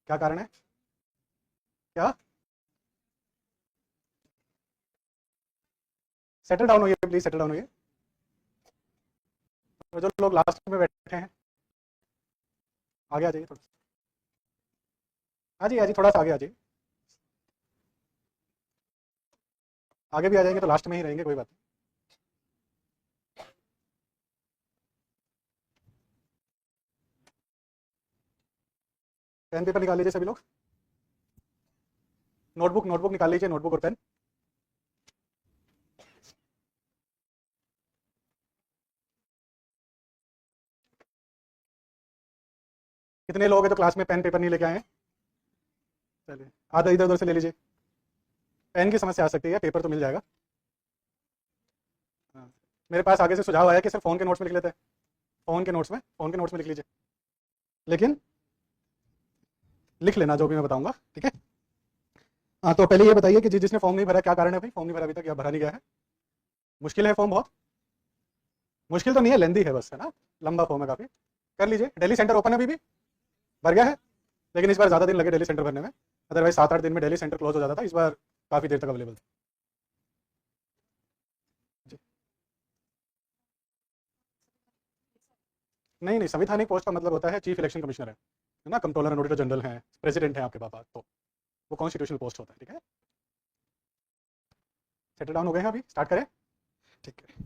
क्या कारण है? क्या? सेटल डाउन होइए प्लीज, सेटल डाउन होइए। तो जो लोग लास्ट में बैठे हैं आगे आ जाइए थोड़ा। हाँ जी हाँ जी, थोड़ा सा आगे आ जाइए। आगे भी आ जाएंगे तो लास्ट में ही रहेंगे, कोई बात नहीं। पेन पेपर निकाल लीजिए सभी लोग। नोटबुक नोटबुक निकाल लीजिए, नोटबुक और पेन। कितने लोग हैं जो क्लास में पेन पेपर नहीं लेके आए हैं? चलिए आधा इधर उधर से ले लीजिए। पेन की समस्या आ सकती है, पेपर तो मिल जाएगा। हाँ। मेरे पास आगे से सुझाव आया कि सर फ़ोन के नोट्स में लिख लेते हैं। फ़ोन के नोट्स में लिख लीजिए, लेकिन लिख लेना जो भी मैं बताऊंगा, ठीक है? हाँ, तो पहले ये बताइए कि जिसने फॉर्म नहीं भरा, क्या कारण है भाई? फॉर्म नहीं भरा अभी तक या भरा नहीं गया है? मुश्किल है फॉर्म बहुत? मुश्किल तो नहीं है, लेंदी है बस, है ना? लंबा फॉर्म है काफ़ी। कर लीजिए। दिल्ली सेंटर ओपन है अभी भी? भर गया है? लेकिन इस बार ज़्यादा दिन लगे दिल्ली सेंटर भरने में। अदरवाइज 7-8 दिन में दिल्ली सेंटर क्लोज हो जाता था, इस बार काफ़ी देर तक अवेलेबल था। जी। नहीं नहीं, संविधानिक पोस्ट का मतलब होता है चीफ इलेक्शन कमिश्नर है ना? कंट्रोलर एंड ऑडिटर जनरल है, प्रेसिडेंट है आपके पापा, तो वो कॉन्स्टिट्यूशनल पोस्ट होता है, ठीक है? सेटल डाउन हो गए हैं, अभी स्टार्ट करें? ठीक है।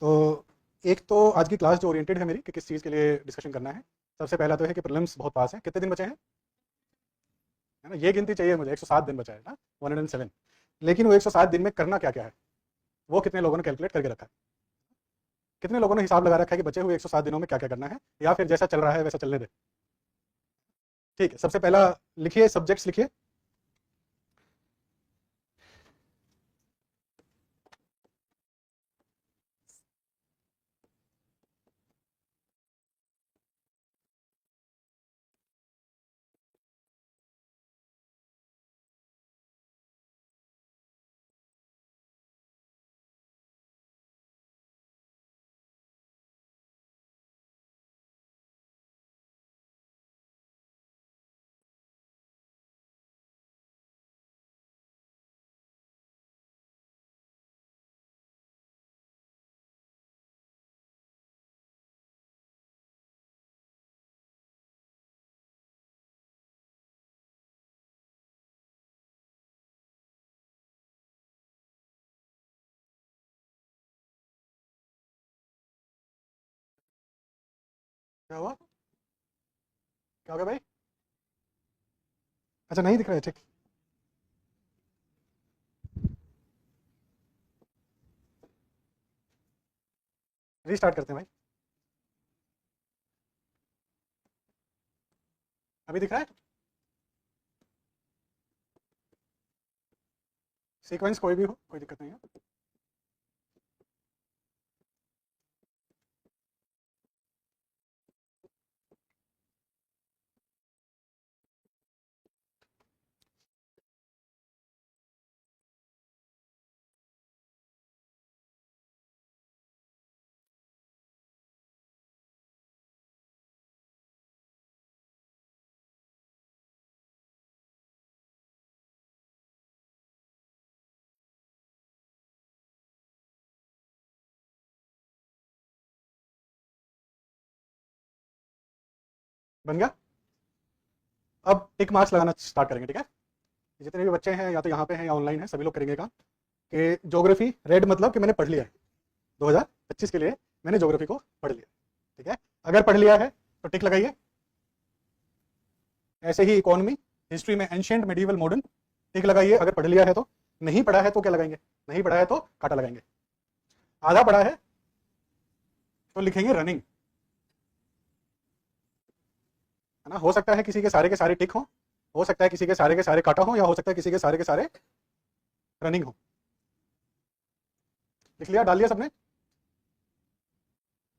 तो एक तो आज की क्लास जो ओरिएंटेड है मेरी कि किस चीज़ के लिए डिस्कशन करना है। सबसे पहला तो है कि प्रीलिम्स बहुत पास है। कितने दिन बचे हैं? है ना, ये गिनती चाहिए मुझे। 107 दिन बचा है ना, 107। लेकिन वो 107 दिन में करना क्या क्या है, वो कितने लोगों ने कैलकुलेट करके रखा है? कितने लोगों ने हिसाब लगा रखा है कि बचे हुए 107 दिनों में क्या क्या करना है, या फिर जैसा चल रहा है वैसा चलने दे? ठीक है, सबसे पहला लिखिए, सब्जेक्ट्स लिखिए। क्या हुआ? क्या हो गया भाई? अच्छा, नहीं दिख रहा है, ठीक। रीस्टार्ट करते हैं भाई। अभी दिख रहा है? सीक्वेंस कोई भी हो, कोई दिक्कत नहीं है। बन गया? अब टिक मार्क्स लगाना स्टार्ट करेंगे, ठीक है? जितने भी बच्चे हैं या तो यहाँ पे हैं या ऑनलाइन हैं, सभी लोग करेंगे काम कि ज्योग्राफी रेड मतलब कि मैंने पढ़ लिया है 2025 के लिए, मैंने ज्योग्राफी को पढ़ लिया, ठीक है? अगर पढ़ लिया है तो टिक लगाइए। ऐसे ही इकोनॉमी, हिस्ट्री में एंशिएंट, मेडिवल, मॉडर्न, टिक लगाइए अगर पढ़ लिया है तो। नहीं पढ़ा है तो क्या लगाएंगे? नहीं पढ़ा है तो काटा लगाएंगे। आधा पढ़ा है तो लिखेंगे रनिंग, है ना? हो सकता है किसी के सारे टिक हो सकता है किसी के सारे काटा हो, या हो सकता है किसी के सारे रनिंग हो। लिख लिया, डाल लिया सबने?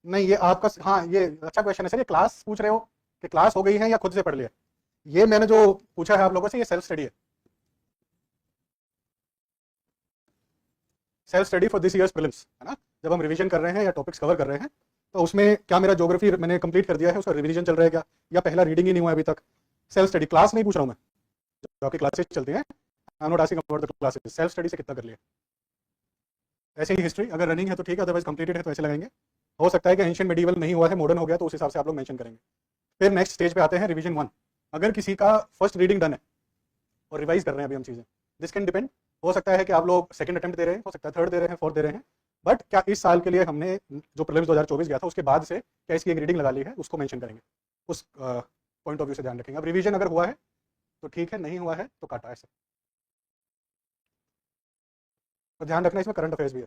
नहीं, ये आपका, हाँ ये अच्छा क्वेश्चन है सर। ये क्लास पूछ रहे हो कि क्लास हो गई है या खुद से पढ़ लिया? ये मैंने जो पूछा है आप लोगों से, ये सेल्फ स्टडी है। Self study for this years prelims, है ना? जब हम रिवीजन कर रहे हैं या टॉपिक्स कवर कर रहे हैं, तो उसमें क्या मेरा ज्योग्राफी मैंने कंप्लीट कर दिया है, उसका रिवीजन चल रहा है क्या, या पहला रीडिंग ही नहीं हुआ अभी तक? सेल्फ स्टडी, क्लास नहीं पूछ रहा हूँ मैं, जो आपकी क्लासेस चलती हैं, आई am not asking about the classes, self study से कितना कर लिया। ऐसे ही हिस्ट्री अगर रनिंग है तो ठीक है, अदरवाइज कंप्लीटेड है तो ऐसे लगाएंगे। हो सकता है कि एंशियंट मेडिवल नहीं हुआ है, मॉडर्न हो गया, तो उस हिसाब से आप लोग मेंशन करेंगे। फिर नेक्स्ट स्टेज पे आते हैं रिवीजन 1। अगर किसी का फर्स्ट रीडिंग डन है और रिवाइज कर रहे हैं अभी हम चीज़ें, दिस कैन डिपेंड, हो सकता है कि आप लोग सेकंड अटेम्प्ट दे रहे हैं, हो सकता है थर्ड दे रहे हैं, फोर्थ दे रहे हैं, बट क्या इस साल के लिए हमने जो प्रीलिम्स 2024 गया था उसके बाद से क्या इसकी एक रीडिंग लगा ली है, उसको मेंशन करेंगे, उस पॉइंट ऑफ व्यू से ध्यान रखेंगे। अब रिवीजन अगर हुआ है तो ठीक है, नहीं हुआ है तो काटा है सर। तो ध्यान रखना इसमें करंट अफेयर्स भी है।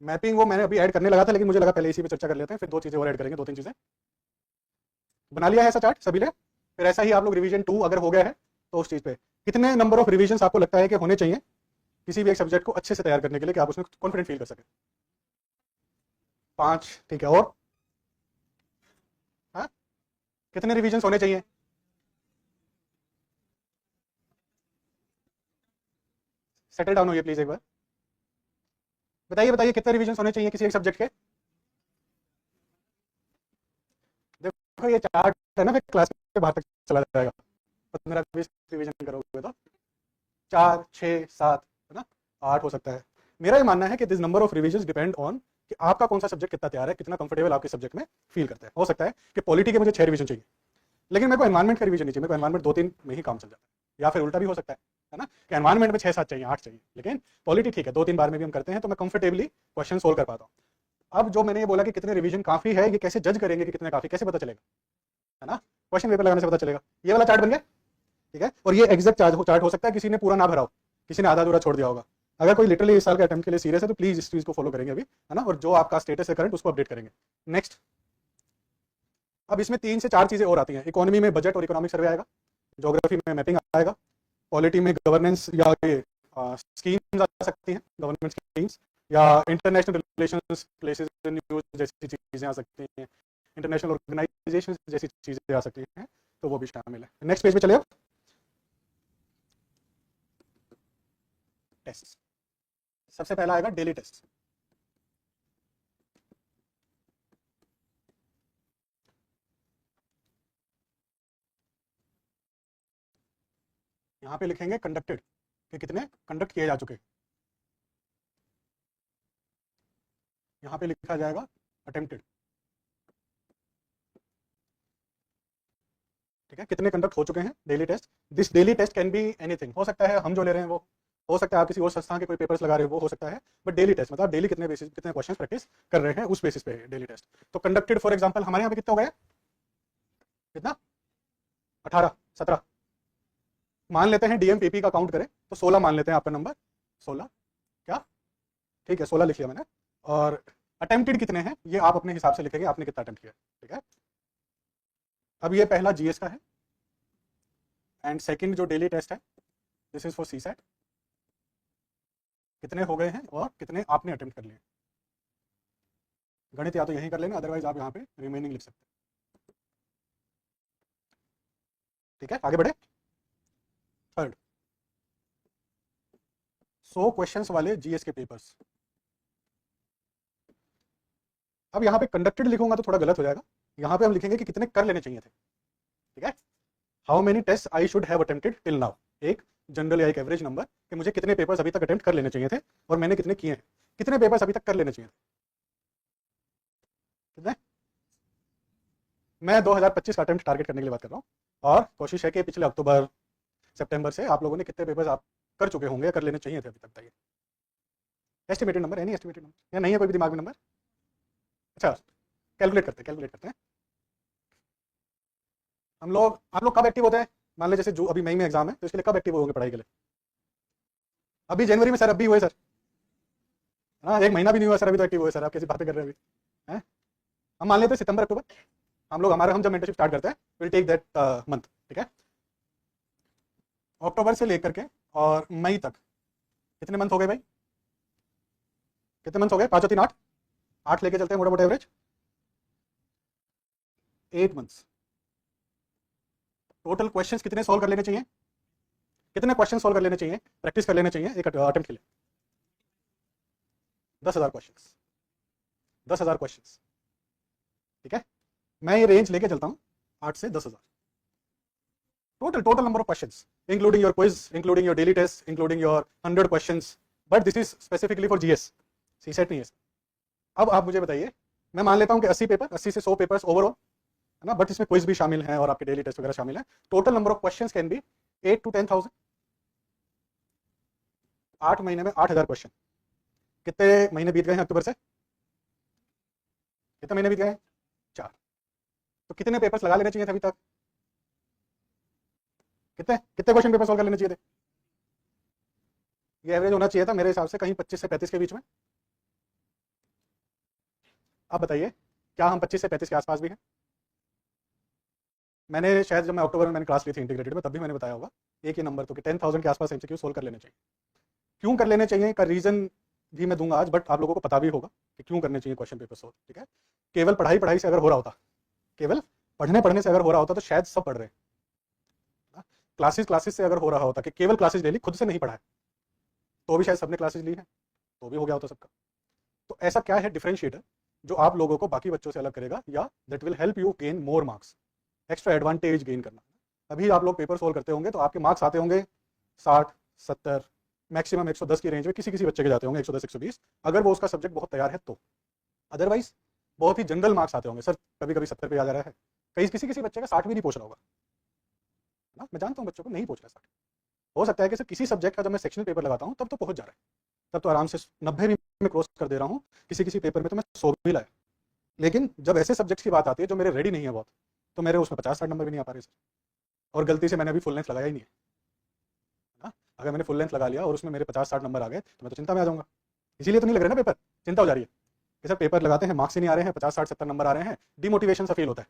मैपिंग वो मैंने अभी ऐड करने लगा था, लेकिन मुझे लगा पहले इसी पे चर्चा कर लेते हैं, फिर दो चीज़ें और ऐड करेंगे, दो तीन चीज़ें। बना लिया है ऐसा चार्ट सभी ने? फिर ऐसा ही आप लोग रिवीजन 2 अगर हो गया है तो उस चीज़ पे कितने नंबर ऑफ रिवीजन आपको लगता है कि होने चाहिए किसी भी एक सब्जेक्ट को अच्छे से तैयार करने के लिए, कि आप उसमें कॉन्फिडेंट फील कर सकें? 5, ठीक है। और हाँ, कितने रिवीजन होने चाहिए? सेटल डाउन होइए प्लीज एक बार, बताइए बताइए कितने रिवीजन होने चाहिए किसी एक सब्जेक्ट के? देखो ये चार्ट है ना, फिर क्लास के बाहर तक चला जाएगा। 15-20 रिवीजन करोगे तो 4, 6, 7 है ना, 8 हो सकता है। मेरा ये मानना है कि this number of revision depend on कि आपका कौन सा सब्जेक्ट कितना तैयार है, कितना कंफर्टेबल आपके सब्जेक्ट में फील करता है। हो सकता है कि पॉलिटी के मुझे 6 रिवीजन चाहिए, लेकिन मेरे को एनवायरमेंट का रिवीजन नहीं चाहिए, मेरे को एनवायरमेंट 2-3 में ही काम चल जाता है, या फिर उल्टा भी हो सकता है ना, कि एनवायरमेंट में 6-7 चाहिए, 8 चाहिए, लेकिन पॉलिटी ठीक है 2-3 बार में भी हम करते हैं, तो मैं कंफर्टेबली क्वेश्चन सोल्व कर पाता हूँ। अब जो मैंने ये बोला कि कितने रिवीजन काफी है, ये कैसे जज करेंगे कि कितने काफी, कैसे पता चलेगा, है ना? क्वेश्चन पेपर लगाने से पता चलेगा। ये वाला चार्ट बन गया, ठीक है। और ये एग्जैक्ट चार्ट हो सकता है किसी ने पूरा ना भरा हो, किसी ने आधा अधूरा छोड़ दिया होगा। अगर कोई लिटरली इस साल के अटेम्प्ट के लिए सीरियस है तो प्लीज इस चीज को फॉलो करेंगे अभी, है ना, और जो आपका स्टेटस है करंट उसको अपडेट करेंगे। नेक्स्ट, अब इसमें 3 से 4 चीजें और आती हैं। इकोनॉमी में बजट और इकोनॉमिक सर्वे आएगा, ज्योग्राफी में मैपिंग आएगा, पॉलिटी में गवर्नेंस या ये स्कीम्स आ सकती हैं, गवर्नमेंट स्कीम्स, या international relations, places in use जैसी चीजें आ सकती हैं, इंटरनेशनल ऑर्गेनाइजेशन जैसी चीजें आ सकती हैं, तो वो भी शामिल है। नेक्स्ट पेज पे चले, टेस्ट। सबसे पहला आएगा डेली टेस्ट। यहां पे लिखेंगे कंडक्टेड, कि कितने कंडक्ट किए जा चुके। यहां पे लिखा जाएगा अटेम्प्टेड, ठीक है, कितने कंडक्ट हो चुके हैं daily test. This daily test can be anything, हो सकता है हम जो ले रहे हैं वो, हो सकता है आप किसी और संस्था के कोई पेपर्स लगा रहे हो वो हो सकता है, बट डेली टेस्ट मतलब डेली कितने बेसिस, कितने क्वेश्चन प्रैक्टिस कर रहे हैं उस बेसिस पे डेली टेस्ट। तो कंडक्टेड फॉर एग्जांपल हमारे यहाँ पे कितना हो गया, कितना, 18, 17 मान लेते हैं, डीएमपीपी का काउंट करें तो 16 मान लेते हैं आपका नंबर, 16, क्या, ठीक है 16 लिख लिया मैंने। और अटेम्प्टेड कितने हैं ये आप अपने हिसाब से लिखेंगे, आपने कितना अटेम्प्ट किया, ठीक है। अब ये पहला जीएस का है, एंड सेकंड जो डेली टेस्ट है दिस इज फॉर सीसैट, कितने हो गए हैं और कितने आपने अटेम्प्ट कर लिए। गणित या तो यहीं कर लेना, अदरवाइज आप यहाँ पे रिमेनिंग लिख सकते हैं, ठीक है। आगे बढ़े, थर्ड, 100 क्वेश्चंस वाले जीएस के पेपर्स। अब यहाँ पे कंडक्टेड लिखूंगा तो थोड़ा गलत हो जाएगा, यहाँ पे हम लिखेंगे कि कितने कर लेने चाहिए थे, ठीक है। How many test I should have attempted till now, एक जनरल या एक एवरेज नंबर कि मुझे कितने पेपर्स अभी तक अटेम्प्ट कर लेने चाहिए थे और मैंने कितने किए हैं, कितने पेपर्स अभी तक कर लेने चाहिए थे, कितने। मैं 2025 का अटेम्प्ट टारगेट करने के लिए बात कर रहा हूँ, और कोशिश है कि पिछले अक्टूबर सितंबर से आप लोगों ने कितने पेपर्स आप कर चुके होंगे, कर लेने चाहिए थे अभी तक, बताइए। एस्टिमेटेड नंबर है, नहीं एस्टिमेटेड नंबर या नहीं है कोई भी दिमाग में नंबर? अच्छा, कैलकुलेट करते हैं हम लोग। आप लोग कब एक्टिव होते हैं? मान लीजिए जैसे जो अभी मई में एग्जाम है तो इसके लिए कब एक्टिव होंगे पढ़ाई के लिए? अभी जनवरी में सर, अभी हुए सर, हाँ 1 महीना भी नहीं हुआ सर, अभी तो एक्टिव हुए सर, आप कैसी बातें कर रहे हैं अभी, हैं? हम मान लेते हैं सितंबर अक्टूबर, हम जब मेंटरशिप स्टार्ट करते हैं विल टेक दैट मंथ, ठीक है। अक्टूबर से लेकर के और मई तक कितने मंथ हो गए भाई, कितने मंथ हो गए, 5 और 3 8, 8 लेके चलते हैं मोटा मोटा एवरेज, 8 मंथ्स। टोटल क्वेश्चंस कितने सॉल्व कर लेने चाहिए, कितने क्वेश्चन सॉल्व कर लेने चाहिए, प्रैक्टिस कर लेने चाहिए एक अटेम्प्ट के लिए? 10,000 क्वेश्चंस, 10,000 क्वेश्चंस, ठीक है। मैं ये रेंज लेके चलता हूँ 8 से 10,000, total number of questions, including your quiz, including your daily test, including your 100 questions. But this is specifically for GS, CSET नहीं है। अब आप मुझे बताइए, मैं मान लेता हूं कि 80 पेपर, 80 से 100 पेपर्स ओवरऑल है ना, बट इसमें क्विज भी शामिल हैं और आपके डेली टेस्ट वगैरह शामिल हैं। Total number of questions can be 8 to 10,000। 8 महीने में 8,000 क्वेश्चन। कितने महीने बीत गए हैं अक्टूबर से? कितने महीने बीत गए हैं? 4। तो कितने पेपर्स लगा लेने चाहिए थे अभी तक? कितने कितने क्वेश्चन पेपर सॉल्व कर लेने चाहिए थे? ये एवरेज होना चाहिए था मेरे हिसाब से कहीं 25 से 35 के बीच में। आप बताइए, क्या हम 25 से 35 के आसपास भी हैं? मैंने शायद जब मैं अक्टूबर में मैंने क्लास ली थी इंटीग्रेटेड में, तब भी मैंने बताया होगा एक ही नंबर, तो कि 10,000 के आसपास एमसीक्यू सोल्व कर लेने चाहिए। क्यों कर लेने चाहिए का रीजन भी मैं दूंगा आज, बट आप लोगों को पता भी होगा कि क्यों करने चाहिए क्वेश्चन पेपर सोल्व। ठीक है, केवल पढ़ाई से अगर हो रहा होता, केवल पढ़ने से अगर हो रहा होता तो शायद सब पढ़ रहे हैं। क्लासेस से अगर हो रहा होता कि केवल क्लासेस ले ली, खुद से नहीं पढ़ा है, तो भी शायद सबने क्लासेस ली है, तो भी हो गया होता सबका। तो ऐसा क्या है डिफरेंशिएटर जो आप लोगों को बाकी बच्चों से अलग करेगा, या that will help you gain more marks, extra advantage gain करना। अभी आप लोग पेपर सोल्व करते होंगे तो आपके मार्क्स आते होंगे 60, 70, मैक्सिमम 110 की रेंज में किसी बच्चे के जाते होंगे, 110, 120, अगर वो उसका सब्जेक्ट बहुत तैयार है तो। अदरवाइज बहुत ही जनरल मार्क्स आते होंगे, सर कभी कभी 70 पे आ जा रहा है, कहीं किसी बच्चे का 60 भी नहीं पहुंच रहा होगा ना। मैं जानता हूँ बच्चों को नहीं पहुंच रहा 60। हो सकता है कि सर किसी सब्जेक्ट का जब मैं सेक्शनल पेपर लगाता हूँ तब तो पहुंच जा रहा है, तब तो आराम से 90 भी मैं क्रॉस कर दे रहा हूँ, किसी पेपर में तो मैं 100 भी लाया। लेकिन जब ऐसे सब्जेक्ट्स की बात आती है जो मेरे रेडी नहीं है बहुत, तो मेरे उसमें 50-60 नंबर भी नहीं आ पा रहे सर। और गलती से मैंने अभी फुल लेंथ लगाया ही नहीं है ना। अगर मैंने फुल लेंथ लगा लिया और उसमें मेरे 50-60 नंबर आ गए तो मैं तो चिंता में आ जाऊंगा। इसीलिए तो नहीं लग रहा ना पेपर, चिंता हो जा रही है कि सर पेपर लगाते हैं, मार्क्स ही नहीं आ रहे हैं, 50-60-70 नंबर आ रहे हैं, डिमोटिवेशन सा फील होता है,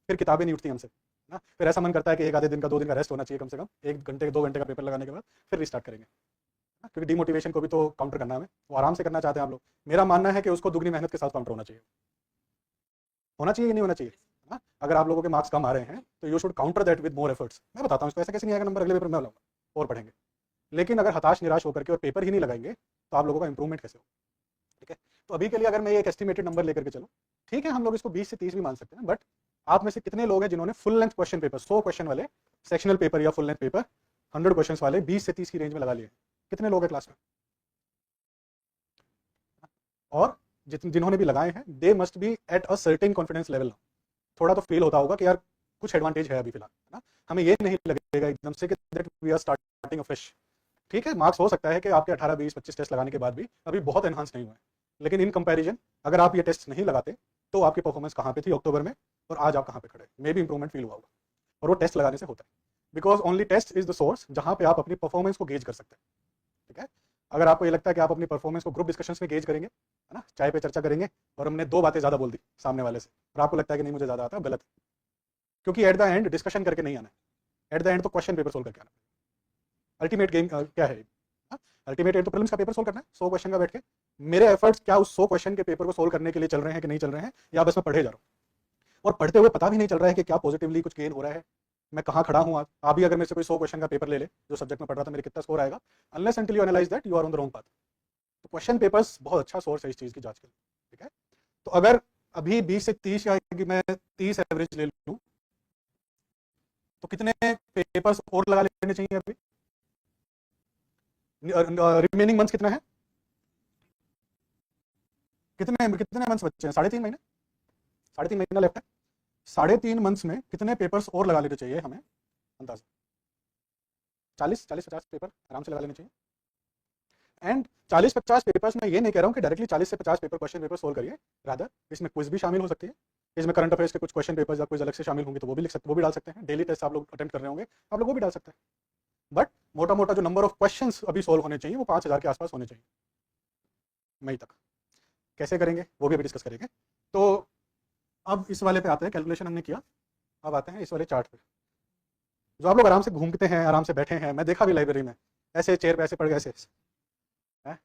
फिर किताबें नहीं उठती हमसे ना। फिर ऐसा मन करता है कि एक आधे दिन का 2 दिन का रेस्ट होना चाहिए कम से कम, 1 घंटे 2 घंटे का पेपर लगाने के बाद फिर रिस्टार्ट करेंगे ना, क्योंकि डिमोटिवेशन को भी तो काउंटर करना है हमें, वो आराम से करना चाहते हैं आप लोग। मेरा मानना है कि उसको दुगनी मेहनत के साथ काउंटर होना चाहिए कि नहीं होना चाहिए ना। अगर आप लोगों के मार्क्स कम आ रहे हैं तो you should counter that with more efforts. मैं बताता हूँ इसको, ऐसा कैसे नहीं आएगा नंबर, अगले पेपर में लाऊंगा और पढ़ेंगे। लेकिन अगर हताश निराश होकर के और पेपर ही नहीं लगाएंगे तो आप लोगों का इंप्रूवमेंट कैसे हो? ठीक है, तो अभी के लिए अगर मैं एक एस्टिमेटेड नंबर लेकर के चलो, ठीक है, हम लोग इसको 20 से 30 भी मान सकते हैं, बट आप में से कितने लोग हैं जिन्होंने full length question paper, 100 question वाले सेक्शनल पेपर या फुल लेंथ पेपर 100 क्वेश्चन वाले 20 से 30 की रेंज में लगा लिए? कितने लोग हैं क्लास में? और जिन्होंने भी लगाए हैं, they must be at a certain confidence level. थोड़ा तो फील होता होगा कि यार कुछ एडवांटेज है अभी फिलहाल, है ना। हमें ये नहीं लगेगा एकदम से कि that we are starting afresh. ठीक है, मार्क्स हो सकता है कि आपके 18, 20, 25 टेस्ट लगाने के बाद भी अभी बहुत एनहांस नहीं हुए, लेकिन इन कंपैरिजन अगर आप ये टेस्ट नहीं लगाते तो आपकी परफॉर्मेंस कहाँ पे थी अक्टूबर में और आज आप कहाँ पे खड़े, मे भी इंप्रूवमेंट फील हुआ होगा। और वो टेस्ट लगाने से होता है, because only test is the source जहाँ पे आप अपनी परफॉर्मेंस को गेज कर सकते हैं। ठीक है, अगर आपको ये लगता है कि आप अपनी परफॉर्मेंस को ग्रुप डिस्कशंस में गेज करेंगे, है ना, चाय पे चर्चा करेंगे और हमने 2 बातें ज़्यादा बोल दी सामने वाले से और आपको लगता है कि नहीं मुझे ज़्यादा आता, गलत है। क्योंकि एट द एंड डिस्कशन करके नहीं आना है, एट द एंड तो क्वेश्चन पेपर सोल्व करके आना है। अल्टीमेट गेम क्या है? अल्टीमेट एंड तो प्रीलिम्स का पेपर सोल्व करना है 100 क्वेश्चन का बैठ के। मेरे एफर्ट्स क्या उस 100 क्वेश्चन के पेपर को सोल्व करने के लिए चल रहे हैं कि नहीं चल रहे हैं, या बस मैं पढ़े जा रहा हूँ और पढ़ते हुए पता भी नहीं चल रहा है कि क्या पॉजिटिवली कुछ गेन हो रहा है, मैं कहाँ खड़ा हूँ आज। आप भी अगर मेरे से कोई 100 क्वेश्चन का पेपर ले ले जो सब्जेक्ट में पढ़ रहा था, मेरे कितना स्कोर आएगा, unless until you analyse that you are on the wrong path. तो क्वेश्चन पेपर्स बहुत अच्छा सोर्स है इस चीज़ की जांच के लिए। ठीक है, तो अगर अभी 20 से 30 या मैं 30 एवरेज ले लूँ तो कितने पेपर्स और लगा लेने चाहिए अभी? रिमेनिंग मंथ्स कितना है? कितने मंथ्स बचे हैं? 3.5 महीने, 3.5 महीना लेफ्ट है। 3.5 मंथ्स में कितने पेपर्स और लगा लेने चाहिए हमें अंदाजा? 40-50 पेपर आराम से लगा लेने चाहिए। एंड 40-50 पेपर्स में ये नहीं कह रहा हूँ कि डायरेक्टली 40 से 50 पेपर क्वेश्चन पेपर सोल्व करिए, रादर इसमें क्विज भी शामिल हो सकती है, इसमें करंट अफेयर्स के कुछ क्वेश्चन पेपर्स या क्विज अलग से शामिल होंगे तो वो भी लिख सकते, वो भी डाल सकते हैं। डेली टेस्ट आप लोग अटेम्प्ट कर रहे होंगे, आप लोग वो भी डाल सकते हैं। बट मोटा मोटा जो नंबर ऑफ क्वेश्चंस अभी सोल्व होने चाहिए वो 5,000 के आसपास होने चाहिए मई तक। कैसे करेंगे वो भी अभी डिस्कस करेंगे। तो अब इस वाले पे आते हैं, कैलकुलेशन हमने किया, अब आते हैं इस वाले चार्ट पे। जो आप लोग आराम से घूमते हैं, आराम से बैठे हैं, मैं देखा भी लाइब्रेरी में ऐसे चेयर पे ऐसे पड़ गए ऐसे है,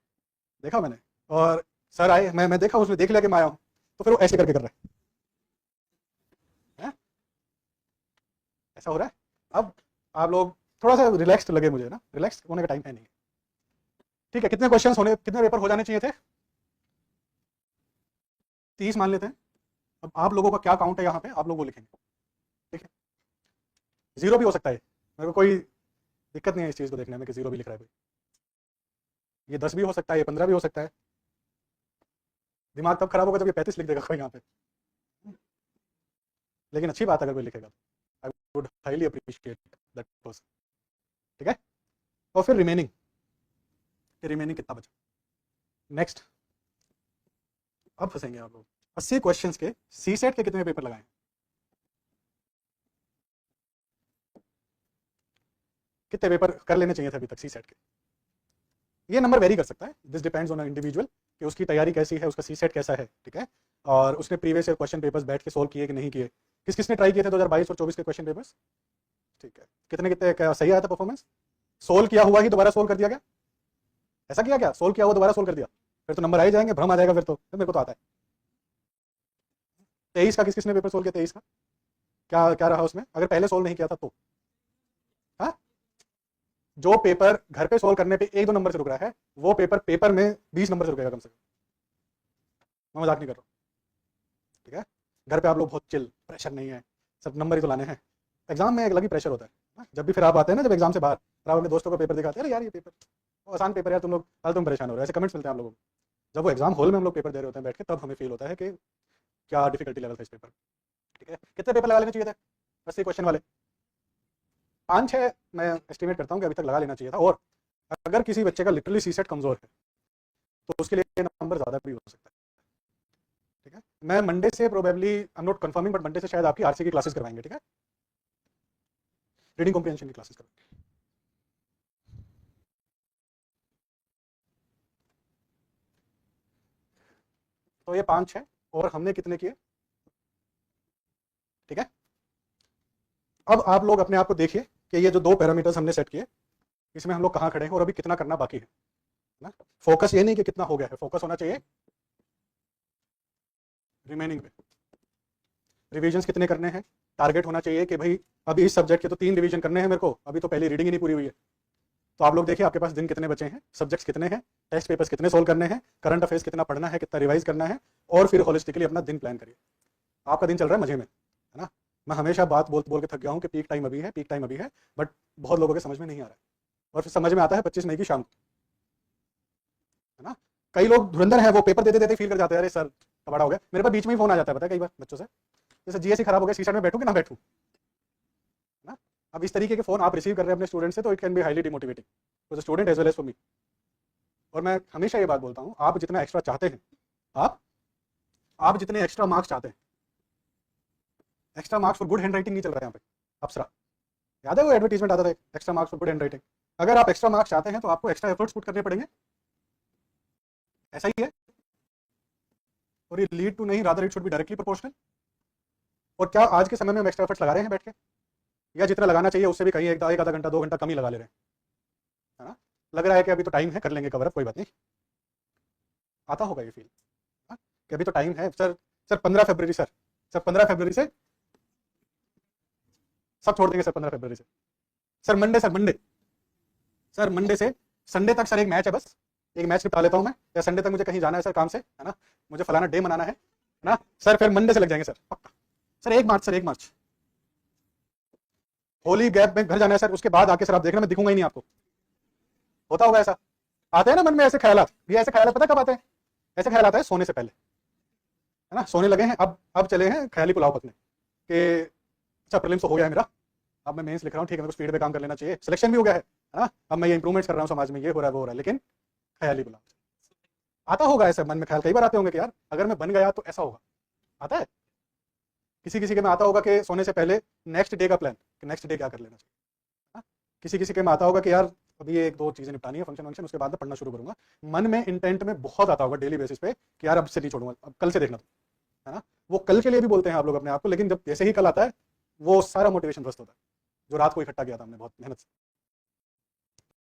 देखा मैंने। और सर आए, मैं देखा, उसने देख लिया कि मैं आया हूँ, तो फिर वो ऐसे करके कर रहे हैं, ऐसा हो रहा है। अब आप लोग थोड़ा सा रिलैक्स्ड लगे मुझे ना, रिलैक्स होने का टाइम है नहीं। ठीक है, कितने क्वेश्चन होने, कितने पेपर हो जाने चाहिए थे? 30 मान लेते हैं। अब आप लोगों का क्या काउंट है यहाँ पे, आप लोग वो लिखेंगे। ठीक है, 0 भी हो सकता है, मेरे को कोई दिक्कत नहीं है इस चीज़ को देखने में कि 0 भी लिख रहा है कोई। ये 10 भी हो सकता है, ये 15 भी हो सकता है। दिमाग तब खराब होगा जब ये 35 लिख देगा कोई यहाँ पे। लेकिन अच्छी बात अगर कोई लिखेगा तो I would highly appreciate that person. ठीक है, और फिर रिमेनिंग कितना बचा नेक्स्ट। अब फंसेंगे आप लोग। 80 क्वेश्चंस के सी सेट के कितने पेपर लगाए? कितने पेपर कर लेने चाहिए थे अभी तक सी सेट के? ये नंबर वेरी कर सकता है, दिस डिपेंड्स ऑन इंडिविजुअल कि उसकी तैयारी कैसी है, उसका सी सेट कैसा है। ठीक है, और उसने प्रीवियस ईयर क्वेश्चन पेपर्स बैठ के सोल्व किए कि नहीं किए। किस किसने ट्राई किए थे 2022 और 24 के क्वेश्चन पेपर्स? ठीक है, कितने कितने क्या सही आया था परफॉर्मेंस? सोल्व किया हुआ ही दोबारा सोल्व कर दिया गया? ऐसा किया क्या? सोल्व किया हुआ दोबारा सोल्व कर दिया, फिर तो नंबर आ ही जाएंगे, भ्रम आ जाएगा फिर मेरे को तो आता है। 23 का किस किसने पेपर सोल्व किया? 23 का क्या क्या रहा उसमें, अगर पहले सोल्व नहीं किया था तो? हाँ, जो पेपर घर पे सोल्व करने पे 1-2 नंबर से रुक रहा है, वो पेपर में 20 नंबर से रुकेगा कम से कम। मैं मजाक नहीं कर रहा हूँ। ठीक है, घर पे आप लोग बहुत चिल, प्रेशर नहीं है, सब नंबर ही तो लाने हैं। एग्जाम में एक अलग ही प्रेशर होता है। जब भी फिर आप आते हैं ना, जब एग्जाम से बाहर, आप अपने दोस्तों को पेपर दिखाते हैं, अरे यार ये पेपर आसान पेपर यार, तुम लोग हाल तुम परेशान हो रहे हो, ऐसे कमेंट्स मिलते हैं आप लोगों को। जब वो एग्जाम हॉल में हम लोग पेपर दे रहे होते हैं बैठ के, तब हमें फील होता है कि क्या डिफिकल्टी लेवल था इस पेपर। ठीक है, कितने पेपर लगा लेने चाहिए थे 80 क्वेश्चन वाले? 5-6 मैं एस्टिमेट करता हूँ कि अभी तक लगा लेना चाहिए था। और अगर किसी बच्चे का लिटरली सी सेट कमजोर है तो उसके लिए नंबर ज़्यादा भी हो सकता है। ठीक है, मैं मंडे से probably, I am not confirming, but Monday से शायद आपकी आरसी की क्लासेस करवाएंगे। ठीक है, रीडिंग कॉम्प्रिहेंशन की क्लासेस करवाएंगे। तो ये 5-6 और हमने कितने किए? ठीक है, अब आप लोग अपने आप को देखिए कि ये जो 2 पैरामीटर्स हमने सेट किए, इसमें हम लोग कहाँ खड़े हैं और अभी कितना करना बाकी है ना। फोकस ये नहीं कि कितना हो गया है, फोकस होना चाहिए रिमेनिंग पे। रिवीजन कितने करने हैं, टारगेट होना चाहिए कि भाई अभी इस सब्जेक्ट के तो 3 रिवीजन करने हैं मेरे को, अभी तो पहली रीडिंग ही नहीं पूरी हुई है। तो आप लोग देखिए आपके पास दिन कितने बचे हैं, सब्जेक्ट्स कितने हैं, टेस्ट पेपर्स कितने सोल्व करने हैं, करंट अफेयर्स कितना पढ़ना है, कितना रिवाइज करना है, और फिर होलिस्टिकली अपना दिन प्लान करिए। आपका दिन चल रहा है मजे में, है ना। मैं हमेशा बात बोल बोल के थक गया हूँ कि पीक टाइम अभी है, पीक टाइम अभी है, बट बहुत लोगों के समझ में नहीं आ रहा है, और फिर समझ में आता है 25 मई की शाम को, है ना। कई लोग धुरंधर हैं, वो पेपर देते देते फील कर जाते हैं अरे सर कबाड़ा हो गया। मेरे पास बीच में ही फोन आ जाता है, पता है कई बार बच्चों से, जैसे जीएससी खराब हो गया, सीसेट में बैठूं कि ना बैठूं, है ना। अब इस तरीके के फोन आप रिसीव कर रहे हैं अपने स्टूडेंट से, तो it can be highly demotivating for the student as well as for me. और मैं हमेशा ये बात बोलता हूँ, आप जितना एक्स्ट्रा चाहते हैं, आप जितने एक्स्ट्रा मार्क्स चाहते हैं, extra marks for good hand writing नहीं चल रहा है यहाँ पे, अप्सरा, याद है वो एडवर्टीजमेंट आता था, extra marks for good hand writing. अगर आप एक्स्ट्रा मार्क्स चाहते हैं तो आपको एक्स्ट्रा एफर्ट्स पुट करने पड़ेंगे, ऐसा ही है। और ये लीड टू नहीं, rather it should be directly proportional. और क्या आज के समय में हम एक्स्ट्रा एफर्ट्स लगा रहे हैं बैठ के, या जितना लगाना चाहिए उससे भी कहीं एक आधा घंटा 2 घंटा कम ही लगा ले रहे हैं, है ना। लग रहा है कि अभी तो टाइम है, कर लेंगे कवर अप, कोई बात नहीं। आता होगा ये फील कि अभी तो टाइम है सर। सर 15 फरवरी सर 15 फरवरी से सब छोड़ देंगे सर, 15 फरवरी से सर मंडे से संडे तक सर एक मैच है, बस एक मैच निपटा लेता हूं मैं, या संडे तक मुझे कहीं जाना है सर काम से, है ना, मुझे फलाना डे मनाना है ना सर, फिर मंडे से लग जाएंगे सर पक्का। सर 1 मार्च होली गैप में घर जाना है सर, उसके बाद आके सर आप देखना मैं दिखूंगा ही नहीं आपको। होता होगा ऐसा, आते हैं ना मन में ऐसे ख्याल, ये ऐसे ख्याल पता कब आते हैं? ऐसे ख्याल आता है सोने से पहले, है ना। सोने लगे हैं, अब चले हैं ख्याली पुलाव पकने कि अच्छा प्रीलिम्स तो हो गया है मेरा, अब मैं मेंस लिख रहा हूँ, ठीक है मेरे को स्पीड पे काम कर लेना चाहिए, सिलेक्शन भी हो गया है ना, अब मैं ये इंप्रूवमेंट्स कर रहा हूँ समाज में, ये हो रहा है वो हो रहा है, लेकिन ख्याली पुलाव आता होगा ऐसे मन में ख्याल, कई बार आते होंगे कि यार अगर मैं बन गया तो ऐसा होगा। आता है किसी किसी के में आता होगा कि सोने से पहले नेक्स्ट डे का प्लान, कि नेक्स्ट डे क्या कर लेना चाहिए, हाँ? किसी किसी के में आता होगा कि यार अभी ये 1-2 चीजें निपटानी है, फंक्शन, उसके बाद में पढ़ना शुरू करूंगा। मन में इंटेंट में बहुत आता होगा डेली बेसिस पे कि यार अब से नहीं छोड़ूंगा, अब कल से देखना, है ना। वो कल के लिए भी बोलते हैं आप लोग अपने आप को, लेकिन जब जैसे ही कल आता है वो सारा मोटिवेशन ध्वस्त होता है जो रात को इकट्ठा किया था हमने बहुत मेहनत से।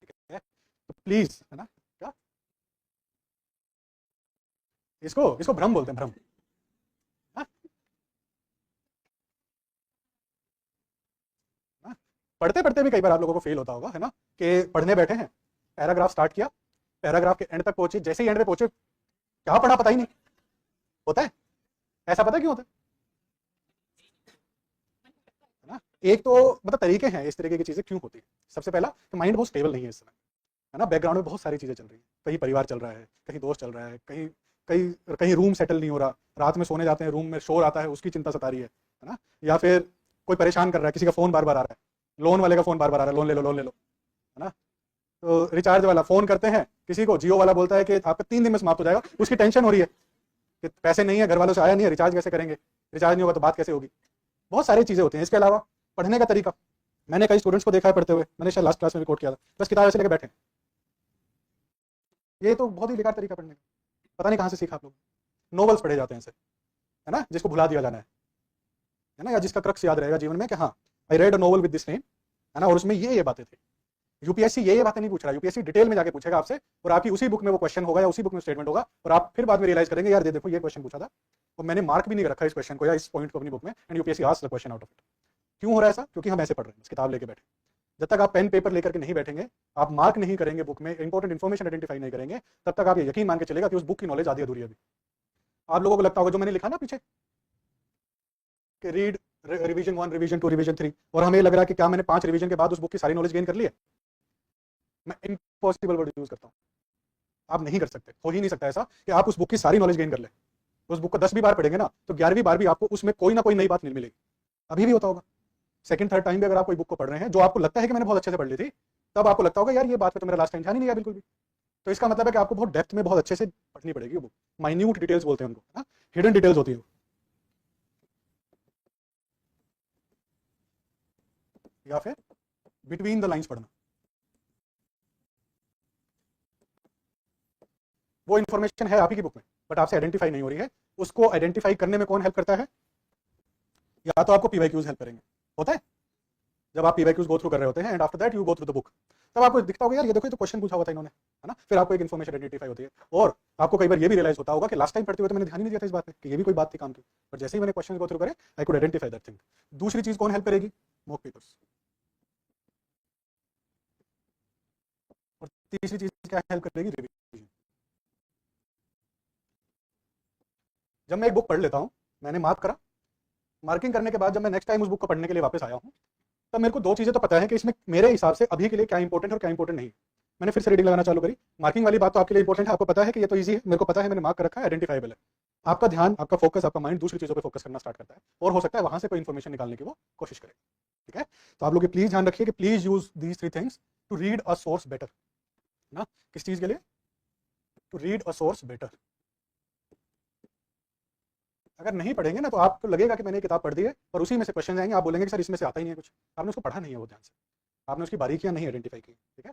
ठीक है, तो प्लीज, है ना, क्या इसको इसको भ्रम बोलते हैं, भ्रम। हाँ? हाँ? पढ़ते पढ़ते भी कई बार आप लोगों को फील होता होगा, है ना, कि पढ़ने बैठे हैं, पैराग्राफ स्टार्ट किया, पैराग्राफ के एंड तक पहुंचे, जैसे ही एंड पे पहुंचे क्या पढ़ा पता ही नहीं। होता है ऐसा, पता है क्यों होता है ना, एक तो मतलब तरीके हैं इस तरीके की चीजें क्यों होती है। सबसे पहला कि माइंड बहुत स्टेबल नहीं है इस समय, है ना। बैकग्राउंड में बहुत सारी चीजें चल रही हैं, कहीं परिवार चल रहा है, कहीं दोस्त चल रहा है, कहीं कहीं कहीं रूम सेटल नहीं हो रहा, रात में सोने जाते हैं रूम में शोर आता है, उसकी चिंता सता रही है ना। या फिर कोई परेशान कर रहा है, किसी का फोन बार बार आ रहा है, लोन वाले का फोन बार बार आ रहा है, लोन ले लो लोन ले लो, है ना। तो रिचार्ज वाला फोन करते हैं किसी को, जियो वाला बोलता है कि आपका 3 दिन में समाप्त हो जाएगा, उसकी टेंशन हो रही है कि पैसे नहीं है, घर वालों से आया नहीं है, रिचार्ज कैसे करेंगे, रिचार्ज नहीं होगा तो बात कैसे होगी। बहुत सारी चीजें होती हैं। इसके अलावा पढ़ने का तरीका, मैंने कई स्टूडेंट्स को देखा है पढ़ते हुए, मैंने शायद लास्ट क्लास में भी कोट किया था, बस किताब ऐसे लेकर बैठे। ये तो बहुत ही बेकार तरीका पढ़ने का, पता नहीं कहाँ से सीखा आप लोग। नॉवेल्स पढ़े जाते हैं ऐसे, है ना, जिसको भुला दिया जाना है ना, या जिसका क्रक्स याद रहेगा जीवन में कि हाँ I read a novel with this name, है ना, और उसमें ये बातें थी। यूपीएससी ये बातें नहीं पूछ रहा, यूपीएससी डिटेल में जाके पूछेगा आपसे, और आपकी उसी बुक में वो क्वेश्चन होगा या उसी बुक में स्टेटमेंट होगा, और आप फिर बाद में रियलाइज करेंगे यार देखो ये क्वेश्चन पूछा था और मैंने मार्क भी नहीं रखा इस क्वेश्चन को या इस पॉइंट को अपनी बुक में, and UPSC asks the question out of it. क्यों हो रहा है ऐसा? क्योंकि हम ऐसे पढ़ रहे हैं, किताब लेके बैठे। जब तक आप पेन पेपर लेकर के नहीं बैठेंगे, आप मार्क नहीं करेंगे बुक में, इंपॉर्टेंट इन्फॉर्मेशन आइडेंटिफाई नहीं करेंगे, तब तक आप ये यकीन मान के चलेगा कि उस बुक की नॉलेज आधी अधूरी है अभी। आप लोगों को लगता होगा जो मैंने लिखा ना पीछे कि रीड रिवीजन 1, रिवीजन 2, रिवीजन 3, और हमें लग रहा है कि क्या मैंने 5 रिवीजन के बाद उस बुक की सारी नॉलेज गेन कर ली है। मैं इम्पॉसिबल वर्ड यूज करता हूँ, आप नहीं कर सकते, हो ही नहीं सकता ऐसा कि आप उस बुक की सारी नॉलेज गेन कर ले। उस बुक को 10 भी बार पढ़ेंगे ना तो 11वीं बार भी आपको उसमें कोई ना कोई नई बात नहीं मिलेगी। अभी भी होता होगा, सेकंड थर्ड टाइम भी अगर आप कोई बुक को पढ़ रहे हैं जो आपको लगता है कि मैंने बहुत अच्छे से पढ़ ली थी, तब आपको लगता होगा यार ये बात पे तो मेरा लास्ट टाइम ध्यान ही नहीं आया बिल्कुल भी। तो इसका मतलब है कि आपको बहुत डेप्थ में बहुत अच्छे से पढ़नी पड़ेगी वो बुक। माइन्यूट डिटेल्स बोलते हैं उनको, है ना, हिडन डिटेल्स होती है। या फिर बिटवीन द लाइंस पढ़ना, वो इन्फॉर्मेशन है आप ही की बुक में बट आपसे आइडेंटिफाई नहीं हो रही है। उसको आइडेंटिफाई करने में कौन हेल्प करता है? या तो आपको पीवाईक्यूज हेल्प करेंगे, होता है जब आप पीवाईक्यूज गो थ्रू कर रहे होते हैं and after that you go through the book, तब आपको दिखता होगा यार ये देखो ये तो क्वेश्चन पूछा हुआ था इन्होंने, है ना। फिर आपको एक इन्फॉर्मेशन आइडेंटिफाई होती है, और आपको कई बार ये भी रियलाइज होता होगा कि लास्ट टाइम पढ़ते हुए तो मैंने ध्यान ही नहीं दिया था इस बात पे कि ये भी कोई बात थी काम की, बट जैसे ही मैंने क्वेश्चन गो थ्रू करे I could identify that thing. दूसरी चीज कौन हेल्प करेगी? Mock papers. और तीसरी चीज क्या हेल्प करेगी? रिवीजन। जब मैं एक बुक पढ़ लेता हूँ, मैंने मार्क करा, मार्किंग करने के बाद जब मैं नेक्स्ट टाइम उस बुक को पढ़ने के लिए वापस आया हूँ, तब मेरे को दो चीजें तो पता है कि इसमें मेरे हिसाब से अभी के लिए क्या इंपॉर्टेंट है और क्या इंपॉर्टेंट नहीं। मैंने फिर से रीडिंग लगाना चालू करी। मार्किंग वाली बात तो आपके लिए इंपॉर्टेंट है, आपको पता है कि ये तो ईजी है, मेरे को पता है मैंने मार्क कर रखा है, आइडेंटिफाइबल है। आपका ध्यान, आपका फोकस, आपका माइंड दूसरी चीजों पे फोकस करना स्टार्ट करता है, और हो सकता है वहां से कोई इन्फॉर्मेशन निकालने की वो कोशिश करे। ठीक है, तो आप लोग प्लीज ध्यान रखिए कि please use these 3 things to read a source better, ना। किस चीज के लिए? To read a source better. अगर नहीं पढ़ेंगे ना तो आपको लगेगा कि मैंने किताब पढ़ दी है और उसी में से क्वेश्चन आएंगे, आप बोलेंगे कि सर इसमें से आता ही नहीं है कुछ, आपने उसको पढ़ा नहीं है वो ध्यान से, आपने उसकी बारीकियां नहीं आइडेंटिफाई की। ठीक है,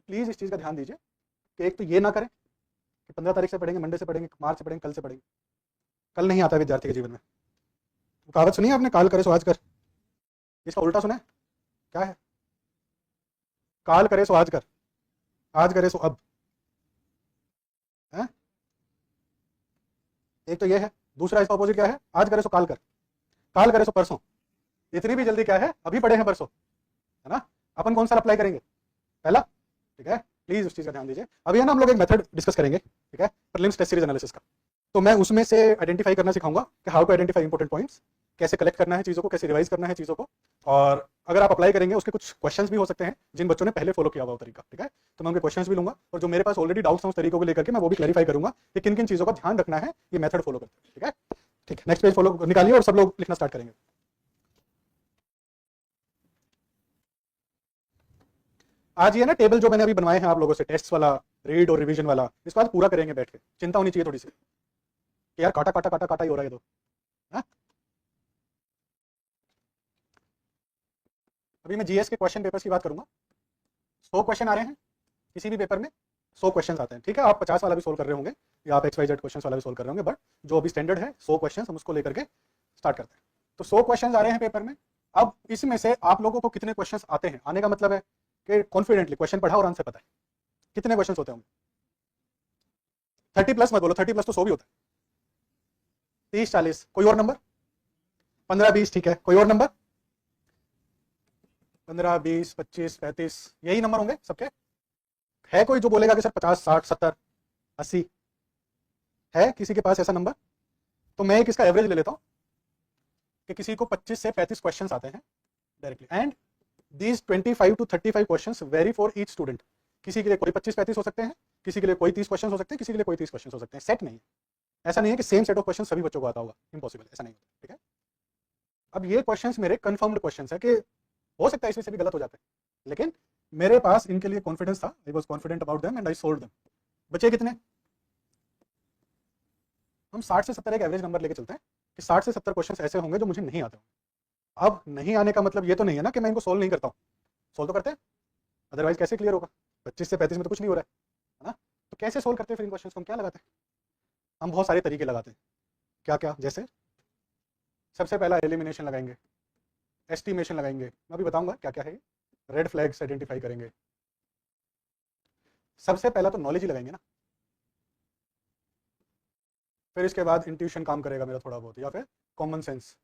प्लीज इस चीज का ध्यान दीजिए कि एक तो ये ना करें कि 15 तारीख से पढ़ेंगे, मंडे से पढ़ेंगे, मार्च से पढ़ेंगे, कल से पढ़ेंगे। कल नहीं आता है विद्यार्थी के जीवन में। तो कहावत सुनी है आपने, काल करे सो आज कर? इसका उल्टा सुना है? क्या है? काल करे सो आज कर, आज करे सो अब, है? एक तो ये है, दूसरा इसका अपोजिट क्या है? आज करे सो काल कर, काल करे सो परसों। इतनी भी जल्दी क्या है, अभी पढ़े हैं परसों, है ना। अपन कौन सा अप्लाई करेंगे? पहला। ठीक है, प्लीज उस चीज का ध्यान दीजिए। अभी है ना हम लोग एक मेथड डिस्कस करेंगे, ठीक है, प्रीलिम्स टेस्ट सीरीज एनालिसिस का। तो मैं उसमें से आइडेंटिफाई करना सिखाऊंगा कि how to identify important points, कैसे कलेक्ट करना है चीजों को, कैसे रिवाइज करना है चीजों को, और अगर आप अप्लाई करेंगे उसके कुछ क्वेश्चंस भी हो सकते हैं जिन बच्चों ने पहले फॉलो किया हुआ तरीका। ठीक है, तो मैं उनके क्वेश्चंस भी लूंगा, और जो मेरे पास ऑलरेडी डाउट्स हैं उस तरीकों को लेकर के मैं वो भी क्लैरिफाई करूंगा कि किन किन चीजों का ध्यान रखना है ये मेथड फॉलो करते हैं। ठीक है, ठीक है, नेक्स्ट पेज फॉलो निकालिए और सब लोग लिखना स्टार्ट करेंगे। आज ये ना टेबल जो मैंने अभी बनवाए हैं आप लोगों से, टेस्ट वाला, रीड और रिवीजन वाला, इसको आज पूरा करेंगे बैठ के। चिंता होनी चाहिए थोड़ी सी कि यार काटा काटा काटा काटा ही हो रहा है तो, हाँ? अभी मैं जीएस के क्वेश्चन पेपर्स की बात करूंगा। 100 क्वेश्चन आ रहे हैं किसी भी पेपर में, 100 क्वेश्चन आते हैं। ठीक है, आप 50 वाला भी सोल्व कर रहे होंगे या आप XYZ क्वेश्चन वाला भी सोल्व कर रहे होंगे, बट जो अभी स्टैंडर्ड है 100 क्वेश्चन, हम उसको लेकर के स्टार्ट करते हैं। तो 100 क्वेश्चन आ रहे हैं पेपर में। अब इसमें से आप लोगों को कितने क्वेश्चन आते हैं, आने का मतलब है कि कॉन्फिडेंटली क्वेश्चन पढ़ा और आंसर पता है। कितने क्वेश्चन होते होंगे? 30 प्लस मत बोलो, 30 प्लस तो 100 भी होता है। 30, 40, कोई और नंबर? 15, 20, ठीक है, कोई और नंबर? 15, 20, 25, 35, यही नंबर होंगे सबके? है कोई जो बोलेगा कि सर 50, 60, 70, 80? है किसी के पास ऐसा नंबर? तो मैं एक इसका एवरेज ले लेता हूं कि किसी को 25 से 35 क्वेश्चंस आते हैं directly, and these 25 to 35 questions very for each student. किसी के लिए कोई 25-35 हो सकते हैं, किसी के लिए कोई 30 क्वेश्चन हो सकते हैं, किसी के लिए कोई 30 क्वेश्चन हो सकते हैं। सेट नहीं है, ऐसा नहीं है कि सेम सेट ऑफ क्वेश्चन सभी बच्चों को आता होगा, इम्पॉसिबल, ऐसा नहीं होता। ठीक है, अब ये क्वेश्चंस मेरे कंफर्म्ड क्वेश्चंस है कि हो सकता है इसमें से भी गलत हो जाते हैं, लेकिन मेरे पास इनके लिए कॉन्फिडेंस था, I was confident about them and I sold them. बचे कितने? हम 60 से 70 एक एवरेज नंबर लेके चलते हैं कि 60 से 70 क्वेश्चंस ऐसे होंगे जो मुझे नहीं आते होंगे। अब नहीं आने का मतलब ये तो नहीं है ना कि मैं इनको सोल्व नहीं करता हूँ, सोल्व तो करते हैं, अदरवाइज कैसे क्लियर होगा? 25 से 35 में तो कुछ नहीं हो रहा है ना, तो कैसे सोल्व करते हैं फिर इन क्वेश्चंस को? हम क्या लगाते हैं? हम बहुत सारे तरीके लगाते हैं। क्या क्या? जैसे सबसे पहला एलिमिनेशन लगाएंगे, एस्टिमेशन लगाएंगे, मैं अभी बताऊंगा क्या क्या है, रेड फ्लैग्स आइडेंटिफाई करेंगे। सबसे पहला तो नॉलेज ही लगाएंगे ना, फिर इसके बाद इंट्यूशन काम करेगा मेरा थोड़ा बहुत, या फिर कॉमन सेंस।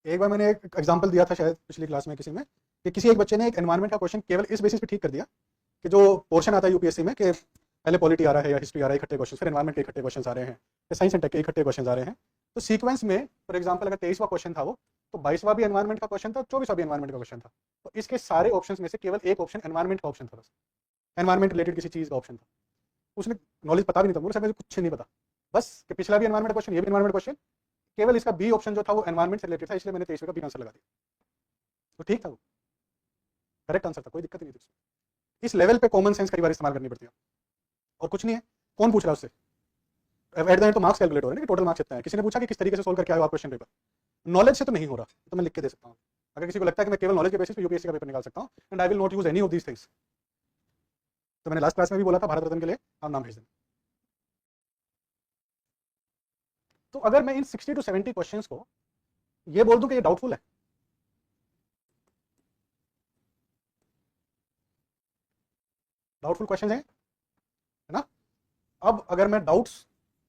एक बार मैंने एक एग्जांपल दिया था शायद पिछली क्लास में किसी में, कि किसी एक बच्चे ने एक एनवायरनमेंट का क्वेश्चन केवल इस बेसिस पे ठीक कर दिया कि जो पोर्शन आता है यूपीएससी में कि पहले पॉलिटी आ रहा है या हिस्ट्री आ रहा है इकट्ठे क्वेश्चन, फिर एनवायरनमेंट के इकट्ठे क्वेश्चन आ रहे हैं, फिर साइंस एंड टेक के इकट्ठे क्वेश्चन आ रहे हैं। तो सीक्वेंस में फॉर एग्जाम्पल अगर 23वां क्वेश्चन था वो, तो 22वां भी एनवायरनमेंट का क्वेश्चन था, 24वां भी एनवायरनमेंट का क्वेश्चन था। तो इसके सारे ऑप्शन में से केवल एक ऑप्शन एनवायरनमेंट का ऑप्शन था, बस एनवायरनमेंट रिलेटेड किसी चीज का ऑप्शन था। उसने नॉलेज पता भी नहीं था, मुझे मुझे कुछ नहीं पता, बस कि पिछला भी एनवायरनमेंट क्वेश्चन, ये भी एनवायरनमेंट क्वेश्चन, केवल इसका बी ऑप्शन जो था वो एनवायरनमेंट से रिलेटेड था, इसलिए मैंने 23वें का बी आंसर लगा दिया। तो ठीक था, वो करेक्ट आंसर था, कोई दिक्कत नहीं थी उसमें। इस लेवल पे कॉमन सेंस कई बार इस्तेमाल करनी पड़ती है, और कुछ नहीं है। कौन पूछ रहा है उससे? एट द एंड तो मार्क्स कैलकुलेट हो रहे हैं कि टोटल मार्क्स कितना है। किसी ने पूछा कि किस तरीके से सोल्व करके आए आप क्वेश्चन पेपर, नॉलेज से तो नहीं हो रहा, तो मैं लिख के दे सकता हूँ। अगर किसी को लगता है कि मैं केवल नॉलेज के बेसिस पे यूपीएससी का पेपर निकाल सकता हूँ, and I will not use any of these things. तो मैंने लास्ट क्लास में भी बोला था, भारत रत्न के लिए आप नाम भेज दें। तो अगर मैं इन 60 to 70 क्वेश्चंस को ये बोल दूं कि ये डाउटफुल है, डाउटफुल क्वेश्चन है ना। अब अगर मैं डाउट्स,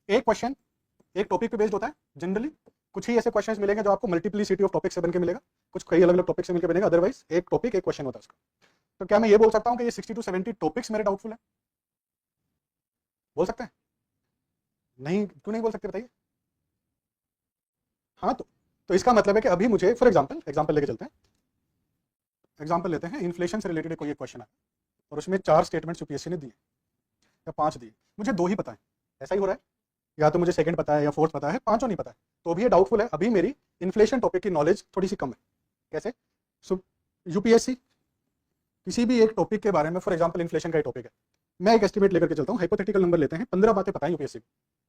एक क्वेश्चन एक टॉपिक पे बेस्ड होता है जनरली, कुछ ही ऐसे क्वेश्चंस मिलेंगे जो आपको मल्टीप्लिसिटी ऑफ टॉपिक से बन के मिलेगा, कुछ कई अलग अलग टॉपिक से मिलकर बनेगा, अदरवाइज एक टॉपिक एक क्वेश्चन होता है उसका। तो क्या मैं ये बोल सकता हूं कि ये 60 to 70 टॉपिक्स मेरे डाउटफुल है? बोल सकते हैं? नहीं, क्यों नहीं बोल सकते बताइए? हाँ, तो इसका मतलब है कि अभी मुझे फॉर एग्जाम्पल लेके चलते हैं, एग्जाम्पल लेते हैं, इन्फ्लेशन से रिलेटेड कोई एक क्वेश्चन है और उसमें 4 स्टेटमेंट्स यूपीएससी ने दिए या 5 दिए, मुझे 2 ही पता है, ऐसा ही हो रहा है, या तो मुझे सेकंड पता है या फोर्थ पता है, 5 नहीं पता है, तो भी ये डाउटफुल है। अभी मेरी इन्फ्लेशन टॉपिक की नॉलेज थोड़ी सी कम है। कैसे? सो यूपीएससी किसी भी एक टॉपिक के बारे में, फॉर एग्जांपल इन्फ्लेशन का टॉपिक है, मैं एक एस्टिमेट लेकर के चलता हूँ, हाइपोथेटिकल नंबर लेते हैं, 15 बातें पता है यूपीएससी को,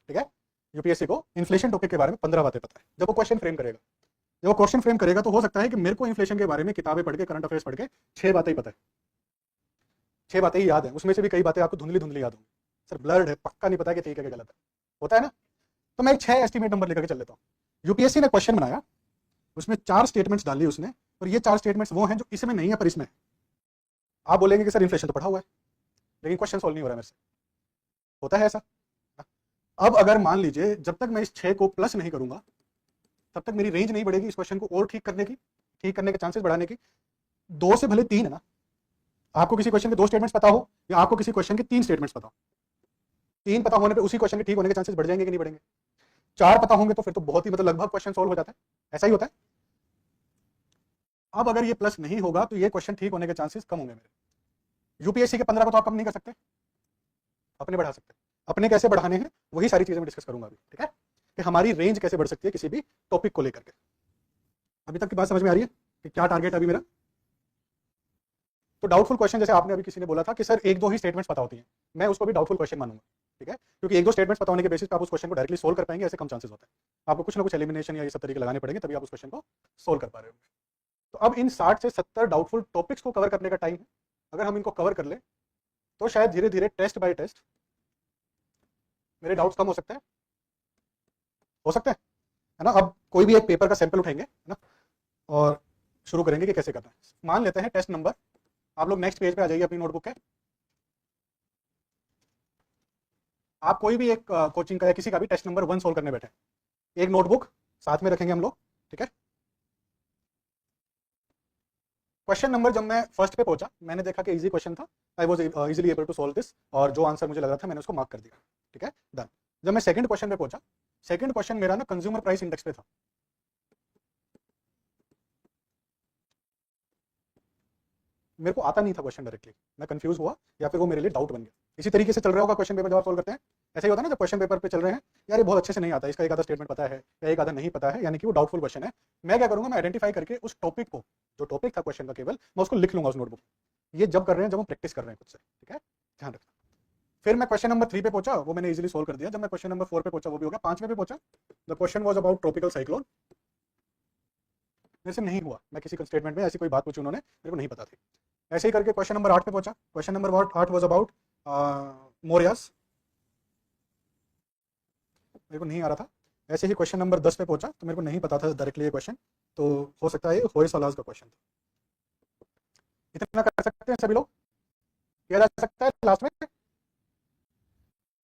ठीक है, यूपीएससी को इन्फ्लेशन टॉपिक के बारे में 15 बातें पता है। जब वो क्वेश्चन फ्रेम करेगा, तो हो सकता है कि मेरे को इन्फ्लेशन के बारे में किताबें पढ़ के, करंट अफेयर्स पढ़ के 6 बातें ही पता है, 6 बातें ही याद है, उसमें से भी कई बातें आपको धुंधली धुंधली याद होंगी, सर ब्लर्ड है, पक्का नहीं पता कि ठीक है कि गलत है, होता है ना। तो मैं एक 6 एस्टिमेट नंबर लेकर के चल लेता हूँ। यूपीएससी ने क्वेश्चन बनाया, उसमें 4 स्टेटमेंट्स डाली उसने, और ये 4 स्टेटमेंट्स वो हैं जो इसमें नहीं है पर इसमें है। आप बोलेंगे कि सर इन्फ्लेशन तो पढ़ा हुआ है, लेकिन क्वेश्चन सॉल्व नहीं हो रहा है मेरे से, होता है ऐसा। अब अगर मान लीजिए जब तक मैं इस 6 को प्लस नहीं करूंगा, तब तक मेरी रेंज नहीं बढ़ेगी इस क्वेश्चन को और ठीक करने के चांसेस बढ़ाने की। 2 से भले 3 है ना, आपको किसी क्वेश्चन के 2 स्टेटमेंट्स पता हो या आपको किसी क्वेश्चन के 3 स्टेटमेंट्स पता हो, 3 पता होने पे उसी क्वेश्चन के ठीक होने के चांसेस बढ़ जाएंगे कि नहीं बढ़ेंगे? 4 पता होंगे तो फिर तो बहुत ही मतलब लगभग क्वेश्चन सॉल्व हो जाता है, ऐसा ही होता है। अब अगर ये प्लस नहीं होगा तो ये क्वेश्चन ठीक होने के चांसेस कम होंगे मेरे। यूपीएससी के 15 को तो आप कम नहीं कर सकते, अपने बढ़ा सकते। अपने कैसे बढ़ाने हैं वही सारी चीजें मैं डिस्कस करूंगा अभी, ठीक है, कि हमारी रेंज कैसे बढ़ सकती है किसी भी टॉपिक को लेकर के। अभी तक की बात समझ में आ रही है कि क्या टारगेट है अभी मेरा? तो डाउटफुल क्वेश्चन, जैसे आपने अभी किसी ने बोला था कि सर 1-2 ही स्टेटमेंट्स पता होती हैं, मैं उसको भी डाउटफुल क्वेश्चन मानूंगा, ठीक है, क्योंकि 1-2 स्टेटमेंट्स पता होने के बेसिस पे आप उस क्वेश्चन को डायरेक्टली सोल्व कर पाएंगे, ऐसे कम चांसेस होते हैं। आपको कुछ ना कुछ एलिमिनेशन या ये सब तरीके लगाने पड़ेंगे, तभी आप उस क्वेश्चन को सोल्व कर पा रहे होंगे। तो अब इन 60 से 70 डाउटफुल टॉपिक्स को कवर करने का टाइम है। अगर हम इनको कवर कर ले तो शायद धीरे धीरे टेस्ट बाय टेस्ट मेरे डाउट्स कम हो सकते हैं, है ना। अब कोई भी एक पेपर का सैंपल उठाएंगे, है ना, और शुरू करेंगे कि कैसे करना है। मान लेते हैं टेस्ट नंबर, आप लोग नेक्स्ट पेज पे आ जाइए अपनी नोटबुक के। आप कोई भी एक कोचिंग का या किसी का भी टेस्ट नंबर 1 सोल्व करने बैठे, एक नोटबुक साथ में रखेंगे हम लोग, ठीक है। क्वेश्चन नंबर जब मैं फर्स्ट पे पहुंचा, मैंने देखा कि इजी क्वेश्चन था, I was easily able to solve this, और जो आंसर मुझे लग रहा था मैंने उसको मार्क कर दिया, ठीक है, डन। जब मैं सेकंड क्वेश्चन पे पहुंचा, सेकंड क्वेश्चन मेरा ना कंज्यूमर प्राइस इंडेक्स पे था। मेरे को आता नहीं था क्वेश्चन डायरेक्टली, मैं कंफ्यूज हुआ या फिर वो मेरे लिए डाउट बन गया। इसी तरीके से चल रहा होगा क्वेश्चन पेपर जब आप सोल्व करते हैं, ऐसे ही होता है ना, जब क्वेश्चन पेपर पे चल रहे हैं यार ये बहुत अच्छे से नहीं आता, इसका एक आधा स्टेटमेंट पता है या एक आधा नहीं पता है, यानी कि वो डाउटफुल क्वेश्चन है। मैं क्या करूंगा, मैं आइडेंटिफाई करके उस टॉपिक को, जो टॉपिक था क्वेश्चन का केवल, मैं उसको लिख लूंगा उस नोटबुक। ये जब कर रहे हैं, जब हम प्रैक्टिस कर रहे हैं खुद से, ठीक है, ध्यान रखना। फिर मैं क्वेश्चन नंबर 3 पे पहुंचा, वो मैंने इजीली सोल्व कर दिया। जब मैं क्वेश्चन नंबर 4 पे पहुंचा, वो भी हो गया। 5वें पे पहुंचा, the question was about tropical cyclone. मेरे से नहीं हुआ, मैं किसी स्टेटमेंट में ऐसी कोई बात पूछी उन्होंने, मेरे को नहीं पता थी। ऐसे ही करके क्वेश्चन नंबर 8 पे पहुंचा। क्वेश्चन नंबर 8 वाज अबाउट मोरियास, मेरे को नहीं आ रहा था। ऐसे ही क्वेश्चन नंबर 10 पे पहुंचा, तो मेरे को नहीं पता था डायरेक्टली ये क्वेश्चन, तो हो सकता है ये होयसालास का क्वेश्चन था। इतना कर सकते हैं सभी लोग, किया जा सकता है लास्ट में।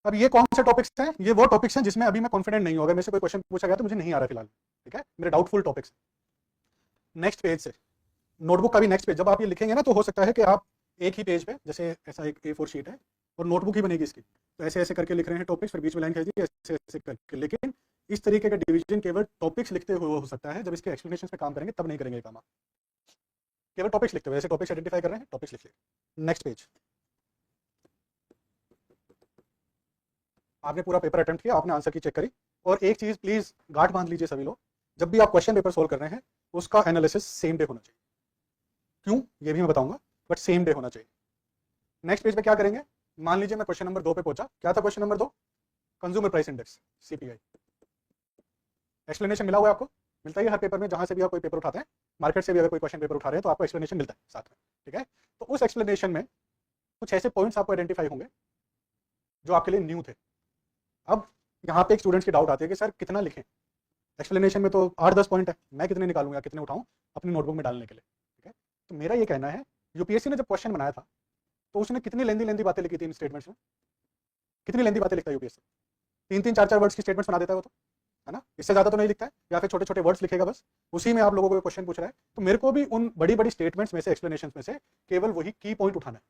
अब ये कौन से टॉपिक्स हैं? ये वो टॉपिक्स हैं जिसमें अभी मैं कॉन्फिडेंट नहीं हूं। अगर मेरे से कोई क्वेश्चन पूछा गया तो मुझे नहीं आ रहा फिलहाल, ठीक है, मेरे डाउटफुल टॉपिक्स। नेक्स्ट पेज से, नोटबुक का भी नेक्स्ट पेज, जब आप ये लिखेंगे ना, तो हो सकता है कि आप एक ही पेज पे, जैसे ऐसा एक A4 शीट है और नोटबुक ही बनेगी इसकी, तो ऐसे ऐसे करके लिख रहे हैं टॉपिक्स, फिर बीच में लाइन खींच दी, ऐसे ऐसे करके। लेकिन इस तरीके का डिवीजन केवल टॉपिक्स लिखते हुए हो सकता है, जब इसके एक्सप्लेनेशन पे काम करेंगे तब नहीं करेंगे काम। केवल टॉपिक्स लिखते हुए, ऐसे टॉपिक्स आइडेंटिफाई कर रहे हैं, टॉपिक्स लिख लिया। नेक्स्ट पेज, आपने पूरा पेपर अटेम्प्ट किया, आपने आंसर की चेक करी। और एक चीज प्लीज गांठ बांध लीजिए सभी लोग, जब भी आप क्वेश्चन पेपर सोल्व कर रहे हैं, उसका एनालिसिस सेम डे होना चाहिए। क्यों, ये भी मैं बताऊंगा, बट सेम डे होना चाहिए। नेक्स्ट पेज पे क्या करेंगे, मान लीजिए मैं क्वेश्चन नंबर 2 पे पहुंचा। क्या था question number 2? Consumer price index, CPI। Explanation मिला हुआ है आपको, मिलता ही हर पेपर में, जहां से भी आप कोई पेपर उठाते हैं, मार्केट से भी अगर कोई क्वेश्चन पेपर उठा रहे हैं, तो आपको एक्सप्लेनेशन मिलता है साथ में, ठीक है। तो उस एक्सप्लेनेशन में कुछ ऐसे पॉइंट्स आपको आइडेंटिफाई होंगे जो आपके लिए न्यू थे। अब यहाँ पे एक स्टूडेंट्स की डाउट आती है कि सर कितना लिखें, एक्सप्लेनेशन में तो 8-10 पॉइंट है, मैं कितने निकालूंगा, कितने उठाऊं अपनी नोटबुक में डालने के लिए, ठीक है। तो मेरा ये कहना है, यूपीएससी ने जब क्वेश्चन बनाया था, तो उसने कितनी लेंदी लेंदी बातें लिखी थी इन स्टेटमेंट्स में। कितनी लेंदी बातें लिखता है यूपीएससी? 3-3 4-4 वर्ड्स की स्टेटमेंट्स बना देता है वो तो, है ना, इससे ज्यादा तो नहीं लिखता है, या फिर छोटे छोटे वर्ड्स लिखेगा बस, उसी में आप लोगों को क्वेश्चन पूछ रहा है। तो मेरे को भी उन बड़ी बड़ी स्टेटमेंट्स में से, एक्सप्लेनेशंस में से केवल वही की पॉइंट उठाना है।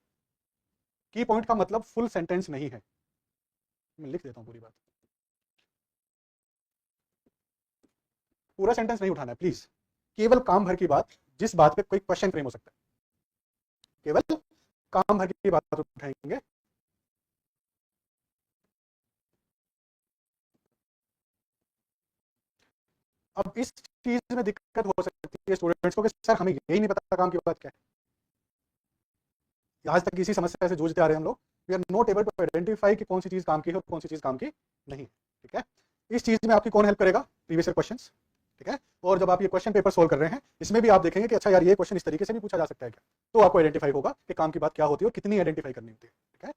की पॉइंट का मतलब फुल सेंटेंस नहीं है, मैं लिख देता हूं पूरी बात, पूरा सेंटेंस नहीं उठाना है प्लीज, केवल काम भर की बात, जिस बात पे कोई क्वेश्चन फ्रेम हो सकता है, केवल काम भर की बात उठाएंगे। अब इस चीज में दिक्कत हो सकती है स्टूडेंट्स को कि सर हमें यही नहीं पता काम की बात क्या है। आज तक इसी समस्या से जूझते आ रहे हैं हम लोग, we are not able to identify कि कौन सी चीज काम की है और कौन सी चीज काम की नहीं, ठीक है। इस चीज में आपकी कौन हेल्प करेगा? प्रीवियस ईयर क्वेश्चंस, ठीक है। और जब आप ये क्वेश्चन पेपर सोल्व कर रहे हैं, इसमें भी आप देखेंगे कि अच्छा यार ये क्वेश्चन इस तरीके से भी पूछा जा सकता है क्या, तो आपको आइडेंटिफाई होगा कि काम की बात क्या होती है और कितनी आइडेंटिफाई करनी होती है, ठीक है।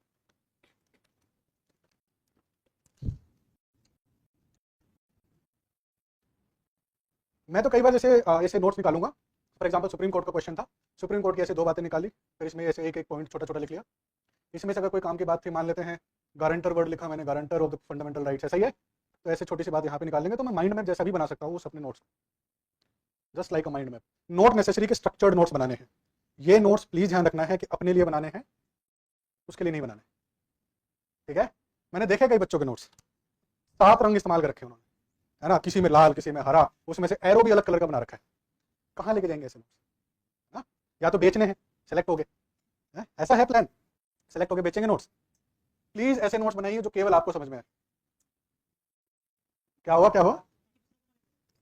मैं तो कई बार जैसे ऐसे नोट्स निकालूंगा, फॉर एग्जांपल सुप्रीम कोर्ट का क्वेश्चन था, सुप्रीम कोर्ट की ऐसे 2 बातें निकाली, फिर इसमें ऐसे एक एक पॉइंट छोटा छोटा लिख लिया। इसमें से अगर कोई काम की बात थी, मान लेते हैं गारंटर वर्ड लिखा मैंने, guarantor of the fundamental rights, ऐसा ही है, तो ऐसे छोटी सी बात यहाँ पे निकाल लेंगे, तो मैं माइंड मैप जैसा भी बना सकता हूँ उस अपने notes, just like a mind map. Note necessary के स्ट्रक्चर्ड नोट्स बनाने हैं, ये नोट्स प्लीज ध्यान रखना है कि अपने लिए बनाने हैं, उसके लिए नहीं बनाने, ठीक है। मैंने देखे कई बच्चों के नोट्स, 7 रंग इस्तेमाल कर रखे उन्होंने, है ना, किसी में लाल, किसी में हरा, उसमें से एरो भी अलग कलर का बना रखा है। कहाँ लेके जाएंगे ऐसे नोट्स? हाँ? या तो बेचने हैं, सेलेक्ट हो गए, ऐसा है प्लान, सेलेक्ट होके बेचेंगे नोट्स। प्लीज ऐसे नोट्स बनाइए जो केवल आपको समझ में आए। क्या हुआ, क्या हुआ?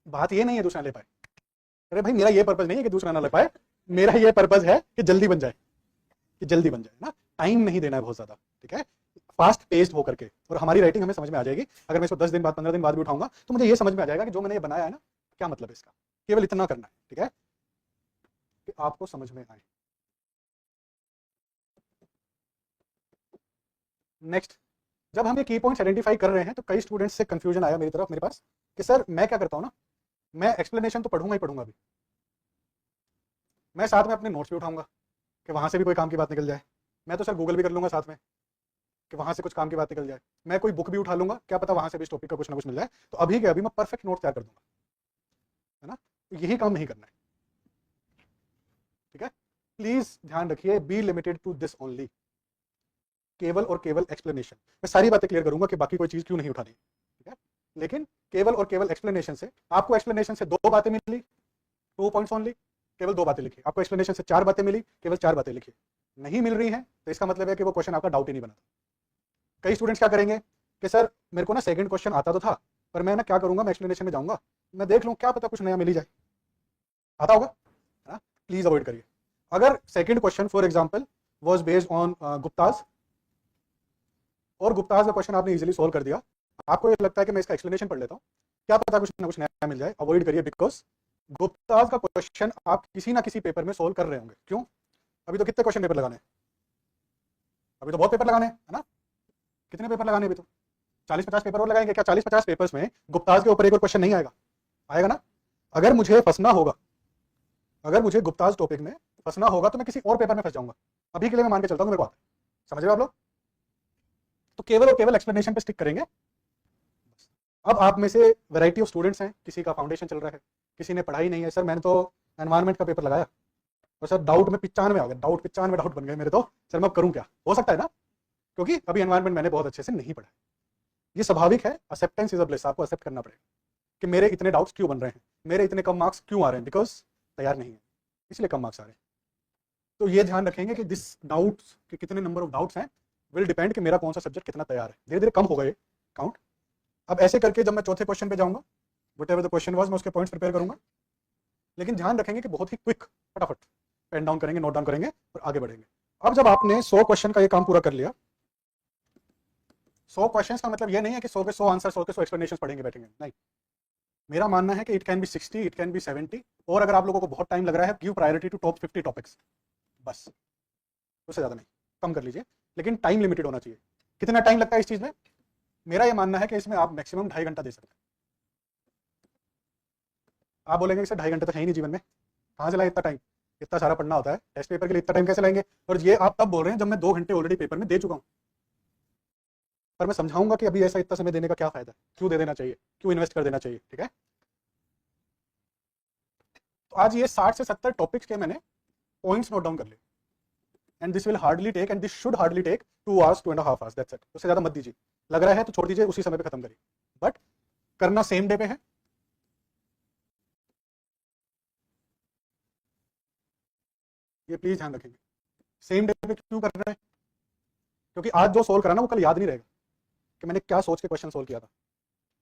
बात ये नहीं है दूसरा ले पाए, अरे भाई मेरा ये पर्पज नहीं है कि दूसरा ना ले पाए, मेरा ये पर्पज है कि जल्दी बन जाए, कि जल्दी बन जाए ना, टाइम नहीं देना है बहुत ज्यादा, ठीक है। फास्ट पेस्ड होकर के, और हमारी राइटिंग हमें समझ में आ जाएगी। अगर मैं इसको 10 दिन बाद, 15 दिन बाद भी उठाऊंगा, तो मुझे ये समझ में आ जाएगा कि जो मैंने ये बनाया है ना, क्या मतलब है इसका। केवल इतना करना है, ठीक है, कि आपको समझ में आए। नेक्स्ट, जब हम ये की पॉइंट्स आइडेंटिफाई कर रहे हैं, तो कई स्टूडेंट्स से कंफ्यूजन आया मेरी तरफ, मेरे पास, कि सर मैं क्या करता हूँ ना, मैं एक्सप्लेनेशन तो पढ़ूंगा ही पढ़ूंगा भी, मैं साथ में अपने नोट्स भी उठाऊंगा कि वहां से भी कोई काम की बात निकल जाए। मैं तो सर गूगल भी कर लूंगा साथ में कि वहां से कुछ काम की बात निकल जाए। मैं कोई बुक भी उठा लूंगा, क्या पता वहां से भी इस टॉपिक का कुछ ना कुछ मिल जाए। तो अभी के अभी मैं परफेक्ट नोट तैयार कर दूंगा, है ना। तो यही काम नहीं करना है, ठीक है। प्लीज ध्यान रखिए, be limited to this only, केवल और केवल एक्सप्लेनेशन। मैं सारी बातें क्लियर करूंगा कि बाकी कोई चीज क्यों नहीं उठानी, ठीक है। लेकिन केवल और केवल एक्सप्लेनेशन से, आपको एक्सप्लेनेशन से 2 बातें मिली, 2 पॉइंट्स ओनली, केवल 2 बातें लिखी। आपको एक्सप्लेनेशन से 4 बातें मिली, केवल 4 बातें लिखी। नहीं मिल रही हैं तो इसका मतलब है कि वो क्वेश्चन आपका डाउट ही नहीं बना था। कई स्टूडेंट्स क्या करेंगे कि सर मेरे को ना सेकंड क्वेश्चन आता तो था, पर मैं ना क्या करूंगा, मैं एक्सप्लेनेशन में जाऊंगा, मैं देख लूं, क्या पता कुछ नया मिल ही जाए। आता होगा है ना, प्लीज अवॉइड करिए। अगर second question for example was based on Gupta's, और गुप्ताज का क्वेश्चन आपने इजीली सोल्व कर दिया, आपको ये लगता है कि मैं इसका एक्सप्लेनेशन पढ़ लेता हूं, क्या पता कुछ ना कुछ नया मिल जाए, अवॉइड करिए। बिकॉज गुप्ताज का क्वेश्चन आप किसी ना किसी पेपर में सोल्व कर रहे होंगे। क्यों? अभी तो कितने क्वेश्चन पेपर लगाने हैं, अभी तो बहुत पेपर लगाने हैं, है ना। कितने पेपर लगाने अभी तो 40-50 पेपर और लगाएंगे। क्या 40-50 पेपर्स में गुप्ताज के ऊपर एक और क्वेश्चन नहीं आएगा? आएगा ना। अगर मुझे फंसना होगा, अगर मुझे गुप्ताज टॉपिक में फंसना होगा तो मैं किसी और पेपर में फंस जाऊंगा। अभी के लिए मैं मान के चलता हूं मेरे को आता है, समझ रहे हो आप लोग। तो केवल और केवल एक्सप्लेनेशन पे स्टिक करेंगे। अब आप में से वैरायटी ऑफ स्टूडेंट्स हैं, किसी का फाउंडेशन चल रहा है, किसी ने पढ़ाई नहीं है। सर मैंने तो एनवायरमेंट का पेपर लगाया और सर डाउट में 95 आ गए, 95 डाउट बन गए मेरे तो, सर मैं अब करूं क्या? हो सकता है ना, क्योंकि अभी एनवायरमेंट मैंने बहुत अच्छे से नहीं पढ़ा। ये स्वाभाविक है, एक्सेप्टेंस इज अ ब्लेस। आपको एक्सेप्ट करना पड़ेगा कि मेरे इतने डाउट्स क्यों बन रहे हैं, मेरे इतने कम मार्क्स क्यों आ रहे हैं, बिकॉज तैयार नहीं है इसलिए कम मार्क्स आ रहे हैं। तो ये ध्यान रखेंगे कि दिस डाउट्स के कितने नंबर ऑफ डाउट्स हैं विल डिपेंड कि मेरा कौन सा सब्जेक्ट कितना तैयार है। धीरे धीरे कम हो गए काउंट। अब ऐसे करके जब मैं चौथे क्वेश्चन पे जाऊंगा, what ever the question was, मैं उसके पॉइंट्स प्रिपेयर करूंगा। लेकिन ध्यान रखेंगे कि बहुत ही क्विक, फटाफट पेन डाउन करेंगे, नोट डाउन करेंगे और आगे बढ़ेंगे। अब जब आपने 100 क्वेश्चन का ये काम पूरा कर लिया, 100 क्वेश्चन का मतलब ये नहीं है कि 100 के 100 आंसर, 100 के 100 एक्सप्लेनेशन पढ़ेंगे बैठेंगे, नहीं। मेरा मानना है कि it can B 60, it can B 70, और अगर आप लोगों को बहुत टाइम लग रहा है, give priority to top 50 topics, बस, उससे ज्यादा नहीं, कम कर लीजिए। लेकिन टाइम लिमिटेड होना चाहिए। कितना टाइम लगता है इस चीज में? मेरा ये मानना है कि इसमें आप मैक्सिमम 2.5 घंटा दे सकते हैं। आप बोलेंगे सर 2.5 घंटे तो है ही नहीं जीवन में, कहाँ से लाए इतना टाइम? इतना सारा पढ़ना होता है टेस्ट पेपर के लिए, इतना टाइम कैसे लाएंगे? और ये आप तब बोल रहे हैं जब मैं 2 घंटे ऑलरेडी पेपर में दे चुका हूँ। पर मैं समझाऊंगा कि अभी ऐसा इतना समय देने का क्या फायदा है, क्यों दे देना चाहिए, क्यों इन्वेस्ट कर देना चाहिए, ठीक है। तो आज ये 60 से 70 टॉपिक्स के मैंने पॉइंट्स नोट डाउन कर लिए, and this will hardly take, and this should hardly take 2 hours, 2.5 hours, that's it. उससे ज्यादा मत दीजिए। लग रहा है तो छोड़ दीजिए, उसी समय पे खत्म करिए, बट करना सेम डे पे है। ये प्लीज ध्यान रखेंगे। सेम डे पे क्यों कर रहे हैं? क्योंकि आज जो सोल्व करा ना वो कल याद नहीं रहेगा कि मैंने क्या सोच के क्वेश्चन सोल्व किया था।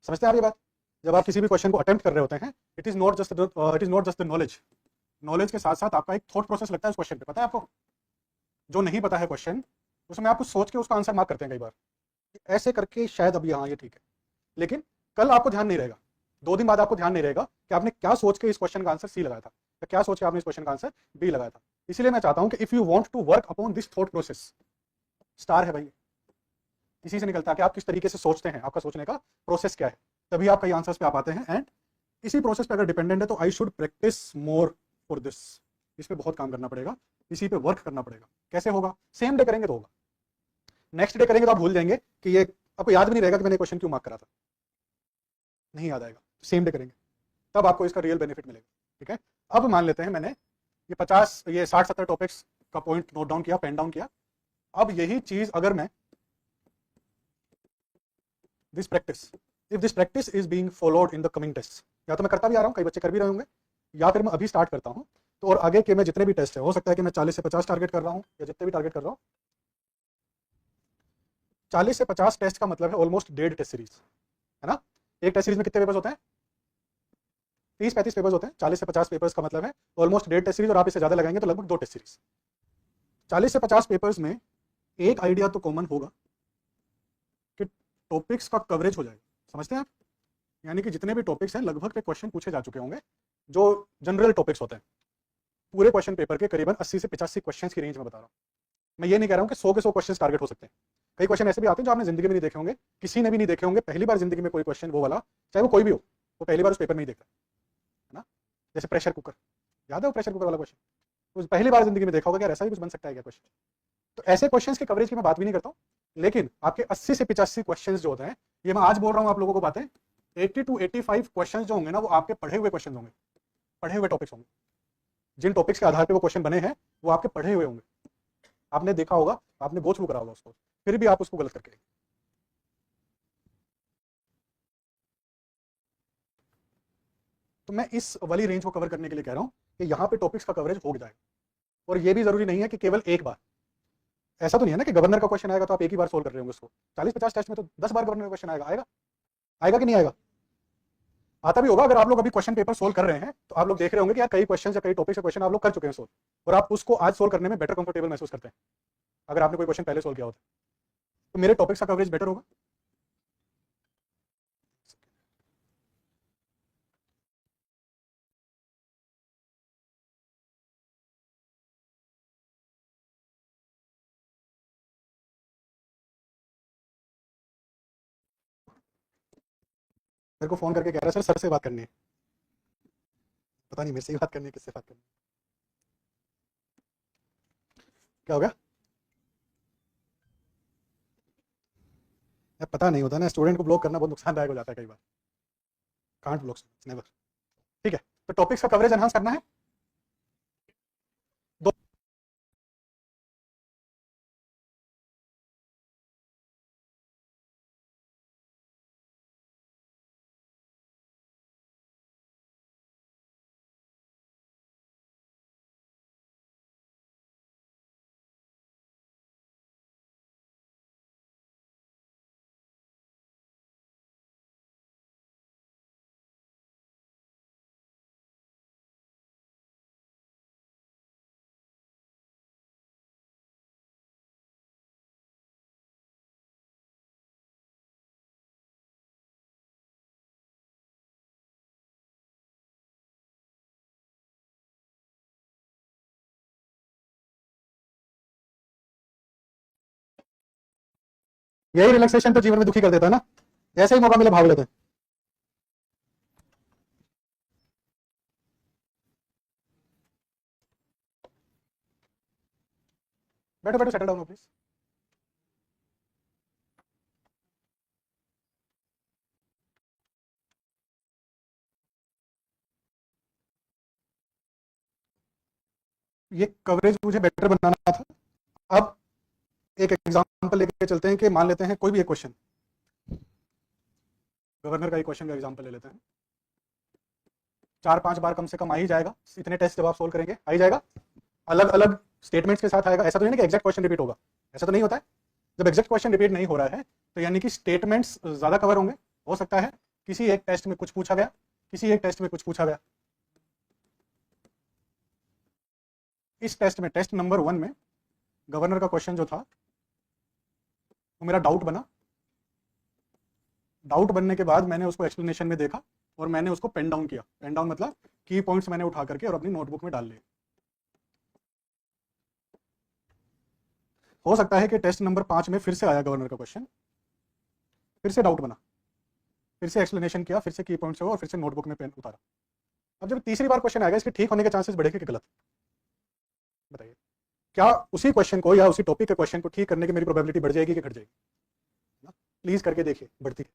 समझते हैं आप ये बात? जब आप किसी भी क्वेश्चन को अटेम्प्ट कर रहे होते हैं, it is not just the knowledge, knowledge के साथ साथ आपका एक थॉट प्रोसेस लगता है उस क्वेश्चन पे। पता है आपको, जो नहीं पता है क्वेश्चन, उसमें आप कुछ सोच के उसका आंसर मार्क करते हैं कई बार, ऐसे करके शायद अभी हाँ ये ठीक है, लेकिन कल आपको ध्यान नहीं रहेगा, 2 दिन बाद आपको ध्यान नहीं रहेगा कि आपने क्या सोच के इस क्वेश्चन का आंसर सी लगाया था, या क्या सोच के आपने इस क्वेश्चन का आंसर बी लगाया था। इसलिए मैं चाहता हूं कि if you want to work upon this thought process, star है भाई, इसी से निकलता है कि आप किस तरीके से सोचते हैं, आपका सोचने का प्रोसेस क्या है, तभी आप कई आंसर्स पे आ पाते हैं। एंड इसी प्रोसेस पे अगर डिपेंडेंट है तो I should practice more for this. इस पे बहुत काम करना पड़ेगा, इसी पे वर्क करना पड़ेगा। कैसे होगा? सेम डे करेंगे तो होगा, नेक्स्ट डे करेंगे तो आप भूल जाएंगे कि ये, आपको याद भी नहीं रहेगा कि मैंने क्वेश्चन क्यों मार्क करा था, नहीं याद आएगा। सेम डे करेंगे तब आपको इसका रियल बेनिफिट मिलेगा, ठीक है। अब मान लेते हैं मैंने ये 60-70 टॉपिक्स का पॉइंट नोट डाउन किया, पेन डाउन किया। अब यही चीज अगर मैं this practice, if this practice is being followed in the coming test, या तो मैं करता भी आ रहा हूं, कई बच्चे कर भी रहे होंगे, या फिर मैं अभी स्टार्ट करता हूं, तो और आगे के मैं जितने भी टेस्ट है, हो सकता है कि मैं 40 से 50 टारगेट कर रहा हूं, या जितने भी टारगेट कर रहा हूं। 40 से 50 टेस्ट का मतलब है ऑलमोस्ट 1.5 टेस्ट सीरीज, है ना। एक टेस्ट सीरीज में कितने पेपर्स होते हैं? 30-35 पेपर्स होते हैं। 40 से 50 पेपर्स का मतलब है ऑलमोस्ट 1.5 टेस्ट सीरीज, और आप इसे ज्यादा लगाएंगे तो लगभग 2 टेस्ट सीरीज। 40 से 50 पेपर्स में एक आइडिया तो कॉमन होगा कि टॉपिक्स का कवरेज हो जाएगा। समझते हैं आप? यानी कि जितने भी टॉपिक्स हैं लगभग के क्वेश्चन पूछे जा चुके होंगे, जो जनरल टॉपिक्स होते हैं। पूरे क्वेश्चन पेपर के करीबन 80 से 85 क्वेश्चन की रेंज में बता रहा हूँ। मैं ये नहीं कह रहा हूँ कि 100 के 100 क्वेश्चन टारगेट हो सकते हैं। कई क्वेश्चन ऐसे भी आते हैं जो आपने जिंदगी में नहीं देखे होंगे, किसी ने भी नहीं देखे होंगे, पहली बार जिंदगी में कोई क्वेश्चन वो वाला, चाहे वो कोई भी हो, वो पहली बार उस पेपर में ही देख रहा है ना। जैसे प्रेशर कुकर, याद है वो प्रेशर कुकर वाला क्वेश्चन? तो पहली बार जिंदगी में देखा होगा कि यार ऐसा भी कुछ बन सकता है क्या क्वेश्चन। तो ऐसे क्वेश्चंस के कवरेज की मैं बात भी नहीं करता हूँ, लेकिन आपके 80 से 85 क्वेश्चंस जो होते हैं, ये मैं आज बोल रहा हूँ आप लोगों को बातें, 80 to 85 क्वेश्चंस जो होंगे ना, वो आपके पढ़े हुए क्वेश्चंस होंगे, पढ़े हुए टॉपिक्स होंगे। जिन टॉपिक्स के आधार पे वो क्वेश्चन बने हैं वो आपके पढ़े हुए होंगे, आपने देखा होगा, आपने गो थ्रू करा होगा उसको, फिर भी आप उसको गलत करके तो मैं इस वाली रेंज को कवर करने के लिए कह रहा हूँ कि यहाँ पे टॉपिक्स का कवरेज हो जाएगा। और ये भी जरूरी नहीं है कि केवल एक बार, ऐसा तो नहीं है ना कि गवर्नर का क्वेश्चन आएगा तो आप एक ही बार सोल्व कर रहे होंगे उसको। 40-50 टेस्ट में तो 10 बार गवर्नर का क्वेश्चन आएगा। आएगा आएगा कि नहीं आएगा? आता भी होगा। अगर आप लोग अभी क्वेश्चन पेपर सोल्व कर रहे हैं तो आप लोग देख रहे होंगे कि यार कई क्वेश्चन या कई टॉपिक से क्वेश्चन आप लोग कर चुके हैं सोल्व, और आप उसको आज सोल्व करने में बेटर कंफर्टेबल महसूस करते हैं अगर आपने कोई क्वेश्चन पहले सोल्व किया होता। तो मेरे टॉपिक्स का कवरेज बेटर होगा। मेरे को फोन करके कह रहा है सर से बात करनी है। पता नहीं मेरे से ही बात करनी है, किससे बात करनी है। क्या हो गया? यार पता नहीं होता ना, स्टूडेंट को ब्लॉक करना बहुत नुकसानदायक हो जाता है कई बार। Can't block never. ठीक है, तो टॉपिक्स का कवरेज एनहांस करना है। दो यही रिलैक्सेशन तो जीवन में दुखी कर देता है ना, ऐसे ही मौका मिले भाग लेते हैं। बैठो बैठो, सेटल डाउन हो प्लीज। ये कवरेज मुझे बेटर बनाना था। अब एक एग्जांपल लेके चलते हैं कि मान लेते हैं कोई भी एक क्वेश्चन, गवर्नर का एक क्वेश्चन का एग्जांपल ले लेते हैं। 4-5 बार कम से कम आ ही जाएगा, इतने टेस्ट जब आप सोल्व करेंगे आ ही जाएगा। अलग अलग स्टेटमेंट्स के साथ आएगा। ऐसा तो नहीं ना कि एग्जैक्ट क्वेश्चन रिपीट होगा, ऐसा तो नहीं होता है। जब एग्जैक्ट क्वेश्चन रिपीट नहीं हो रहा है तो यानी कि स्टेटमेंट्स ज्यादा कवर होंगे। हो सकता है किसी एक टेस्ट में कुछ पूछा गया, किसी एक टेस्ट में कुछ पूछा गया। इस टेस्ट में, टेस्ट नंबर 1 में गवर्नर का क्वेश्चन जो था वो मेरा डाउट बना। डाउट बनने के बाद मैंने उसको एक्सप्लेनेशन में देखा और मैंने उसको पेन डाउन किया। पेन डाउन मतलब की पॉइंट्स मैंने उठा करके और अपनी नोटबुक में डाल लिए। हो सकता है कि टेस्ट नंबर 5 में फिर से आया गवर्नर का क्वेश्चन, फिर से डाउट बना, फिर से एक्सप्लेनेशन किया, फिर से की पॉइंट्स हुआ और फिर से नोटबुक में पेन उतारा। अब जब तीसरी बार क्वेश्चन आएगा, इसके ठीक होने के चांसेस बढ़ेंगे कि गलत? बताइए, क्या उसी क्वेश्चन को या उसी टॉपिक के क्वेश्चन को ठीक करने की मेरी प्रोबेबिलिटी बढ़ जाएगी कि घट जाएगी? प्लीज करके देखिए, बढ़ती है।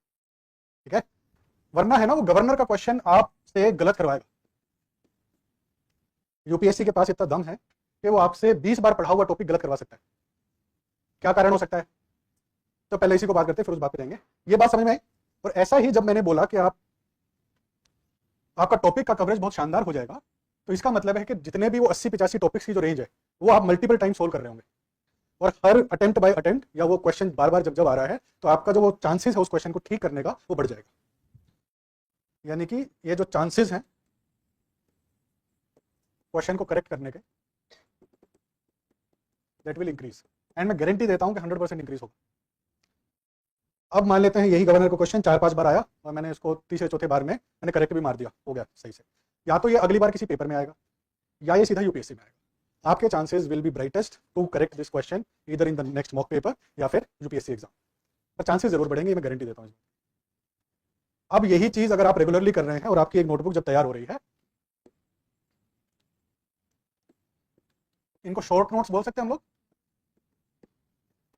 ठीक है, वरना है ना वो गवर्नर का क्वेश्चन आपसे गलत करवाएगा। यूपीएससी के पास इतना दम है कि वो आपसे 20 बार पढ़ा हुआ टॉपिक गलत करवा सकता है। क्या कारण हो सकता है? तो पहले इसी को बात करते हैं, फिर उस बात पे जाएंगे। ये बात समझ में आई? और ऐसा ही जब मैंने बोला कि आपका टॉपिक का कवरेज बहुत शानदार हो जाएगा, तो इसका मतलब है कि जितने भी वो 80-85 टॉपिक्स की जो रेंज है वो आप मल्टीपल टाइम सोल्व कर रहे होंगे। और हर अटेम्प्ट बाय अटेम्प्ट या वो क्वेश्चन बार बार जब जब आ रहा है तो आपका जो वो चांसेस है उस क्वेश्चन को ठीक करने का वो बढ़ जाएगा। यानी कि ये जो चांसेस हैं क्वेश्चन को करेक्ट करने के, दैट विल इंक्रीज। एंड मैं गारंटी देता हूं कि 100% इंक्रीज होगा। अब मान लेते हैं यही गवर्नर को क्वेश्चन 4-5 बार आया और मैंने इसको तीसरे चौथे बार में मैंने करेक्ट भी मार दिया, हो गया सही से। या तो ये अगली बार किसी पेपर में आएगा या ये सीधा यूपीएससी में आएगा। आपके chances will be brightest to correct this question इधर in the next mock paper या फिर यूपीएससी एग्जाम। पर चांसेस जरूर बढ़ेंगे, मैं गारंटी देता हूँ। अब यही चीज अगर आप रेगुलरली कर रहे हैं और आपकी एक नोटबुक जब तैयार हो रही है, इनको शॉर्ट नोट्स बोल सकते हैं हम लोग।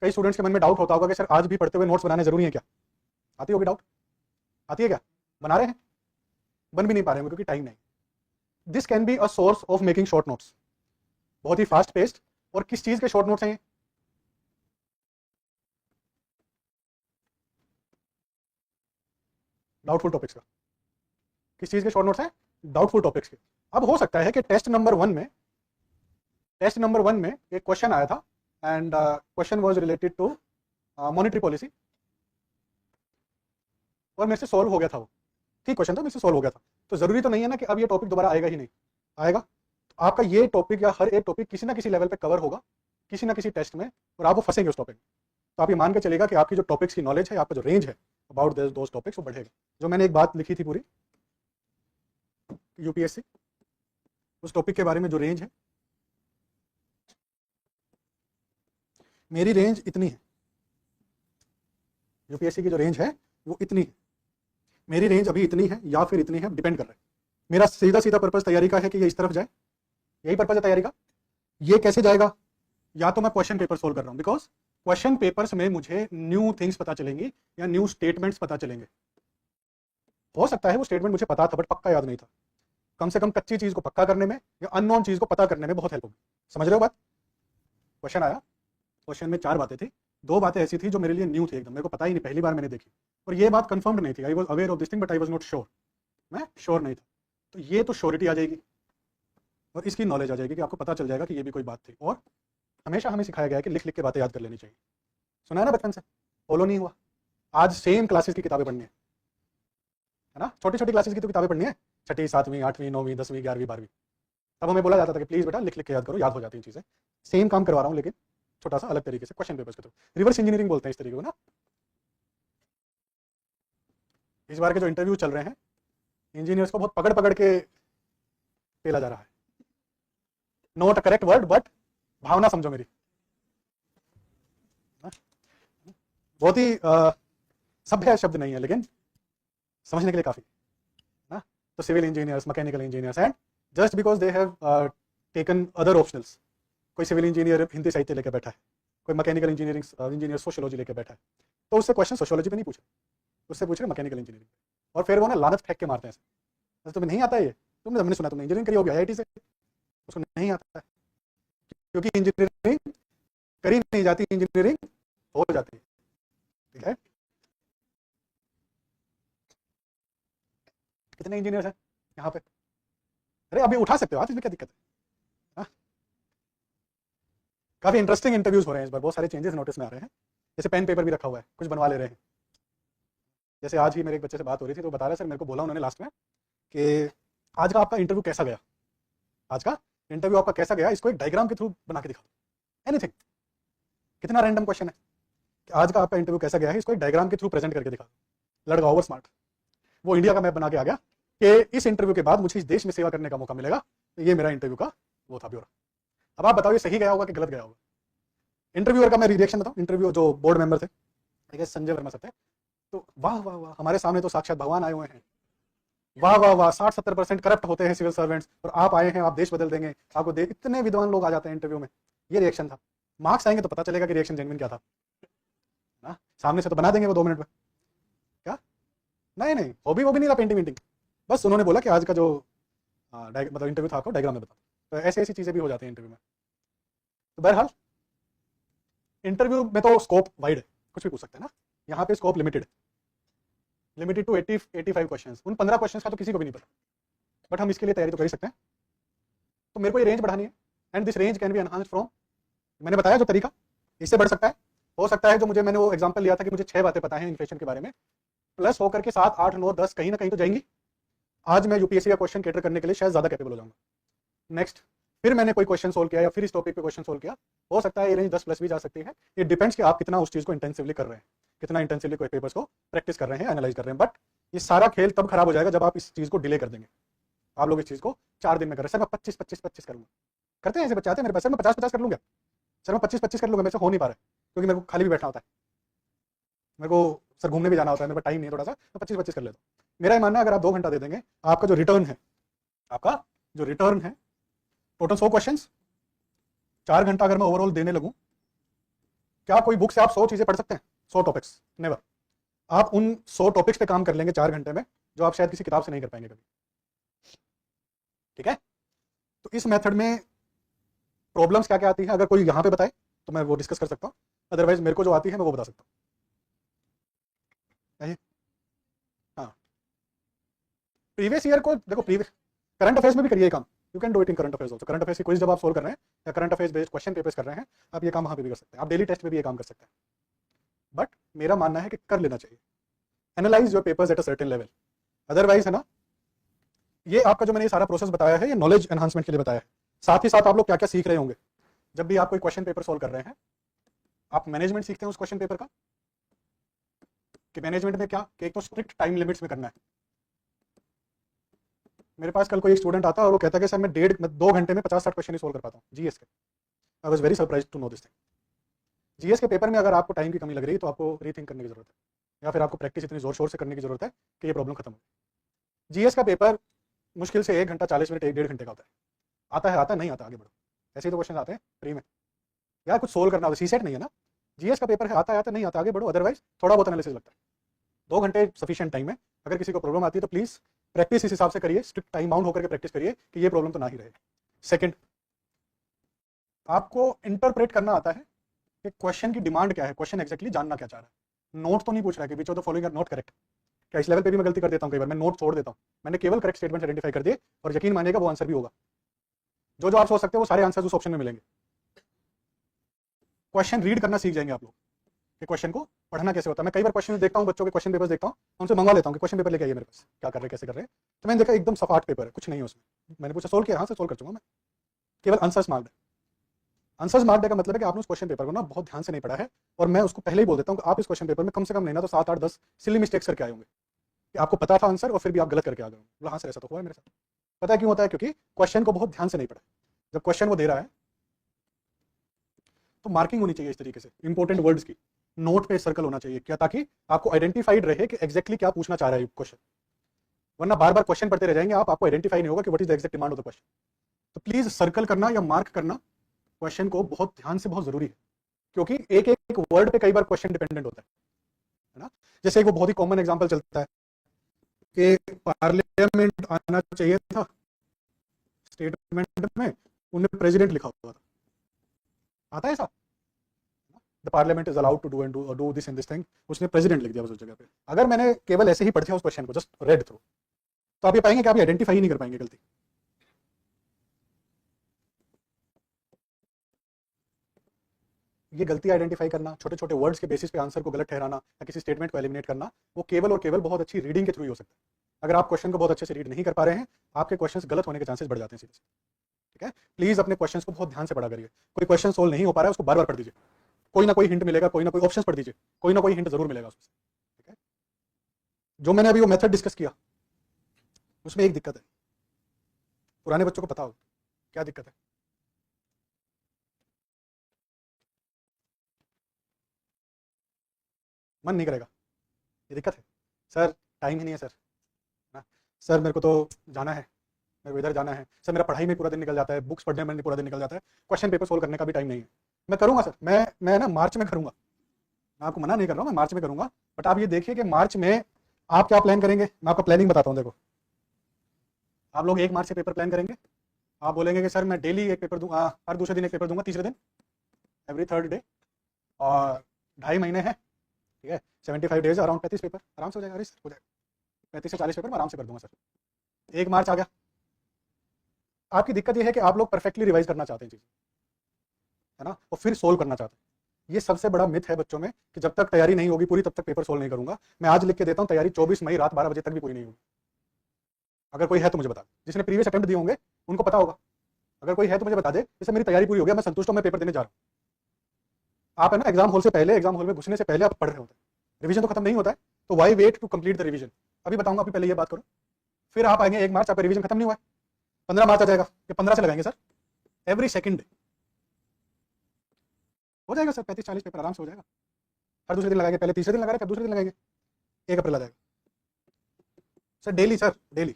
कई स्टूडेंट्स के मन में डाउट होता होगा कि सर आज भी पढ़ते हुए नोट्स बनाने जरूरी है क्या? आती होगी डाउट, आती है क्या? बना रहे हैं, बन भी नहीं पा रहे हैं क्योंकि टाइम नहीं। This can be a source of making short notes, बहुत ही फास्ट पेस्ड। और किस चीज के शॉर्ट नोट्स हैं ये? डाउटफुल टॉपिक्स का। किस चीज के शॉर्ट नोट्स हैं? डाउटफुल टॉपिक्स के। अब हो सकता है कि टेस्ट नंबर वन में एक क्वेश्चन आया था and question was related to monetary policy और मेरे से सॉल्व हो गया था वो, ठीक क्वेश्चन था, मेरे से सॉल्व हो गया था। तो जरूरी तो नहीं है ना कि अब ये टॉपिक दोबारा आएगा ही नहीं, आएगा। तो आपका ये टॉपिक या हर एक टॉपिक किसी ना किसी लेवल पे कवर होगा किसी ना किसी टेस्ट में और आप वो फंसेंगे उस टॉपिक में। तो आप ये मान के चलेगा कि आपकी जो टॉपिक्स की नॉलेज है, आपका जो रेंज है अबाउट दोज टॉपिक्स वो बढ़ेगा। जो मैंने एक बात लिखी थी पूरी यूपीएससी, उस टॉपिक के बारे में जो रेंज है, मेरी रेंज इतनी है, यूपीएससी की जो रेंज है वो इतनी है, मेरी रेंज अभी इतनी है या फिर इतनी है, डिपेंड कर रहा है। मेरा सीधा सीधा पर्पस तैयारी का है कि ये इस तरफ जाए, यही पर्पस है तैयारी का। ये कैसे जाएगा? या तो मैं क्वेश्चन पेपर सोल्व कर रहा हूं, बिकॉज क्वेश्चन पेपर्स में मुझे न्यू थिंग्स पता चलेंगी या न्यू स्टेटमेंट्स पता चलेंगे। हो सकता है वो स्टेटमेंट मुझे पता था बट पक्का याद नहीं था, कम से कम कच्ची चीज को पक्का करने में या अननोन चीज को पता करने में बहुत हेल्प होगी। समझ रहे हो बात? क्वेश्चन आया, क्वेश्चन में 4 बातें थी, 2 बातें ऐसी थी जो मेरे लिए न्यू थी एकदम, मेरे को पता ही नहीं, पहली बार मैंने देखी और ये बात कंफर्म्ड नहीं थी। I was aware of this thing but I was not sure, मैं श्योर नहीं था। तो ये तो श्योरिटी आ जाएगी और इसकी नॉलेज आ जाएगी कि आपको पता चल जाएगा कि ये भी कोई बात थी। और हमेशा हमें सिखाया गया है कि लिख लिख के बातें याद कर लेनी चाहिए। सुना है ना बचपन से, फॉलो नहीं हुआ। आज सेम क्लासेस की किताबें पढ़नी है ना, छोटी छोटी क्लासेस की तो किताबें पढ़नी है, 6वीं 7वीं 8वीं 9वीं 10वीं 11वीं 12वीं। तब हमें बोला जाता था कि प्लीज बेटा लिख लिख के याद करो, याद हो जाती हैं चीजें। सेम काम करवा रहा हूँ लेकिन छोटा सा अलग तरीके से, क्वेश्चन पेपर्स के थ्रू। रिवर्स इंजीनियरिंग बोलते हैं इस तरीके को ना। इस बार के जो इंटरव्यू चल रहे हैं, इंजीनियर्स को बहुत पकड़ पकड़ के पेला जा रहा है। Not a correct word but भावना समझो मेरी, बहुत ही सभ्य शब्द नहीं है लेकिन समझने के लिए काफी ना। तो civil engineers, mechanical engineers and just because they have taken other optionals, कोई सिविल इंजीनियर हिंदी साहित्य लेकर बैठा है, कोई मैकेनिकल इंजीनियर सोशियोलॉजी लेकर बैठा है, तो उससे क्वेश्चन सोशियोलॉजी पे नहीं पूछे, उससे पूछ रहे मैकेनिकल इंजीनियरिंग। और फिर वो ना लानत फेंक के मारते हैं ऐसे, तुम्हें नहीं आता है ये, तुमने सुना तुमने इंजीनियरिंग करी होगी आईआईटी से, उसको नहीं आता है क्योंकि इंजीनियरिंग करी नहीं जाती, इंजीनियरिंग हो जाती है। ठीक है, कितने इंजीनियर्स हैं यहाँ पे? अरे अभी उठा सकते हो हाथ, इसमें क्या दिक्कत है? काफी इंटरेस्टिंग इंटरव्यूज हो रहे हैं इस बार, बहुत सारे चेंजेस नोटिस में आ रहे हैं। जैसे पेन पेपर भी रखा हुआ है, कुछ बनवा ले रहे हैं। जैसे आज ही मेरे एक बच्चे से बात हो रही थी तो बता रहा है, सर मेरे को बोला उन्होंने लास्ट में कि आज का आपका इंटरव्यू कैसा गया, आज का इंटरव्यू आपका कैसा गया, इसको एक डायग्राम के थ्रू बना के दिखाओ, एनीथिंग। कितना रैंडम क्वेश्चन है कि आज का आपका इंटरव्यू कैसा गया है, इसको एक डायग्राम के थ्रू प्रेजेंट करके दिखा। लड़का ओवर स्मार्ट, वो इंडिया का मैप बना के आ गया कि इस इंटरव्यू के बाद मुझे इस देश में सेवा करने का मौका मिलेगा, तो ये मेरा इंटरव्यू का वो था ब्यौरा। अब आप बताओ ये सही गया होगा कि गलत गया होगा? इंटरव्यूअर का मैं रिएक्शन बताऊं, इंटरव्यू जो बोर्ड मेंबर थे, ठीक है, संजय वर्मा सर थे, तो वाह वाह वाह हमारे सामने तो साक्षात भगवान आए हुए हैं, वाह वाह वाह 60-70% करप्ट होते हैं सिविल सर्वेंट्स और आप आए हैं, आप देश बदल देंगे, आपको इतने विद्वान लोग आ जाते हैं इंटरव्यू में। ये रिएक्शन था। मार्क्स आएंगे तो पता चलेगा कि रिएक्शन जेन्युइन क्या था ना। सामने से तो बना देंगे वो 2 मिनट में, क्या नहीं नहीं वो भी नहीं था पेंटिंग वेंटिंग, बस उन्होंने बोला कि आज का जो मतलब इंटरव्यू था आपको डायग्राम में बता। तो ऐसी ऐसी चीजें भी हो जाती हैं इंटरव्यू में। तो बहरहाल इंटरव्यू में तो स्कोप वाइड है, कुछ भी पूछ सकते हैं ना। यहाँ पे स्कोप लिमिटेड टू 80-85 क्वेश्चंस। उन 15 क्वेश्चंस का तो किसी को भी नहीं पता, बट हम इसके लिए तैयारी तो कर ही सकते हैं। तो मेरे को ये रेंज बढ़ानी है and this range can be enhanced from, मैंने बताया जो तरीका, इससे बढ़ सकता है। हो सकता है जो मैंने वो एग्जांपल लिया था कि मुझे 6 बातें पता है इन्फ्लेशन के बारे में, प्लस होकर के 7, 8, 9, 10 कहीं ना कहीं तो जाएंगी। आज मैं यूपीएससी का क्वेश्चन कैटर करने के लिए शायद ज्यादा कैपेबल हो जाऊंगा। नेक्स्ट फिर मैंने कोई क्वेश्चन सोल्व किया या फिर इस टॉपिक पे क्वेश्चन सोल्व किया, हो सकता है ये रेंज 10+ भी जा सकती है। इट डिपेंड्स कि आप कितना उस चीज को इंटेंसिवली कर रहे हैं, कितना इंटेंसिवली कोई पेपर्स को प्रैक्टिस कर रहे हैं, एनालाइज कर रहे हैं। बट ये सारा खेल तब खराब हो जाएगा जब आप इस चीज को डिले कर देंगे। आप लोग इस चीज को 4 दिन में कर रहे हैं, सर मैं 25-25-25 करूंगा, करते हैं ऐसे बच्चे आते हैं मेरे पास, सर मैं 50-50 कर लूंगा, सर मैं 25-25 कर लूंगा, मेरे से हो नहीं पा रहा है क्योंकि मेरे को खाली भी बैठना होता है, मेरे को सर घूमने भी जाना होता है, मेरे पास टाइम नहीं है थोड़ा सा, मैं 25-25 कर लेता हूँ। मेरा ये मानना है अगर आप 2 घंटा दे देंगे, आपका जो रिटर्न है टोटल 100 क्वेश्चन, 4 घंटा अगर मैं ओवरऑल देने लगूं, क्या कोई बुक से आप 100 चीजें पढ़ सकते हैं? 100 टॉपिक्स नेवर। आप उन 100 टॉपिक्स पे काम कर लेंगे 4 घंटे में, जो आप शायद किसी किताब से नहीं कर पाएंगे कभी। ठीक है, तो इस मेथड में प्रॉब्लम्स क्या क्या आती है, अगर कोई यहां पे बताए तो मैं वो डिस्कस कर सकता हूं, अदरवाइज मेरे को जो आती है मैं वो बता सकता हूं। हाँ, प्रीवियस ईयर को देखो, करंट अफेयर्स में भी करिए काम, you can do it in current affairs also. Current affairs की क्विज जब आप सोल्व कर रहे हैं या current affairs based question papers कर रहे हैं, आप ये काम वहाँ पे भी कर सकते हैं, आप डेली टेस्ट में भी ये काम कर सकते हैं। बट मेरा मानना है कि कर लेना चाहिए, analyse your papers at a certain level. Otherwise है ना, ये आपका जो मैंने ये सारा प्रोसेस बताया है, ये नॉलेज एनहांसमेंट के लिए बताया है। साथ ही साथ आप लोग क्या क्या सीख रहे होंगे जब भी आप कोई क्वेश्चन पेपर सोल्व कर रहे हैं। आप मैनेजमेंट सीखते हैं उस क्वेश्चन पेपर का, कि मैनेजमेंट में क्या कि एक तो स्ट्रिक्ट टाइम लिमिट्स में करना है। मेरे पास कल कोई एक स्टूडेंट आता है और वो कहता है कि सर मैं 2 घंटे में 50-60 क्वेश्चन ही सोल्व कर पाता हूँ जीएस के। I was very surprised to know this thing. GS के पेपर में अगर आपको टाइम की कमी लग रही है तो आपको रीथिंक करने की जरूरत है, या फिर आपको प्रैक्टिस इतनी जोर शोर से करने की जरूरत है कि ये प्रॉब्लम खत्म हो। जीएस का पेपर मुश्किल से 1 घंटा 40 मिनट 1-1.5 घंटे का होता है। आता है नहीं आता, आगे बढ़ो। ऐसे ही तो क्वेश्चन आते हैं फ्री में, यार कुछ सोल्व करना होता है, सी सेट नहीं है ना। जीएस का पेपर है, आता नहीं आता, आगे बढ़ो। अदरवाइज थोड़ा बहुत एनालिसिस लगता है। 2 घंटे सफिशिएंट टाइम है। अगर किसी को प्रॉब्लम आती है तो प्लीज प्रैक्टिस इस हिसाब से करिए, स्ट्रिक्ट टाइम बाउंड होकर के प्रैक्टिस करिए कि ये प्रॉब्लम तो ना ही रहे। सेकंड, आपको इंटरप्रेट करना आता है कि क्वेश्चन की डिमांड क्या है, क्वेश्चन एक्जैक्टली जानना क्या चाह रहा है। नोट तो नहीं पूछ रहा है कि which of the following are not correct. क्या इस लेवल पे भी मैं गलती कर देता हूँ कई बार, मैं नोट छोड़ देता हूँ। मैंने केवल करेक्ट स्टेटमेंट आइडेंटिफाई कर दिए और यकीन मानिएगा वो आंसर भी होगा। जो जो आप सोच सकते हो वो सारे आंसर उस ऑप्शन में मिलेंगे। क्वेश्चन रीड करना सीख जाएंगे आप लोग कि क्वेश्चन को पढ़ना कैसे होता है। मैं कई बार क्वेश्चन देखता हूँ, बच्चों के क्वेश्चन पेपर देखता हूँ, उनसे मंगवा लेता हूँ कि क्वेश्चन पेपर लेके आइए मेरे पास, क्या कर रहे हैं कैसे कर रहे हैं। तो मैंने देखा एकदम सपाट पेपर है, कुछ नहीं है उसमें। मैंने पूछा सोल्व किया, हाँ से सोल्व कर चुका मैं, केवल आंसर्स मार्क्ड है। आंसर्स मार्क्ड का मतलब है कि आपने उस क्वेश्चन पेपर को ना बहुत ध्यान से नहीं पढ़ा है। और मैं उसको पहले ही बोल देता हूँ कि आप इस क्वेश्चन पेपर में कम से कम नहीं ना तो 7-8-10 सिली मिस्टेक्स करके आए होंगे, कि आपको पता था आंसर और फिर भी आप गलत करके आ गए होंगे। बोला हाँ सर ऐसा तो हुआ है मेरे साथ। पता है क्यों होता है? क्योंकि क्वेश्चन को बहुत ध्यान से नहीं पढ़ा। जब क्वेश्चन वो दे रहा है तो मार्किंग होनी चाहिए इस तरीके से, इंपॉर्टेंट वर्ड्स की नोट पे सर्कल होना चाहिए क्या, ताकि आपको आइडेंटिफाइड रहे कि एक्जैक्टली क्या पूछना चाह रहा है क्वेश्चन। वरना बार बार क्वेश्चन पढ़ते रह जाएंगे आपको आइडेंटिफाई नहीं होगा कि what is the exact demand of the question. तो प्लीज सर्कल करना या मार्क करना क्वेश्चन को बहुत ध्यान से बहुत जरूरी है, क्योंकि एक एक वर्ड पे कई बार क्वेश्चन डिपेंडेंट होता है ना। जैसे एक वो बहुत ही कॉमन एग्जांपल चलता है कि पार्लियामेंट आना चाहिए था, स्टेटमेंट में उन्हें प्रेसिडेंट लिखा हुआ था। आता है ऐसा, the parliament is allowed to do this in this thing, उसने प्रेसिडेंट लिख दिया बस उस जगह पे। अगर मैंने केवल ऐसे ही पढ़ दिया उस क्वेश्चन को, जस्ट रेड थ्रू, तो आप ये पाएंगे कि आप आइडेंटिफाई ही नहीं कर पाएंगे गलती। ये गलती आइडेंटिफाई करना, छोटे छोटे वर्ड्स के बेसिस पे आंसर को गलत ठहराना या किसी स्टेटमेंट को एलिमिनेट करना, वो केवल और केवल बहुत अच्छी रीडिंग के थ्रू ही हो सकता है। अगर आप क्वेश्चन को बहुत अच्छे से रीड नहीं कर पा रहे हैं, आपके क्वेश्चंस गलत होने के चांसेस बढ़ जाते हैं सीधे से। ठीक है, प्लीज अपने क्वेश्चंस को बहुत ध्यान से पढ़ा करिए। कोई क्वेश्चन सोल्व नहीं हो पा रहा है उसको बार बार पढ़ दीजिए, कोई ना कोई हिंट मिलेगा, कोई ना कोई ऑप्शन पढ़ दीजिए, कोई ना कोई हिंट जरूर मिलेगा उसमें। ठीक है, जो मैंने अभी वो मेथड डिस्कस किया उसमें एक दिक्कत है, पुराने बच्चों को पता हो क्या दिक्कत है। मन नहीं करेगा, ये दिक्कत है। सर टाइम ही नहीं है सर, ना सर मेरे को तो जाना है, मेरे को इधर जाना है सर, मेरा पढ़ाई में पूरा दिन निकल जाता है, बुक्स पढ़ने में पूरा दिन निकल जाता है, क्वेश्चन पेपर सोल्व करने का भी टाइम नहीं है। मैं करूंगा सर, मैं ना मार्च में करूंगा, मैं आपको मना नहीं कर रहा हूँ, मैं मार्च में करूंगा। बट आप ये देखिए कि मार्च में आप क्या प्लान करेंगे। मैं आपको प्लानिंग बताता हूँ, देखो आप लोग 1 मार्च से पेपर प्लान करेंगे। आप बोलेंगे कि सर मैं डेली एक पेपर दूंगा, हर दूसरे दिन एक पेपर दूंगा, तीसरे दिन एवरी थर्ड डे, और 2.5 महीने है, ठीक है, 75 डेज, अराउंड 35 पेपर आराम से हो जाएगा। अरे सर हो जाएगा, 35 से 40 पेपर मैं आराम से कर दूंगा सर। 1 मार्च आ गया, आपकी दिक्कत ये है कि आप लोग परफेक्टली रिवाइज करना चाहते हैं चीज़, है ना, और फिर सोल्व करना चाहते हैं। ये सबसे बड़ा मिथ है बच्चों में कि जब तक तैयारी नहीं होगी पूरी तब तक पेपर सोल्व नहीं करूंगा। मैं आज लिख के देता हूँ, तैयारी 24 मई रात 12 बजे तक भी पूरी नहीं होगी। अगर कोई है तो मुझे बता, जिसने प्रीवियस अटेम्प्ट दिए होंगे उनको पता होगा। अगर कोई है तो मुझे बता दे, जैसे मेरी तैयारी पूरी हो गया, मैं संतुष्ट हूं, मैं पेपर देने जा रहा हूं। आप है ना एग्जाम हॉल से पहले, एग्जाम हॉल में घुसने से पहले आप पढ़ रहे होते हैं, रिवीजन तो खत्म नहीं होता है, तो why wait to complete the revision. अभी बताऊंगा, अभी पहले ये बात करो। फिर आप आएंगे 1 मार्च, आपका रिवीजन खत्म नहीं हुआ है, 15 मार्च आ जाएगा, ये 15 से लगाएंगे सर, एवरी सेकंड हो जाएगा सर, 35-40 पेपर आराम से हो जाएगा। हर दूसरे दिन लगाएंगे, पहले तीसरे दिन लगा रहे, फिर दूसरे दिन लगाएंगे, 1 अप्रैल आ जाएगा sir. Daily sir, daily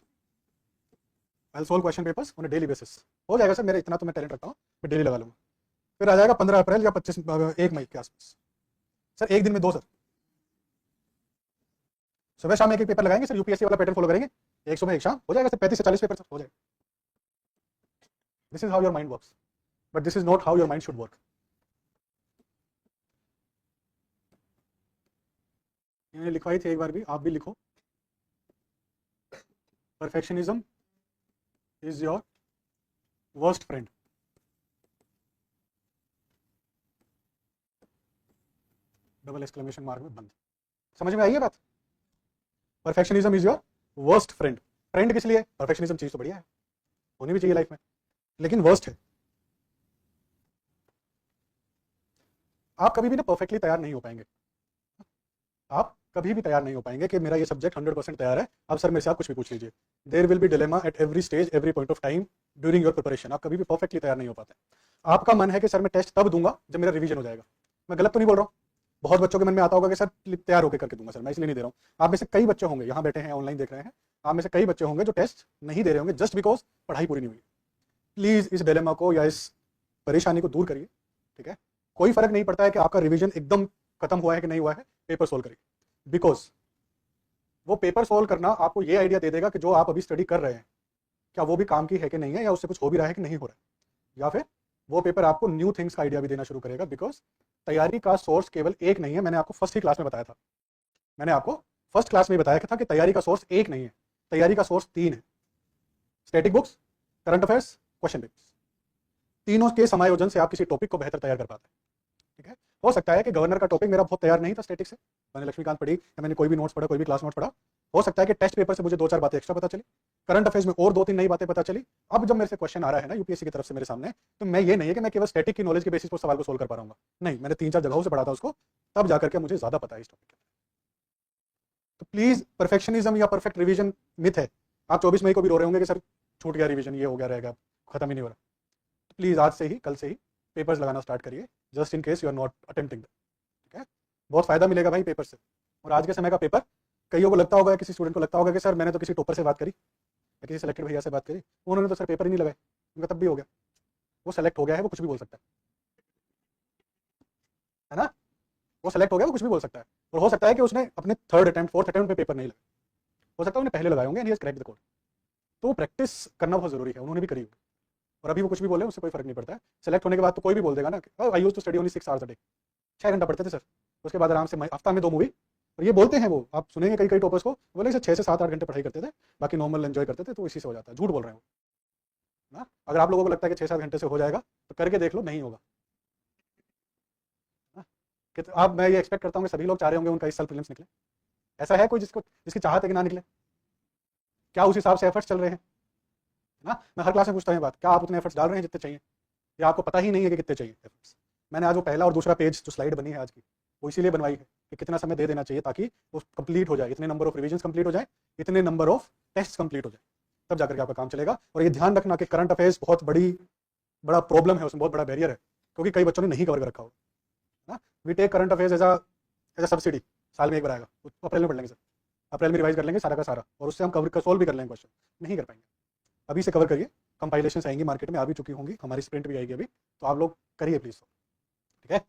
I solve question papers on daily basis. हो जाएगा सर, मेरा इतना तो मैं टैलेंट रखता हूँ, मैं डेली लगा लूंगा। फिर आ जाएगा 15 अप्रैल या 1 मई के आसपास, सर एक दिन में 2 सर, सुबह शाम एक एक पेपर लगाएंगे सर, यूपीएससी वाला पैटर्न फॉलो करेंगे, एक सुबह एक शाम, हो जाएगा सर 35 से 40 पेपर सर, हो जाएगा। This is how your mind works, but this is not how your mind should work. मैंने लिखवाई थी एक बार भी, आप भी लिखो। Perfectionism is your worst friend. Double exclamation mark में बंद। समझ में आई है बात? Perfectionism is your worst friend. Friend किस लिए? परफेक्शनिज्म चीज तो बढ़िया है, होनी भी चाहिए लाइफ में, लेकिन वर्स्ट है। आप कभी भी ना परफेक्टली तैयार नहीं हो पाएंगे। आप कभी भी तैयार नहीं हो पाएंगे कि मेरा ये सब्जेक्ट 100% तैयार है, अब सर मेरे से आप कुछ भी पूछ लीजिए। There will be dilemma at every stage, every point of time during your preparation. आप कभी भी परफेक्टली तैयार नहीं हो पाते। आपका मन है कि सर मैं टेस्ट तब दूंगा जब मेरा रिवीजन हो जाएगा। मैं गलत तो नहीं बोल रहा हूँ? बहुत बच्चों के मन में आता होगा कि सर तैयार होकर करके दूंगा सर, मैं इसलिए नहीं दे रहा हूँ। आप में से कई बच्चे होंगे, यहाँ बैठे हैं, ऑनलाइन देख रहे हैं, आप में से कई बच्चे होंगे जो टेस्ट नहीं दे रहे होंगे जस्ट बिकॉज पढ़ाई पूरी नहीं हुई। प्लीज इस डिलेमा को या इस परेशानी को दूर करिए, ठीक है? कोई फर्क नहीं पड़ता है कि आपका रिवीजन एकदम खत्म हुआ है कि नहीं हुआ है, पेपर सोल्व करिए। बिकॉज वो पेपर सोल्व करना आपको ये आइडिया दे देगा कि जो आप अभी स्टडी कर रहे हैं क्या वो भी काम की है कि नहीं है, या उससे कुछ हो भी रहा है कि नहीं हो रहा है। या फिर वो पेपर आपको न्यू थिंग्स का आइडिया भी देना शुरू करेगा। बिकॉज तैयारी का सोर्स केवल एक नहीं है। मैंने आपको फर्स्ट ही क्लास में बताया था, मैंने आपको फर्स्ट क्लास में बताया था कि तैयारी का सोर्स एक नहीं है, तैयारी का सोर्स 3 है। Static books, current affairs, question papers. तीनों के समायोजन से आप किसी टॉपिक को बेहतर तैयार कर पाते हैं, ठीक है? हो सकता है कि गवर्नर का टॉपिक मेरा बहुत तैयार नहीं था स्टैटिक से, मैंने लक्ष्मीकांत पढ़ी या मैंने कोई भी नोट्स पढ़ा, कोई भी क्लास नोट्स पढ़ा, हो सकता है कि टेस्ट पेपर से मुझे 2-4 बातें एक्स्ट्रा पता चली, करंट अफेयर्स में और 2-3 नई बातें पता चली। अब जब मेरे से क्वेश्चन आ रहा है ना यूपीएससी की तरफ से मेरे सामने, तो मैं ये नहीं है कि मैं केवल स्टैटिक की नॉलेज के बेसिस पर सवाल को सोल्व कर पा रहा हूँ, नहीं, मैंने 3-4 जगहों से पढ़ा था उसको, तब जाकर के मुझे ज्यादा पता है इस टॉपिक के। तो प्लीज, परफेक्शनिज्म या परफेक्ट रिवीजन मिथ है। आप 24 मई को भी रो रहे होंगे कि सर छूट गया रिवीजन, ये हो गया, रहेगा, खत्म ही नहीं हो रहा। तो प्लीज आज से ही, कल से ही पेपर्स लगाना स्टार्ट करिए, just in case you are not attempting, ठीक है? बहुत फायदा मिलेगा भाई पेपर से। और आज के समय का पेपर, कईयों को लगता होगा, किसी स्टूडेंट को लगता होगा कि सर मैंने तो किसी टॉपर से बात करी या किसी सेलेक्टेड भैया से बात करी, उन्होंने तो सर पेपर ही नहीं लगाए, उनका तब भी हो गया। वो सेलेक्ट हो गया है, वो कुछ भी बोल सकता है ना? वो सेलेक्ट हो गया, वो कुछ भी बोल सकता है। और हो सकता है कि उसने अपने 3rd अटेम्प्ट 4th अटेम्प्ट में पेपर नहीं लगाए, हो सकता है उन्हें पहले लगाए होंगे and he has cracked the code. तो प्रैक्टिस करना बहुत जरूरी है, उन्होंने भी करी होगी। और अभी वो कुछ भी बोले, उससे कोई फर्क नहीं पड़ता है। सेलेक्ट होने के बाद तो कोई भी बोल देगा ना, I used to study only 6 hours a day, 6 घंटा पढ़ते थे सर, उसके बाद आराम से हफ्ता में 2 मूवी। और ये बोलते हैं वो, आप सुनेंगे कई कई टॉपर्स को बोले सर 6 से 7-8 घंटे पढ़ाई करते थे, बाकी नॉर्मल एंजॉय करते थे, तो इसी से हो जाता है। झूठ बोल रहे हैं वो ना। अगर आप लोगों को लगता है कि 6-7 घंटे से हो जाएगा तो करके देख लो, नहीं होगा ना? कि तो आप, मैं ये एक्सपेक्ट करता हूँ कि सभी लोग चाह रहे होंगे उनका इस साल प्रीलिम्स निकले। ऐसा है कोई जिसकी चाहत है कि ना निकले? क्या उस हिसाब से एफर्ट्स चल रहे हैं ना? मैं हर क्लास में पूछता हूँ बात, क्या आप उतने एफर्ट्स डाल रहे हैं जितने चाहिए, या आपको पता ही नहीं है कि कितने चाहिए एफर्ट्स? मैंने आज वो पहला और दूसरा पेज जो स्लाइड बनी है आज की, वो इसीलिए बनवाई है कि कितना समय दे देना चाहिए ताकि वो कंप्लीट हो जाए, इतने नंबर ऑफ रिवीजन कंप्लीट हो जाए, इतने नंबर ऑफ टेस्ट कंप्लीट हो जाए, तब जाकर के आपका काम चलेगा। और ये ध्यान रखना कि करंट अफेयर्स बहुत बड़ा प्रॉब्लम है, उसमें बहुत बड़ा बैरियर है, क्योंकि कई बच्चों ने नहीं कवर कर रखा होगा ना। We take current affairs as a subsidy, साल में एक बार आएगा, अप्रैल में पढ़ लेंगे सर, अप्रैल में रिवाइज कर लेंगे सारा का सारा, और उससे हम कवर सोल्व भी कर लेंगे क्वेश्चन। नहीं कर पाएंगे, अभी से कवर करिए। कंपाइलेशन आएंगी, मार्केट में आ भी चुकी होंगी, हमारी स्प्रिंट भी आएगी अभी, तो आप लोग करिए प्लीज, ठीक है?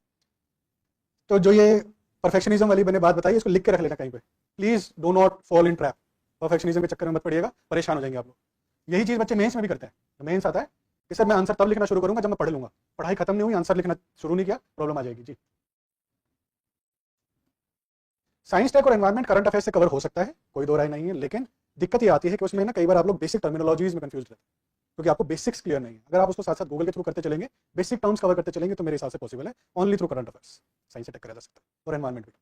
तो जो ये परफेक्शनिज्म वाली मैंने बात बताई, इसको लिख के रख लेना कहीं पे, please do not fall in trap. Perfectionism के चक्कर में मत पड़िएगा, परेशान हो जाएंगे आप लोग। यही चीज बच्चे मेंस में भी करते हैं। मेंस आता है कि सर मैं आंसर तब लिखना शुरू करूंगा जब मैं पढ़ लूंगा, पढ़ाई खत्म नहीं हुई, आंसर लिखना शुरू नहीं किया, प्रॉब्लम आ जाएगी जी। साइंस टेक और एनवायरमेंट करंट अफेयर से कवर हो सकता है, कोई दो राय नहीं है, लेकिन दिक्कत ये आती है कि उसमें ना कई बार आप लोग बेसिक टर्मिनोलॉजीज में कंफ्यूज रहते हैं, क्योंकि आपको बेसिक्स क्लियर नहीं है। अगर आप उसको साथ साथ गूगल के थ्रू करते चलेंगे, बेसिक टर्म्स कवर करते चलेंगे, तो मेरे हिसाब से पॉसिबल है only through current affairs. Science से टेक करा जा सकता है और एनवायरमेंट भी।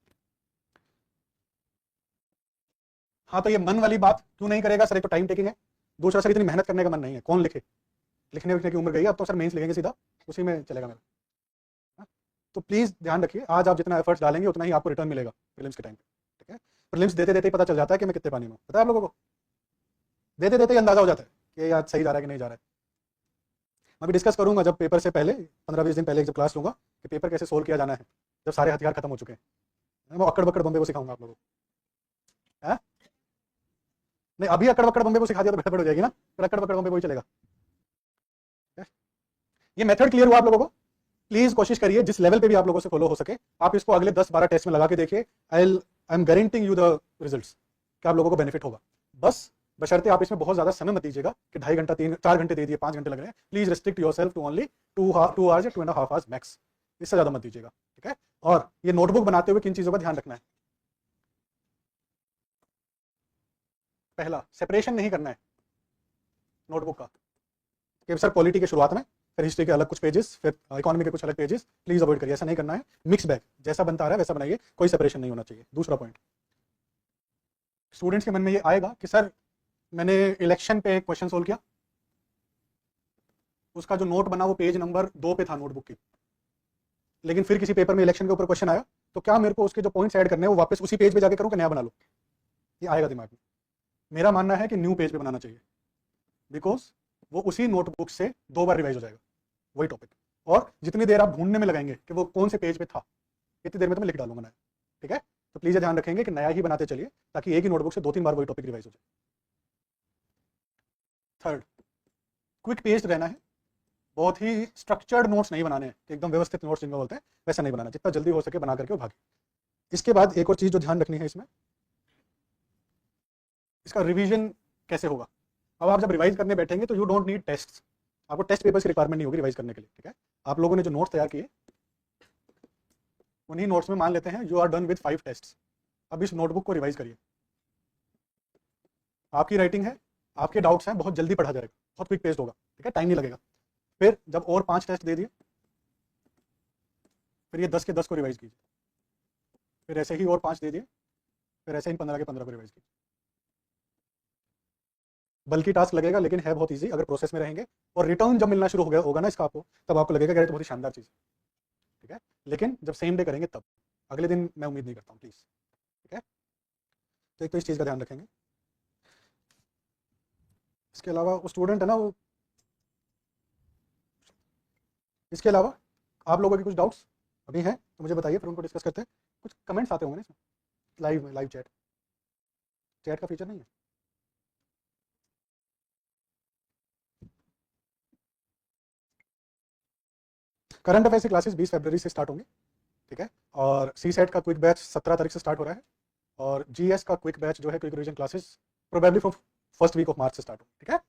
हाँ, तो ये मन वाली बात क्यों नहीं करेगा सर? एक तो टाइम टेकिंग है, दूसरा सर इतनी मेहनत करने का मन नहीं है, कौन लिखे, लिखने विखने की उम्र गई, अब तो सर मेंस लिखेंगे सीधा, उसी में चलेगा मेरा। हाँ? तो प्लीज ध्यान रखिए, आज आप जितना एफर्ट्स डालेंगे उतना ही आपको रिटर्न मिलेगा प्रीलिम्स के टाइम पे, ठीक है? प्रीलिम्स देते देते ही पता चल जाता है कि मैं कितने पानी में हूं, पता है आप लोगों को? देते देते ही अंदाजा हो जाता है कि यार सही जा रहा है कि नहीं जा रहा है। मैं भी डिस्कस करूंगा जब पेपर से पहले 15-20 दिन पहले जब क्लास लूंगा कि पेपर कैसे सोल्व किया जाना है, जब सारे हथियार खत्म हो चुके हैं। मैं अक्कड़ बक्कड़ बम्बे को सिखाऊंगा आप लोगों को। हाँ? नहीं, अभी अक्कड़ बक्कड़ बम्बे को सिखा दिया तो गड़बड़ हो जाएगी ना, फिर अक्कड़ बक्कड़ बम्बे को ही चलेगा। ये मेथड क्लियर हुआ आप लोगों को? प्लीज कोशिश करिए जिस लेवल पे भी आप लोगों से फॉलो हो सके, आप इसको अगले 10-12 टेस्ट में लगा के देखिए। I am guaranteeing you the results कि आप लोगों को बेनिफिट होगा। बस बशर्ते आप इसमें बहुत ज्यादा समय मत दीजिएगा कि 2.5 घंटा 3-4 घंटे दे दिए, 5 घंटे लग रहे हैं। Please restrict yourself to only 2 hours या 2.5 आवर्स मैक्स, इससे ज्यादा मत दीजिएगा, ठीक है? और ये नोटबुक बनाते हुए किन चीजों का ध्यान रखना है? पहला, सेपरेशन नहीं करना है। नोटबुक का कि सर पॉलिटी के शुरुआत में, फिर हिस्ट्री के अलग कुछ पेजेस, फिर इकोनॉमी के कुछ अलग पेजेस, प्लीज अवॉइड करिए, ऐसा नहीं करना है। मिक्स बैग जैसा बनता आ रहा है वैसा बनाइए, कोई सेपरेशन नहीं होना चाहिए। दूसरा पॉइंट, स्टूडेंट्स के मन में ये आएगा कि सर मैंने इलेक्शन पे एक क्वेश्चन सोल्व किया, उसका जो नोट बना वो पेज नंबर 2 पे था नोटबुक की, लेकिन फिर किसी पेपर में इलेक्शन के ऊपर क्वेश्चन आया, तो क्या मेरे को उसके जो पॉइंट्स ऐड करने हैं वो वापस उसी पेज पे जाके करूँ कि नया बना लूँ? ये आएगा दिमाग में। मेरा मानना है कि न्यू पेज पे बनाना चाहिए, बिकॉज वो उसी नोटबुक से 2 बार रिवाइज हो जाएगा वही टॉपिक, और जितनी देर आप ढूंढने में लगाएंगे कि वो कौन से पेज पे था, इतनी देर में तो मैं लिख डालूंगा नया। ठीक है, तो प्लीज ध्यान रखेंगे कि नया ही बनाते चलिए, ताकि एक ही नोटबुक से 2-3 बार वही टॉपिक रिवाइज हो जाए। थर्ड, क्विक पेस्ट रहना है, बहुत ही स्ट्रक्चर्ड नोट्स नहीं बनाने हैं कि एकदम व्यवस्थित नोट्स जिनको बोलते हैं वैसा नहीं बनाना, जितना जल्दी हो सके बना करके वो भागे। इसके बाद एक और चीज जो ध्यान रखनी है इसमें, इसका रिवीजन कैसे होगा। अब आप जब रिवाइज करने बैठेंगे तो यू डोंट नीड टेस्ट, आपको टेस्ट पेपर की रिक्वायरमेंट नहीं होगी रिवाइज करने के लिए। ठीक है, आप लोगों ने जो नोट्स तैयार किए उन्हीं नोट्स में मान लेते हैं you are done with 5 test, अब इस नोटबुक को रिवाइज करिए। आपकी राइटिंग है, आपके डाउट्स हैं, बहुत जल्दी पढ़ा जाएगा, बहुत क्विक पेस्ट होगा। ठीक है, टाइम नहीं लगेगा। फिर जब और 5 टेस्ट दे दिए, फिर ये 10 के 10 को रिवाइज कीजिए, फिर ऐसे ही और 5 दे दिए, फिर ऐसे ही 15 के 15 को रिवाइज कीजिए। बल्कि टास्क लगेगा, लेकिन है बहुत इजी अगर प्रोसेस में रहेंगे, और रिटर्न जब मिलना शुरू हो गया होगा ना इसका आपको, तब आपको लगेगा कि ये तो बहुत ही शानदार चीज़ है। ठीक है, लेकिन जब सेम डे करेंगे तब, अगले दिन मैं उम्मीद नहीं करता हूँ प्लीज़। ठीक है, तो एक तो इस चीज़ का ध्यान रखेंगे। इसके अलावा वो स्टूडेंट है ना वो, इसके अलावा आप लोगों के कुछ डाउट्स अभी हैं तो मुझे बताइए, फिर उनको डिस्कस करते हैं। कुछ कमेंट्स आते होंगे ना इसमें, लाइव में, लाइव चैट, चैट का फीचर नहीं है। करंट अफेयर्स की क्लासेस 20 फरवरी से स्टार्ट होंगी। ठीक है, और सी सेट का क्विक बैच 17 तारीख से स्टार्ट हो रहा है, और जीएस का क्विक बैच जो है, quick revision classes, probably from first week of March से स्टार्ट हो। ठीक है,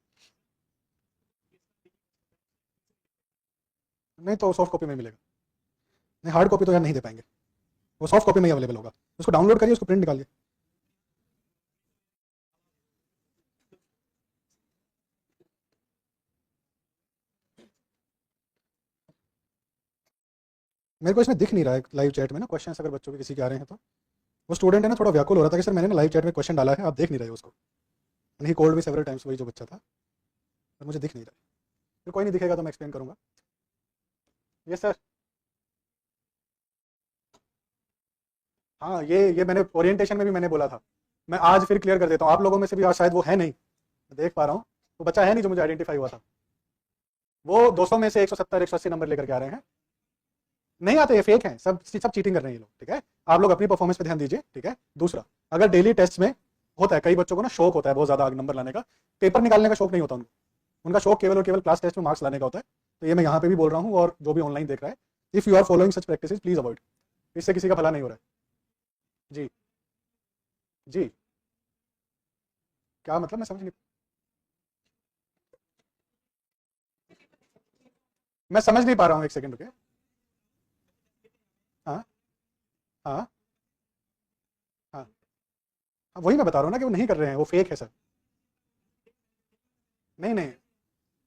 नहीं तो सॉफ्ट कॉपी में मिलेगा, नहीं हार्ड कॉपी तो यार नहीं दे पाएंगे, वो सॉफ्ट कॉपी में ही अवेलेबल होगा, उसको डाउनलोड करिए, उसको प्रिंट निकालिए। मेरे को इसमें दिख नहीं रहा है लाइव चैट में ना क्वेश्चन, अगर बच्चों के किसी के आ रहे हैं तो। वो स्टूडेंट है ना, थोड़ा व्याकुल हो रहा था कि सर मैंने ना लाइव चैट में क्वेश्चन डाला है, आप देख नहीं रहे हो उसको, नहीं कॉल्ड भी सेवरल टाइम्स, वही जो बच्चा था, पर मुझे दिख नहीं रहा है। फिर कोई नहीं दिखेगा तो मैं एक्सप्लेन करूंगा। ये सर, हाँ ये मैंने ओरिएंटेशन में भी मैंने बोला था, मैं आज फिर क्लियर कर देता हूँ। आप लोगों में से भी आज शायद वो है नहीं, मैं देख पा रहा हूँ, वो बच्चा है नहीं जो मुझे आइडेंटिफाई हुआ था, वो 200 में से 170 180 नंबर लेकर के आ रहे हैं। नहीं आते, ये फेक हैं, सब सब चीटिंग कर रहे हैं ये लोग। ठीक है, आप लोग अपनी परफॉर्मेंस पे ध्यान दीजिए। ठीक है, दूसरा, अगर डेली टेस्ट में होता है, कई बच्चों को ना शौक होता है बहुत ज्यादा नंबर लाने का, पेपर निकालने का शौक नहीं होता उनको, उनका शौक केवल और केवल क्लास टेस्ट में मार्क्स लाने का होता है। तो ये मैं यहाँ पे भी बोल रहा हूँ, और जो भी ऑनलाइन देख रहा है, if you are following such practice please avoid, इससे किसी का भला नहीं हो रहा है। जी जी, क्या मतलब, मैं समझ नहीं, मैं समझ नहीं पा रहा हूँ, एक सेकंड रुके। हाँ हाँ हाँ हाँ, वही मैं बता रहा हूँ ना कि वो नहीं कर रहे हैं, वो फेक है सर। नहीं नहीं,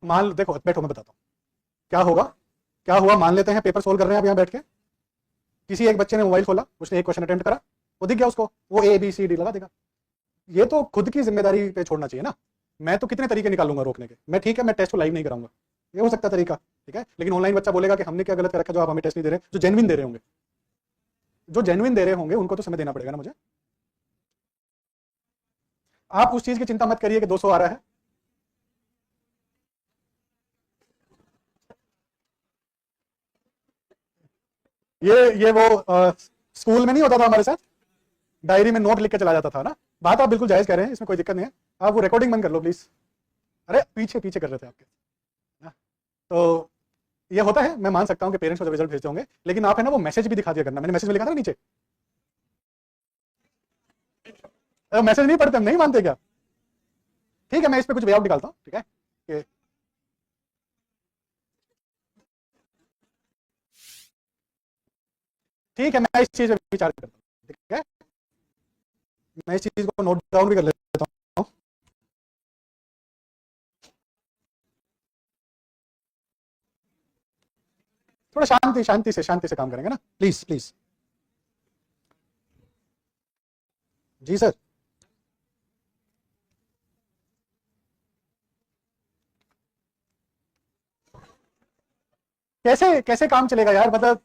मान देखो, बैठो मैं बताता हूँ क्या होगा। क्या हुआ, मान लेते हैं पेपर सोल्व कर रहे हैं आप यहाँ बैठ के, किसी एक बच्चे ने मोबाइल खोला, उसने एक क्वेश्चन अटेम्प्ट करा, वो दिख गया उसको, वो ए बी सी डी लगा देगा। ये तो खुद की जिम्मेदारी पे छोड़ना चाहिए ना, मैं तो कितने तरीके निकालूंगा रोकने के। मैं ठीक है, मैं टेस्ट को लाइव नहीं कराऊंगा, ये हो सकता है तरीका। ठीक है, लेकिन ऑनलाइन बच्चा बोलेगा कि हमने क्या गलत कर रखा जो आप हमें टेस्ट नहीं दे रहे। जो जेन्युइन दे रहे होंगे, जो जेन्युइन दे रहे होंगे उनको तो समय देना पड़ेगा ना मुझे। आप उस चीज की चिंता मत करिए कि 200 आ रहा है। ये वो स्कूल में नहीं होता था हमारे साथ, डायरी में नोट लिख के चला जाता था ना। बात आप बिल्कुल जायज कह रहे हैं, इसमें कोई दिक्कत नहीं है। आप वो रिकॉर्डिंग बंद कर लो प्लीज। अरे पीछे पीछे कर रहे थे आपके ना। तो ये होता है, मैं मान सकता हूँ कि पेरेंट्स को जब रिजल्ट भेजते होंगे, लेकिन आप है ना वो मैसेज भी दिखा दिया करना। मैंने मैसेज में लिखा था ना नीचे, मैसेज नहीं पढ़ते हम, नहीं मानते क्या? ठीक है, मैं इस पे कुछ वे आउट निकालता हूँ। ठीक है, कि ठीक है, मैं इस चीज पे विचार करता हूँ। ठीक है, मैं इस चीज को नोट डाउन भी कर लेता हूँ। थोड़ा शांति से काम करेंगे ना, प्लीज प्लीज। Ji sir. कैसे कैसे काम चलेगा यार, मतलब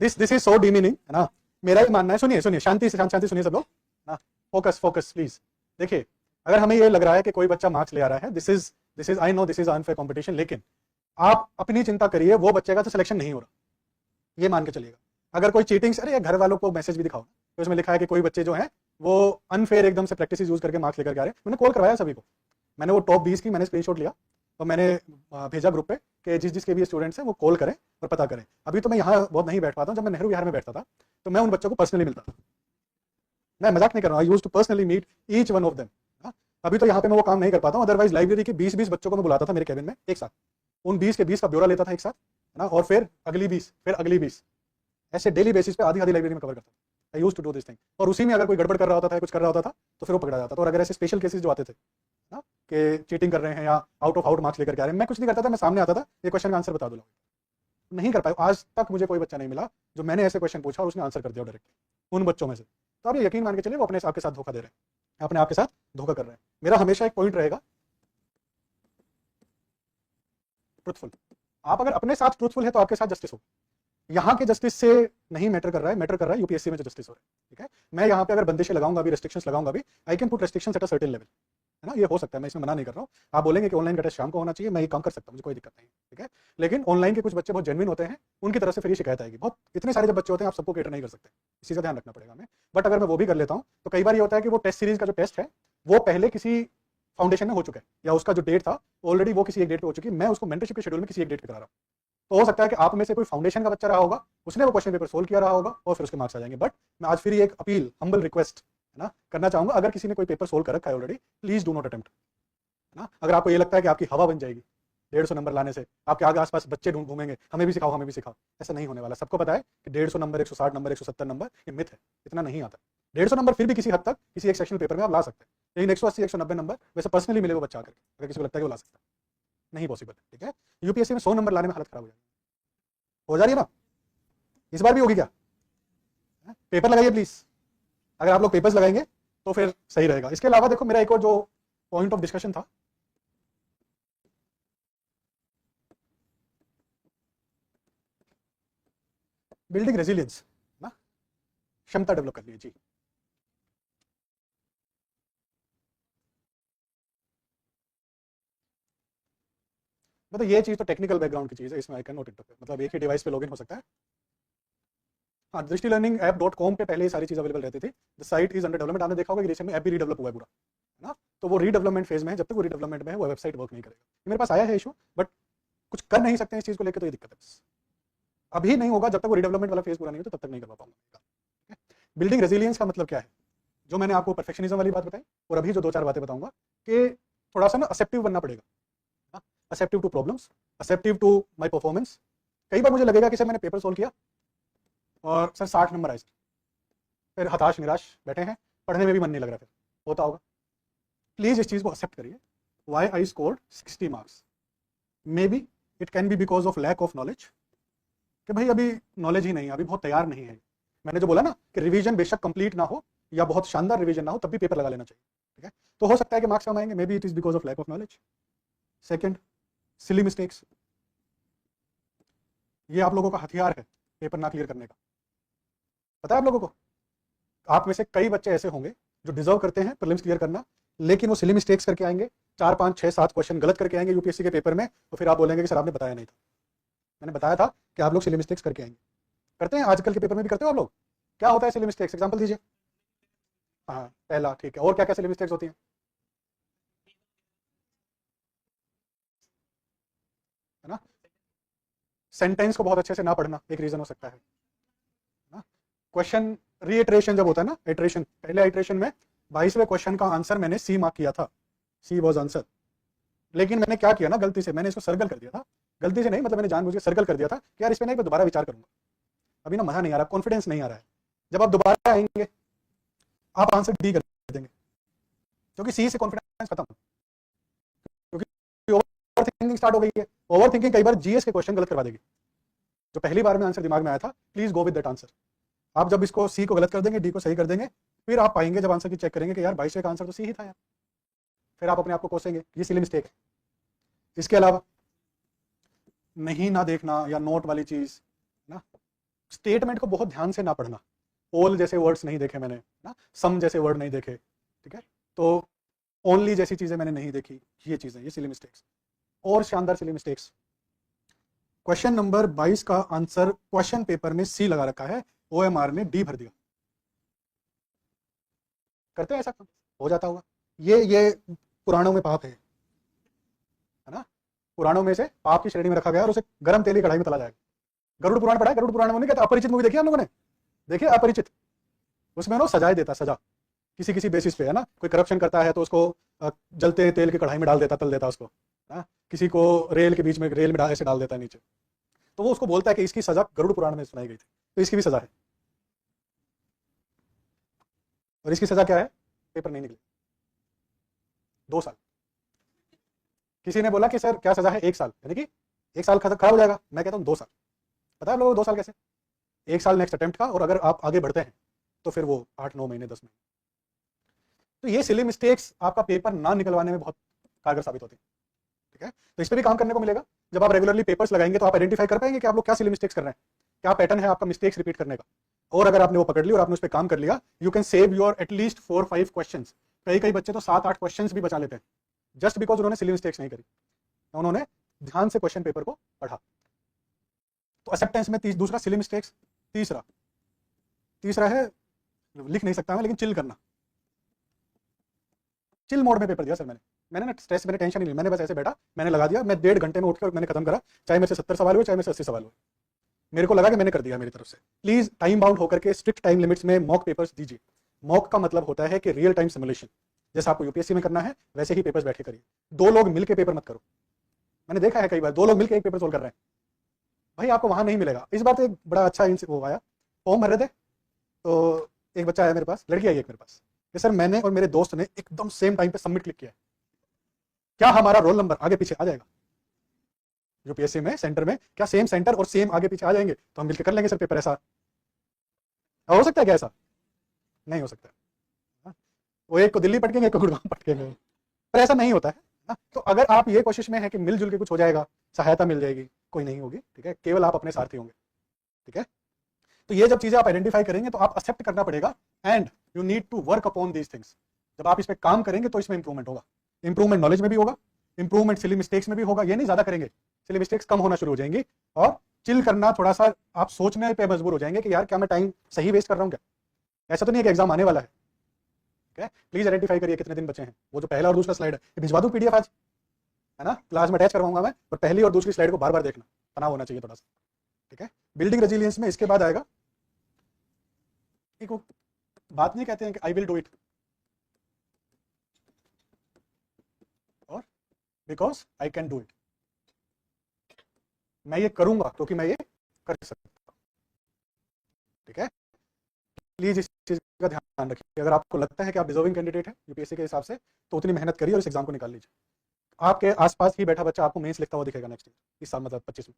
दिस इज सो डिमीनिंग है ना। मेरा ही मानना है, सुनिए सुनिए, शांति सुनिए सब लोग ना। Focus focus please. देखिए, अगर हमें ये लग रहा है कि कोई बच्चा मार्क्स ले आ रहा है, this is I know this is unfair competition, लेकिन आप अपनी चिंता करिए, वो बच्चे का तो सिलेक्शन नहीं हो रहा, ये मान के चलिएगा। अगर कोई चीटिंग, अरे घर वालों को मैसेज भी दिखाओ तो उसमें लिखा है कि कोई बच्चे जो है वो अनफेयर एकदम से प्रैक्टिस यूज करके मार्क्स लेकर के आ रहे हैं। मैंने कॉल करवाया सभी को, मैंने वो टॉप 20 की मैंने स्क्रीनशॉट लिया और मैंने भेजा ग्रुप पे कि जिस जिसके भी स्टूडेंट्स हैं वो कॉल करें और पता करें। अभी तो मैं यहाँ बहुत नहीं बैठ पाता हूँ, जब मैं नेहरू विहार में बैठता था तो मैं उन बच्चों को पर्सनली मिलता था, मैं मजाक नहीं कर रहा हूँ, I used to personally meet each one of them. अभी तो यहाँ पे मैं वो काम नहीं कर पाता हूँ, अदरवाइज लाइब्रेरी के 20-20 बच्चों को मैं बुलाता था मेरे कैबिन में एक साथ, उन 20 के 20 का ब्यौरा लेता था एक साथ है ना, और फिर अगली 20, फिर अगली 20, ऐसे डेली बेसिस पे आधी आधी लाइब्रेरी में कवर करता था। I used to do this thing, और उसी में अगर कोई गड़बड़ कर रहा होता था, कुछ कर रहा होता था तो फिर वो पकड़ा जाता था। और अगर ऐसे स्पेशल केसेस जो आते थे ना कि चीटिंग कर रहे हैं या आउट ऑफ आउट मार्क्स लेकर के आ रहे हैं, मैं कुछ नहीं करता था, मैं सामने आता था, ये क्वेश्चन का आंसर बता दो। नहीं कर पाए, आज तक मुझे कोई बच्चा नहीं मिला जो मैंने ऐसे क्वेश्चन पूछा और उसने आंसर कर दिया डायरेक्टली उन बच्चों में से। तो आप ये यकीन मान के चलिए वो अपने आपके साथ धोखा दे रहे हैं, अपने आपके साथ धोखा कर रहे हैं। मेरा हमेशा एक पॉइंट रहेगा, ट्रुथफुल। आप अगर अपने साथ ट्रुथफुल है तो आपके साथ जस्टिस हो। यहाँ के जस्टिस से नहीं मैटर कर रहा है यूपीएससी में जो जस्टिस हो रहा है, ठीक है। मैं यहाँ पे अगर बंदिशें लगाऊंगा भी, रेस्ट्रिक्शंस लगाऊंगा भी, I can put restrictions at a certain level, है ना, ये हो सकता है, मैं इसमें मना नहीं कर रहा हूँ। आप बोलेंगे कि ऑनलाइन का टेस्ट शाम को होना चाहिए, मैं ये काम कर सकता हूँ, मुझे कोई दिक्कत नहीं, ठीक है। लेकिन ऑनलाइन के कुछ बच्चे बहुत जेन्युइन होते हैं, उनकी तरफ से फिर ये शिकायत आएगी बहुत। इतने सारे जब बच्चे होते हैं आप सबको केटर नहीं कर सकते, इसी का ध्यान रखना पड़ेगा हमें। बट अगर मैं वो भी कर लेता हूँ तो कई बार ये होता है कि वो टेस्ट सीरीज का जो टेस्ट है वो पहले किसी फाउंडेशन में हो चुका है, या उसका जो डेट था ऑलरेडी वो किसी एक डेट पे हो चुकी है, मैं उसको मेंटरशिप के शेड्यूल में किसी एक डेट पे करा रहा हूँ। तो हो सकता है कि आप में से कोई फाउंडेशन का बच्चा रहा होगा, उसने वो क्वेश्चन पेपर सोल्व किया रहा होगा और फिर उसके मार्क्स आ जाएंगे। बट मैं आज फिर एक अपील, हम्बल रिक्वेस्ट है ना, करना चाहूंगा, अगर किसी ने कोई पेपर सोल्व कर रखा है already, please do not attempt, है ना। अगर आपको ये लगता है कि आपकी हवा बन जाएगी 150 नंबर लाने से, आपके आगे आसपास बच्चे घूमेंगे, हमें भी सिखाओ हमें भी सिखाओ, ऐसा नहीं होने वाला। सबको पता है कि 150 नंबर, 160 नंबर, 170 नंबर ये मिथ है, इतना नहीं आता। 150 नंबर फिर भी किसी हद तक किसी एक सेक्शनल पेपर में आप ला सकते हैं, लेकिन 180, 190 नंबर वैसे पर्सनली मिले वो बच्चा आकर, अगर किसी को लगता है कि वो ला सकता है, नहीं पॉसिबल, ठीक है। यूपीएससी में 100 नंबर लाने में हालत खराब हो जा रही है ना, इस बार भी होगी क्या? पेपर लगाइए प्लीज, अगर आप लोग पेपर्स लगाएंगे तो फिर सही रहेगा। इसके अलावा देखो, मेरा एक और जो पॉइंट ऑफ डिस्कशन था, बिल्डिंग रेजिलियंस ना, क्षमता डेवलप करनी है जी। मतलब ये चीज तो टेक्निकल बैकग्राउंड की चीज है, इसमें आई कैन नॉट इंटरफेयर, मतलब एक ही डिवाइस पे लॉगिन हो सकता है। हाँ, दृष्टि लर्निंग ऐप .com पे पहले ये सारी चीज अवेलेबल रहती थी, the site is under development. आपने देखा होगा कि रिसेंट में ऐप भी रीडेवलप हुआ है पूरा, है ना। तो वो रीडेवलपमेंट फेज में है, जब तक वो रीडेवलपमेंट में है वो वेबसाइट वर्क नहीं करेगा। ये मेरे पास आया है इशू, बट कुछ कर नहीं सकते हैं इस चीज को लेकर, तो ये दिक्कत है बस। अभी नहीं होगा, जब तक वो रीडेवलपमेंट वाला फेज पूरा नहीं हो तो तब तक नहीं करवा पाऊंगा। बिल्डिंग रेजिलियंस का मतलब क्या है, जो मैंने आपको परफेक्शनिज्म वाली बात बताई, और अभी जो 2-4 बातें बताऊंगा कि थोड़ा सा ना असेप्टिव बनना पड़ेगा, acceptive to problems, acceptive to my performance. कई बार मुझे लगेगा कि सर मैंने पेपर सोल्व किया और सर 60 नंबर आए, फिर हताश निराश बैठे हैं, पढ़ने में भी मन नहीं लग रहा, फिर होता होगा। प्लीज इस चीज को एक्सेप्ट करिए, why I scored 60 marks, maybe it can be because of lack of knowledge, कि भाई अभी नॉलेज ही नहीं है, अभी बहुत तैयार नहीं है। मैंने जो बोला ना कि रिवीजन बेशक कंप्लीट ना हो या बहुत शानदार रिवीजन ना हो, तब भी पेपर लगा लेना चाहिए, ठीक है। तो हो सकता है कि मार्क्स कम आएंगे, maybe it is because of lack of knowledge. Second, silly mistakes, ये आप लोगों का हथियार है पेपर ना क्लियर करने का, पता है आप लोगों को। आप में से कई बच्चे ऐसे होंगे जो डिजर्व करते हैं प्रीलिम्स क्लियर करना, लेकिन वो सिली मिस्टेक्स करके आएंगे, 4, 5, 6, 7 क्वेश्चन गलत करके आएंगे यूपीएससी के पेपर में, तो फिर आप बोलेंगे कि सर आपने बताया नहीं था। मैंने बताया था कि आप लोग सिली मिस्टेक्स करके आएंगे, करते हैं, आजकल के पेपर में भी करते हो आप लोग। क्या होता है सिली मिस्टेक्स, एग्जांपल दीजिए। हाँ पहला, ठीक है, और क्या क्या सिली मिस्टेक्स होती हैं? है ना, सेंटेंस को बहुत अच्छे से ना पढ़ना एक रीजन हो सकता है ना। क्वेश्चन रीइटरेशन जब होता है ना, इटरेशन, पहले इटरेशन में 22वें क्वेश्चन का आंसर मैंने सी मार्क किया था, सी वाज आंसर, लेकिन मैंने क्या किया ना, गलती से मैंने इसको सर्कल कर दिया था, गलती से नहीं मतलब मैंने जानबूझ के सर्कल कर दिया था कि यार इस पे ना एक बार दोबारा विचार करूंगा, अभी ना मजा नहीं आ रहा, कॉन्फिडेंस नहीं आ रहा है। जब आप दोबारा आएंगे आप आंसर डी कर देंगे, क्योंकि सी से कॉन्फिडेंस खत्म, क्योंकि ओवर थिंकिंग स्टार्ट हो गई है। ओवर थिंकिंग कई बार जीएस के क्वेश्चन गलत करवा देगी, जो पहली बार में आंसर दिमाग में आया था, please go with that answer. आप जब इसको सी को गलत कर देंगे, डी को सही कर देंगे, फिर आप पाएंगे जब आंसर की चेक करेंगे कि यार 22 का आंसर तो सी ही था यार, फिर आप अपने आप को कोसेंगे, ये सिली मिस्टेक है। इसके अलावा नहीं ना देखना या नोट वाली चीज ना, स्टेटमेंट को बहुत ध्यान से ना पढ़ना, ऑल जैसे वर्ड्स नहीं देखे मैंने ना, सम जैसे वर्ड नहीं देखे, ठीक है, तो ओनली जैसी चीजें मैंने नहीं देखी, ये चीजें, ये सिली मिस्टेक्स। और शानदार सिली मिस्टेक्स, क्वेश्चन नंबर 22 का आंसर क्वेश्चन पेपर में सी लगा रखा है, ओएमआर ने डी भर दिया। करते हैं ऐसा काम, हो जाता होगा। ये पुराणों में पाप है ना, पुराणों में से पाप की श्रेणी में रखा गया और उसे गर्म तेल की कढ़ाई में तला जाएगा। गरुड़ पुराण पढ़ा है? गरुड़ पुराण में नहीं कहता, अपरिचित मूवी देखी हम लोगों ने, देखिए अपरिचित, उसमें ना सजाएं देता, सजा किसी किसी बेसिस पे है ना, कोई करप्शन करता है तो उसको जलते तेल की कढ़ाई में डाल देता, तल देता उसको, किसी को रेल के बीच में, रेल में ऐसे डाल देता है नीचे, तो वो उसको बोलता है कि इसकी सजा गरुड़ पुराण में सुनाई गई थी, तो इसकी भी सजा है। और इसकी सजा क्या है? पेपर नहीं निकले 2 साल। किसी ने बोला कि सर क्या सजा है? 1 साल, यानी कि 1 साल खराब हो जाएगा। मैं कहता हूँ 2 साल। पता है आप लोगों को 2 साल कैसे? 1 साल नेक्स्ट अटेम्प्ट का, और अगर आप आगे बढ़ते हैं तो फिर वो 8-9 महीने 10 महीने। तो ये सिली मिस्टेक्स आपका पेपर ना निकलवाने में बहुत कारगर साबित होती है, ठीक है। तो इस पर भी काम करने को मिलेगा। जब आप रेगुलरली पेपर्स लगाएंगे तो आप आइडेंटिफाई कर पाएंगे कि आप लोग क्या सिली मिस्टेक्स कर रहे हैं, क्या पैटर्न है आपका मिस्टेक्स रिपीट करने का। और अगर आपने वो पकड़ ली और आपने उस पर काम कर लिया, you can save your at least 4-5 question. कई बच्चे तो 7-8 क्वेश्चन भी बचा लेते हैं, जस्ट बिकॉज उन्होंने सिली मिस्टेक्स नहीं करी, उन्होंने ध्यान से क्वेश्चन पेपर को पढ़ा। तो एक्सेप्टेंस में दूसरा सिली मिस्टेक्स। तीसरा है, लिख नहीं सकता मैं, लेकिन चिल करना। चिल मोड में पेपर दिया सर मैंने ना स्ट्रेस, मैंने टेंशन ही नहीं, मैंने बस ऐसे बैठा, मैंने लगा दिया, मैं 1.5 घंटे में उठकर मैंने खत्म करा, चाहे मेरे से 70 सवाल हुए, चाहे मेरे से 80 सवाल हुए, मेरे को लगा कि मैंने कर दिया मेरी तरफ से। प्लीज टाइम बाउंड होकर के स्ट्रिक्ट टाइम लिमिट्स में मॉक पेपर्स दीजिए। मॉक का मतलब होता है कि रियल टाइम सिमुलेशन, जैसा आपको यूपीएससी में करना है वैसे ही पेपर्स बैठे करिए। 2 लोग मिलकर पेपर मत करो, मैंने देखा है कई बार 2 लोग मिलकर एक पेपर सोल्व कर रहे हैं, भाई आपको वहां नहीं मिलेगा। इस बार तो एक बड़ा अच्छा वो आया, फॉर्म भर रहे थे, तो एक बच्चा आया मेरे पास, लड़की आई एक मेरे पास, कि सर मैंने और मेरे दोस्त ने एकदम सेम टाइम पे सबमिट क्लिक किया है, क्या हमारा रोल नंबर आगे पीछे आ जाएगा? यूपीएससी में सेंटर में क्या सेम सेंटर और सेम आगे पीछे आ जाएंगे तो हम मिलकर कर लेंगे सर पेपर? ऐसा हो सकता है क्या? ऐसा नहीं हो सकता। वो एक को दिल्ली पटकेंगे, एक को गुड़गांव पटकेंगे, पर ऐसा नहीं होता है। तो अगर आप ये कोशिश में है कि मिलजुल के कुछ हो जाएगा, सहायता मिल जाएगी, कोई नहीं होगी, ठीक है, केवल आप अपने सारथी होंगे, ठीक है। तो ये जब चीजें आप आइडेंटिफाई करेंगे तो आप एक्सेप्ट करना पड़ेगा, and you need to work upon these things. जब आप इस पे काम करेंगे तो इसमें इंप्रूवमेंट होगा, इंप्रूवमेंट नॉलेज में भी होगा, इंप्रूवमेंट सिली मिस्टेक्स में भी होगा। ये नहीं ज्यादा करेंगे, सिली मिस्टेक्स कम होना शुरू हो जाएंगी, और चिल करना, थोड़ा सा आप सोचने पे मजबूर हो जाएंगे कि यार क्या मैं टाइम सही वेस्ट कर रहा हूँ क्या? ऐसा तो नहीं है कि एग्जाम आने वाला है, ठीक है। प्लीज आइडेंटिफाई करिए कितने दिन बचे हैं। वो जो पहला और दूसरा स्लाइड है भिजवा दूं पीडीएफ आज, है ना, क्लास में अटैच करवाऊंगा मैं, और पहली और दूसरी स्लाइड को बार बार देखना, तनाव होना चाहिए थोड़ा सा, ठीक है। बिल्डिंग रेजिलियंस में इसके बाद आएगा एक बात नहीं कहते हैं कि आई विल डू इट, और because I can do it, मैं ये करूंगा क्योंकि मैं ये कर सकता हूं, ठीक है। प्लीज इस चीज का ध्यान रखिए। अगर आपको लगता है कि आप डिजर्विंग कैंडिडेट है यूपीएससी के हिसाब से, तो उतनी मेहनत करिए और इस एग्जाम को निकाल लीजिए। आपके आसपास ही बैठा बच्चा आपको मेंस लिखता हुआ दिखेगा नेक्स्ट ईयर, इस साल मतलब 25 में,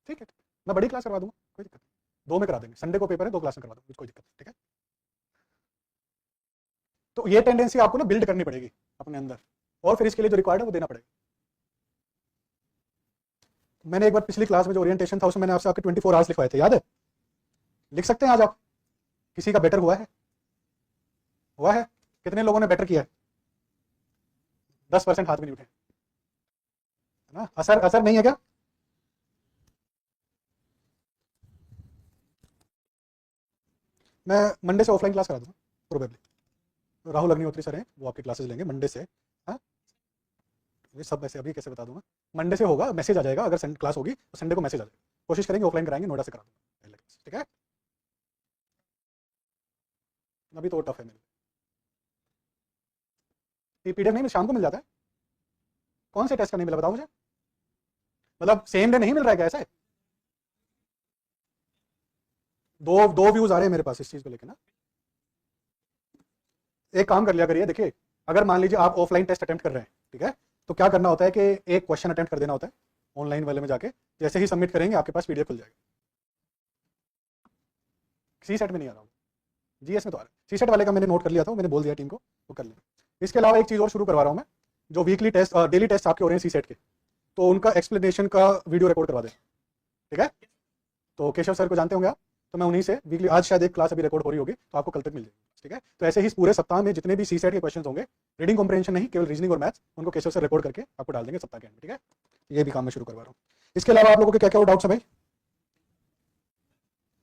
ठीक है। मैं बड़ी क्लास करवा दूंगा, कोई दिक्कत नहीं, 2 में करा देंगे, संडे को पेपर है, 2 क्लास में करवा दूंगा, कोई दिक्कत नहीं, ठीक है। तो ये टेंडेंसी आपको ना बिल्ड करनी पड़ेगी अपने अंदर, और फिर इसके लिए जो रिक्वायर्ड है वो देना पड़ेगा। मैंने एक बार पिछली क्लास में जो ओरिएंटेशन था उसमें मैंने आपसे आपके 24 आवर्स लिखवाए थे, याद है? लिख सकते हैं आज आप? किसी का बेटर हुआ है? हुआ है? कितने लोगों ने बेटर किया है? 10% हाथ भी नहीं उठे, है ना? असर असर नहीं है क्या? मैं मंडे से ऑफलाइन क्लास करा दूंगा प्रोबेबली, राहुल अग्निहोत्री सर हैं, वो आपकी क्लासेस लेंगे मंडे से। हाँ, ये सब वैसे अभी कैसे बता दूंगा, मंडे से होगा, मैसेज आ जाएगा, अगर क्लास होगी तो संडे को मैसेज आ जाएगा। कोशिश करेंगे ऑफलाइन कराएंगे, नोएडा से करा दूंगा, ठीक है। अभी तो टफ है मेरे, पीडीएफ नहीं शाम को मिल जाता है। कौन से टेस्ट का नहीं मिला बताओ मुझे, मतलब सेम डे नहीं मिल रहा है क्या? ऐसा है, दो व्यूज आ रहे हैं मेरे पास इस चीज को लेकर ना। एक काम कर लिया करिए, देखिए अगर मान लीजिए आप ऑफलाइन टेस्ट अटेम्प्ट कर रहे हैं, ठीक है, तो क्या करना होता है कि एक क्वेश्चन अटेम्प्ट कर देना होता है ऑनलाइन वाले में जाके, जैसे ही सबमिट करेंगे आपके पास पीडीएफ खुल जाएगा। सी सेट में नहीं आ रहा हूँ, जीएस में तो आ रहा है। सी सेट वाले का मैंने नोट कर लिया था, मैंने बोल दिया टीम को वो कर लेंगे। इसके अलावा एक चीज़ और शुरू करवा रहा हूँ मैं, जो वीकली टेस्ट डेली टेस्ट आपके हो रहे हैं सी सेट के, तो उनका एक्सप्लेनेशन का वीडियो रिकॉर्ड करवा दें, ठीक है। तो केशव सर को जानते होंगे आप, तो मैं उन्हीं से वीकली, आज शायद एक क्लास अभी रिकॉर्ड हो रही होगी, तो आपको कल तक मिल जाएगी, ठीक है। तो ऐसे ही पूरे सप्ताह में जितने भी सी सेट के क्वेश्चन होंगे, रीडिंग कॉम्प्रहेंशन नहीं, केवल रीजनिंग और मैथ्स, उनको केशव सर रिकॉर्ड करके आपको डाल देंगे सप्ताह के एंड, ठीक है। ये भी काम मैं शुरू करवा रहा हूँ। इसके अलावा आप लोगों के क्या क्या डाउट्स है भाई?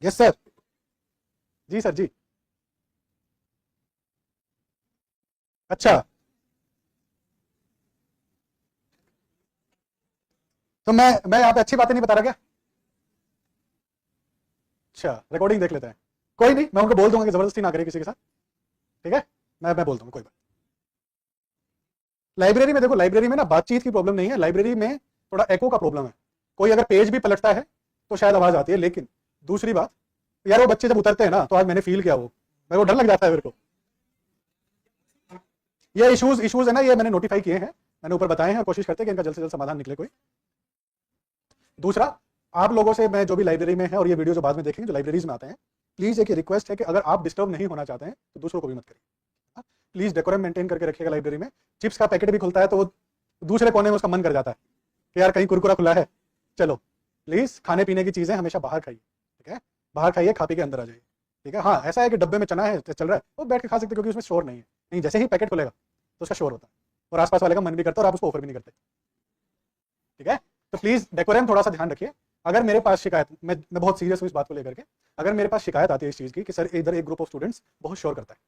Yes sir. जी सर जी। अच्छा, तो मैं यहाँ पे अच्छी बातें नहीं बता रहा क्या? अच्छा, रिकॉर्डिंग देख लेते हैं, कोई नहीं, मैं उनको बोल दूंगा कि जबरदस्ती ना करें किसी के साथ, ठीक है। मैं बोल दूंगा, कोई बात। लाइब्रेरी में देखो, लाइब्रेरी में ना बातचीत की प्रॉब्लम नहीं है, लाइब्रेरी में थोड़ा एको का प्रॉब्लम है। कोई अगर पेज भी पलटता है तो शायद आवाज आती है, लेकिन दूसरी बात यार, वो बच्चे जब उतरते हैं ना, तो आज मैंने फील किया, वो मेरे को डर लग जाता है मेरे को। ये इश्यूज इश्यूज है ना, ये मैंने नोटिफाई किए हैं, मैंने ऊपर बताए हैं, कोशिश करते हैं कि इनका जल्द से जल्द समाधान निकले कोई। दूसरा, आप लोगों से मैं, जो भी लाइब्रेरी में है और ये वीडियो जो बाद में देखेंगे, जो लाइब्रेरीज में आते हैं, प्लीज एक रिक्वेस्ट है कि अगर आप डिस्टर्ब नहीं होना चाहते हैं तो दूसरों को भी मत करिए। प्लीज डेकोरम मेंटेन करके रखिएगा लाइब्रेरी में। चिप्स का पैकेट भी खुलता है तो वो दूसरे कोने में उसका मन कर जाता है कि यार कहीं कुरकुरा खुला है, चलो। प्लीज खाने पीने की चीजें हमेशा बाहर खाइए, ठीक है, बाहर खाइए, खा पी के अंदर आ जाइए, ठीक है। हाँ, ऐसा है कि डब्बे में चना है चल रहा है, वो बैठ के खा सकते, क्योंकि उसमें शोर नहीं है। नहीं, जैसे ही पैकेट खुलेगा तो उसका शोर होता है और आसपास वाले का मन भी करता है और आप उसको ऑफर भी नहीं करते, ठीक है। तो प्लीज डेकोरम थोड़ा सा ध्यान रखिए। अगर मेरे पास शिकायत, मैं बहुत सीरियस हूँ इस बात को लेकर के, अगर मेरे पास शिकायत आती है इस चीज़ की कि सर इधर एक ग्रुप ऑफ स्टूडेंट्स बहुत शोर करता है,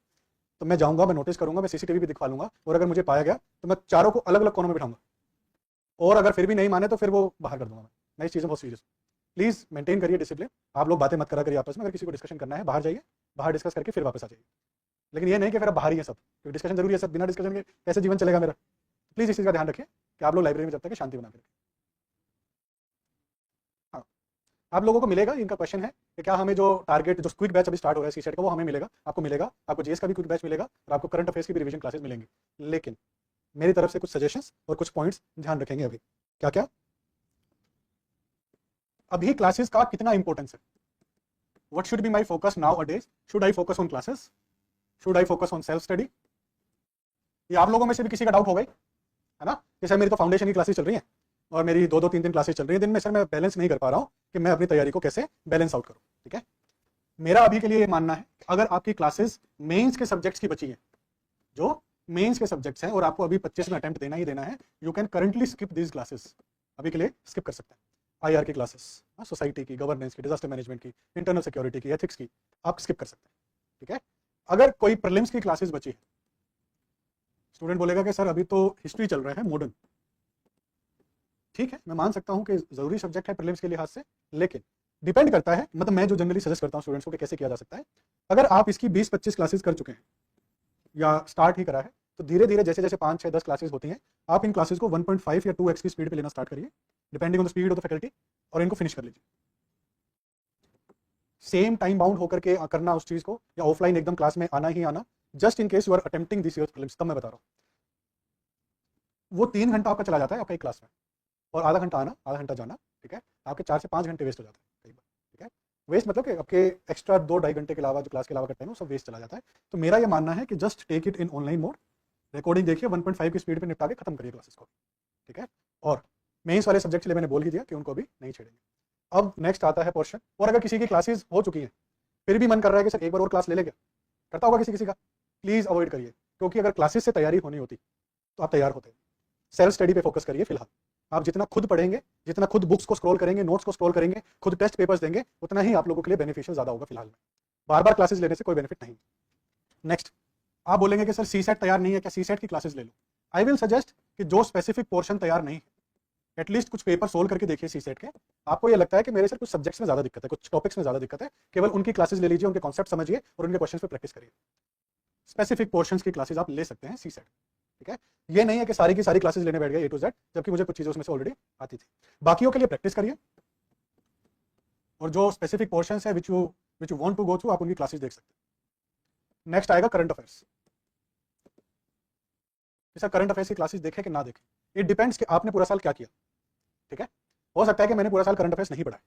तो मैं जाऊंगा, मैं नोटिस करूंगा, मैं सीसीटीवी भी दिखवा लूंगा, और अगर मुझे पाया गया तो मैं चारों को अलग अलग कोनों में बिठाऊंगा, और अगर फिर भी नहीं माने तो फिर वो बाहर कर दूंगा। मैं इस चीज़ में बहुत सीरियस हूँ। प्लीज़ मेंटेन करिए डिसिप्लिन। आप लोग बातें मत करा करिए आपस में, अगर किसी को डिस्कशन करना है बाहर जाइए, बाहर डिस्कस करके फिर वापस आ जाइए। लेकिन ये नहीं कि फिर आप बाहर ही है सब, क्योंकि डिस्कशन जरूरी है, सब बिना डिस्कशन के कैसे जीवन चलेगा मेरा। प्लीज़ इस चीज़ का ध्यान रखिए कि आप लोग लाइब्रेरी में जब तक शांति बना के रखें। हाँ, आप लोगों को मिलेगा, इनका क्वेश्चन है कि क्या हमें जो टारगेट, जो क्विक बैच अभी स्टार्ट हो रहा है सी सेट का, वो हमें मिलेगा, आपको मिलेगा, आपको जीएस का भी क्विक बैच मिलेगा, और आपको करंट अफेयर्स की भी रिवीजन क्लासेस मिलेंगी। लेकिन मेरी तरफ से कुछ सजेशंस और कुछ पॉइंट्स ध्यान रखेंगे अभी। क्या क्या? अभी क्लासेस का कितना इंपॉर्टेंस है? What should be my focus nowadays? Should I focus on classes? Should I focus on self study? ये आप लोगों में से भी किसी का डाउट हो गई है ना कि सर मेरी तो फाउंडेशन की क्लासेस चल रही हैं और मेरी 2-2 3-3 क्लासेस चल रही है दिन में, सर मैं बैलेंस नहीं कर पा रहा हूँ कि मैं अपनी तैयारी को कैसे बैलेंस आउट करूँ, ठीक है। मेरा अभी के लिए ये मानना है, अगर आपकी क्लासेस मेंस के सब्जेक्ट्स की बची है, जो मेंस के सब्जेक्ट्स हैं, और आपको अभी 25 में अटेम्प्ट देना ही देना है, you can currently skip these classes. अभी के लिए स्किप कर सकते हैं। आईआर की क्लासेस, सोसाइटी की, गवर्नेंस की, डिजास्टर मैनेजमेंट की, इंटरनल सिक्योरिटी की, एथिक्स की, आप स्किप कर सकते हैं, ठीक है। अगर कोई प्रीलिम्स की क्लासेस बची है, स्टूडेंट बोलेगा कि सर अभी तो हिस्ट्री चल रहा है मॉडर्न, ठीक है, मैं मान सकता हूं कि जरूरी सब्जेक्ट है प्रीलिम्स के लिहाज से, लेकिन डिपेंड करता है, मतलब मैं जो जनरली सजेस्ट करता हूं स्टूडेंट्स को कि कैसे किया जा सकता है। अगर आप इसकी 20-25 क्लासेस कर चुके हैं या स्टार्ट ही करा है, तो धीरे धीरे जैसे जैसे 5-6-10 क्लासेस होती हैं, आप इन क्लासेस को 1.5 या 2x की स्पीड पे लेना स्टार्ट करिए, depending on the speed of the faculty, और इनको फिनिश कर लीजिए। सेम टाइम बाउंड होकर के करना उस चीज को, या ऑफलाइन एकदम क्लास में आना ही आना, just in case you are attempting this year prelims, तब मैं बता रहा हूँ। वो 3 घंटा आपका चला जाता है आपका एक क्लास में, और आधा घंटा आना, आधा घंटा जाना, ठीक है। आपके 4 से 5 घंटे वेस्ट हो जाते हैं कई बार, ठीक है। वेस्ट मतलब कि आपके एक्स्ट्रा 2-2.5 घंटे के अलावा जो क्लास के अलावा का टाइम है, वो सब वेस्ट चला जाता है। तो मेरा ये मानना है कि just take it in online mode, recording देखिए, 1.5 की स्पीड पे निपटा के खत्म करिए क्लासेस को, ठीक है। और मेंस वाले सब्जेक्ट के लिए मैंने बोल ही दिया कि उनको अभी नहीं छेड़ेंगे। अब नेक्स्ट आता है पोर्शन, और अगर किसी की क्लासेस हो चुकी है, फिर भी मन कर रहा है कि सर एक बार और क्लास ले लेगा, करता होगा किसी किसी का, प्लीज अवॉइड करिए, क्योंकि अगर क्लासेस से तैयारी होनी होती तो आप तैयार होते। सेल्फ स्टडी पे फोकस करिए फिलहाल। आप जितना खुद पढ़ेंगे, जितना खुद बुक्स को स्क्रॉल करेंगे, नोट्स को स्क्रॉल करेंगे, खुद टेस्ट पेपर्स देंगे, उतना ही आप लोगों के लिए बेनिफिशियल ज्यादा होगा फिलहाल में। बार बार क्लासेस लेने से कोई बेनिफिट नहीं। नेक्स्ट, आप बोलेंगे कि सर सी सेट तैयार नहीं है, क्या सी सेट की क्लासेस ले लो? आई विल सजेस्ट कि जो स्पेसिफिक पोर्शन तैयार नहीं है, एटलीस्ट कुछ पेपर सोल्व करके देखिए सी सेट के। आपको ये लगता है कि मेरे सर कुछ सब्जेक्ट्स में ज्यादा दिक्कत है, कुछ टॉपिक्स में ज्यादा दिक्कत है, केवल उनकी क्लासेस ले लीजिए, उनके कॉन्सेप्ट समझिए और उनके क्वेश्चन पे प्रैक्टिस करिए। स्पेसिफिक पोर्शंस की क्लासेस आप ले सकते हैं सी सेट, ठीक है। ये नहीं है कि सारी की सारी क्लासेस लेने बैठ गए ए टू जेड, जबकि मुझे कुछ चीजें उसमें से ऑलरेडी आती थी। बाकियों के लिए प्रैक्टिस करिए, और जो स्पेसिफिक पोर्शंस है which you want to go through, आप उनकी क्लासेस देख सकते हैं। नेक्स्ट आएगा करंट अफेयर्स। कि सर करंट अफेयर्स की क्लासेस देखें कि ना देखें, इट डिपेंड्स कि आपने पूरा साल क्या किया। ठीक है, हो सकता है कि मैंने पूरा साल करंट अफेयर्स नहीं पढ़ा है।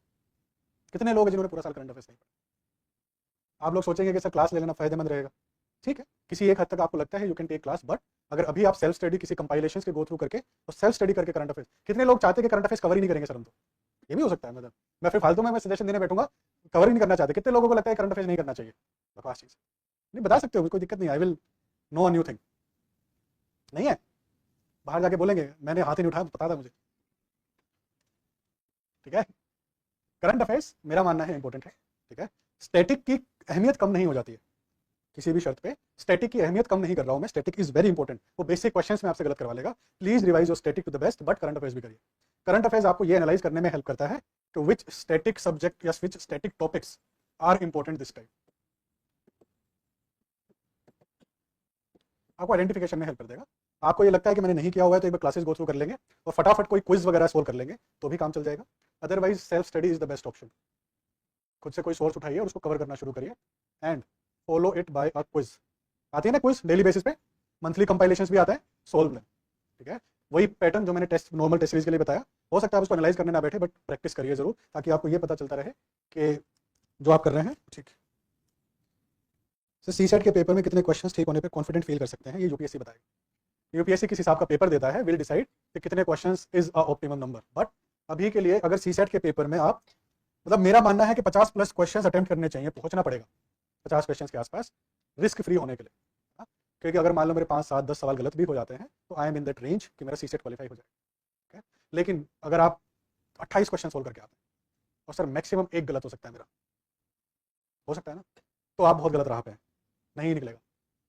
कितने लोग हैं जिन्होंने पूरा साल करंट अफेयर्स नहीं पढ़ा? आप लोग सोचेंगे कि सर क्लास ले लेना फायदेमंद रहेगा, ठीक है, किसी एक हद तक आपको लगता है you can take class, but अगर अभी आप सेल्फ स्टडी किसी कंपाइलेशंस के गो थ्रू करके और सेल्फ स्टडी करके करंट अफेयर्स, कितने लोग चाहते हैं कि करंट अफेयर्स कवर ही नहीं करेंगे सर हम तो, ये भी हो सकता है, मतलब मैं फिर फालतू में मैं सजेशन देने बैठूंगा, कवर ही नहीं करना चाहते। कितने लोगों को लगता है करंट अफेयर्स नहीं करना चाहिए? बकवास चीज नहीं, बता सकते हो, कोई दिक्कत नहीं, I will know a new thing. नहीं है, बाहर जाके बोलेंगे मैंने हाथ ही नहीं उठाया, पता था मुझे। ठीक है, करंट अफेयर्स मेरा मानना है इंपॉर्टेंट है। ठीक है, स्टैटिक की अहमियत कम नहीं हो जाती है किसी भी शर्त पे, स्टैटिक की अहमियत कम नहीं कर रहा हूं मैं, स्टैटिक इज वेरी इंपॉर्टेंट। वो बेसिक क्वेश्चंस में आपसे गलत करवा लेगा, please revise your static to the best, but current affairs भी करिए। करंट अफेयर्स आपको ये एनालाइज करने में हेल्प करता है कि विच स्टैटिक सब्जेक्ट या which static topics are important this time, आपको आइडेंटिफिकेशन में हेल्प कर देगा। आपको ये लगता है कि मैंने नहीं किया हुआ है तो एक बार क्लासेस गो थ्रू कर लेंगे और फटाफट कोई क्विज वगैरह सोल्व कर लेंगे तो भी काम चल जाएगा। Otherwise self study is the best option. खुद से कोई सोर्स उठाइए और उसको कवर करना शुरू करिए and follow it by a quiz. आती है ना क्विज डेली बेसिस पे, मंथली कंपाइलेशंस भी आता है, सोल्व देम। ठीक है, वही पैटर्न जो मैंने टेस्ट नॉर्मल टेस्ट सीरीज के लिए बताया, हो सकता है आप उसको एनालाइज करने ना बैठे, बट प्रैक्टिस करिए जरूर, ताकि आपको ये पता चलता रहे कि जो आप कर रहे हैं ठीक। सर सीसेट के पेपर में कितने क्वेश्चंस ठीक होने पे कॉन्फिडेंट फील कर सकते हैं, ये यूपीएससी बताएगा। यूपीएससी किस हिसाब का पेपर देता है विल डिसाइड कि कितने questions is a optimum number, but अभी के लिए अगर सीसेट के पेपर में आप, मतलब मेरा मानना है कि 50 प्लस क्वेश्चंस अटेम्प्ट करने चाहिए, पहुंचना पड़ेगा 50 क्वेश्चंस के आसपास रिस्क फ्री होने के लिए। हाँ? क्योंकि अगर मान लो मेरे 5 7 10 सवाल गलत भी हो जाते हैं तो I am in that range कि मेरा सीसेट क्वालिफाई हो जाए। okay? लेकिन अगर आप 28 क्वेश्चन सोल्व करके आते हैं और सर मैक्सिमम एक गलत हो सकता है मेरा, हो सकता है ना, तो आप बहुत गलत राह पे हैं, नहीं निकलेगा।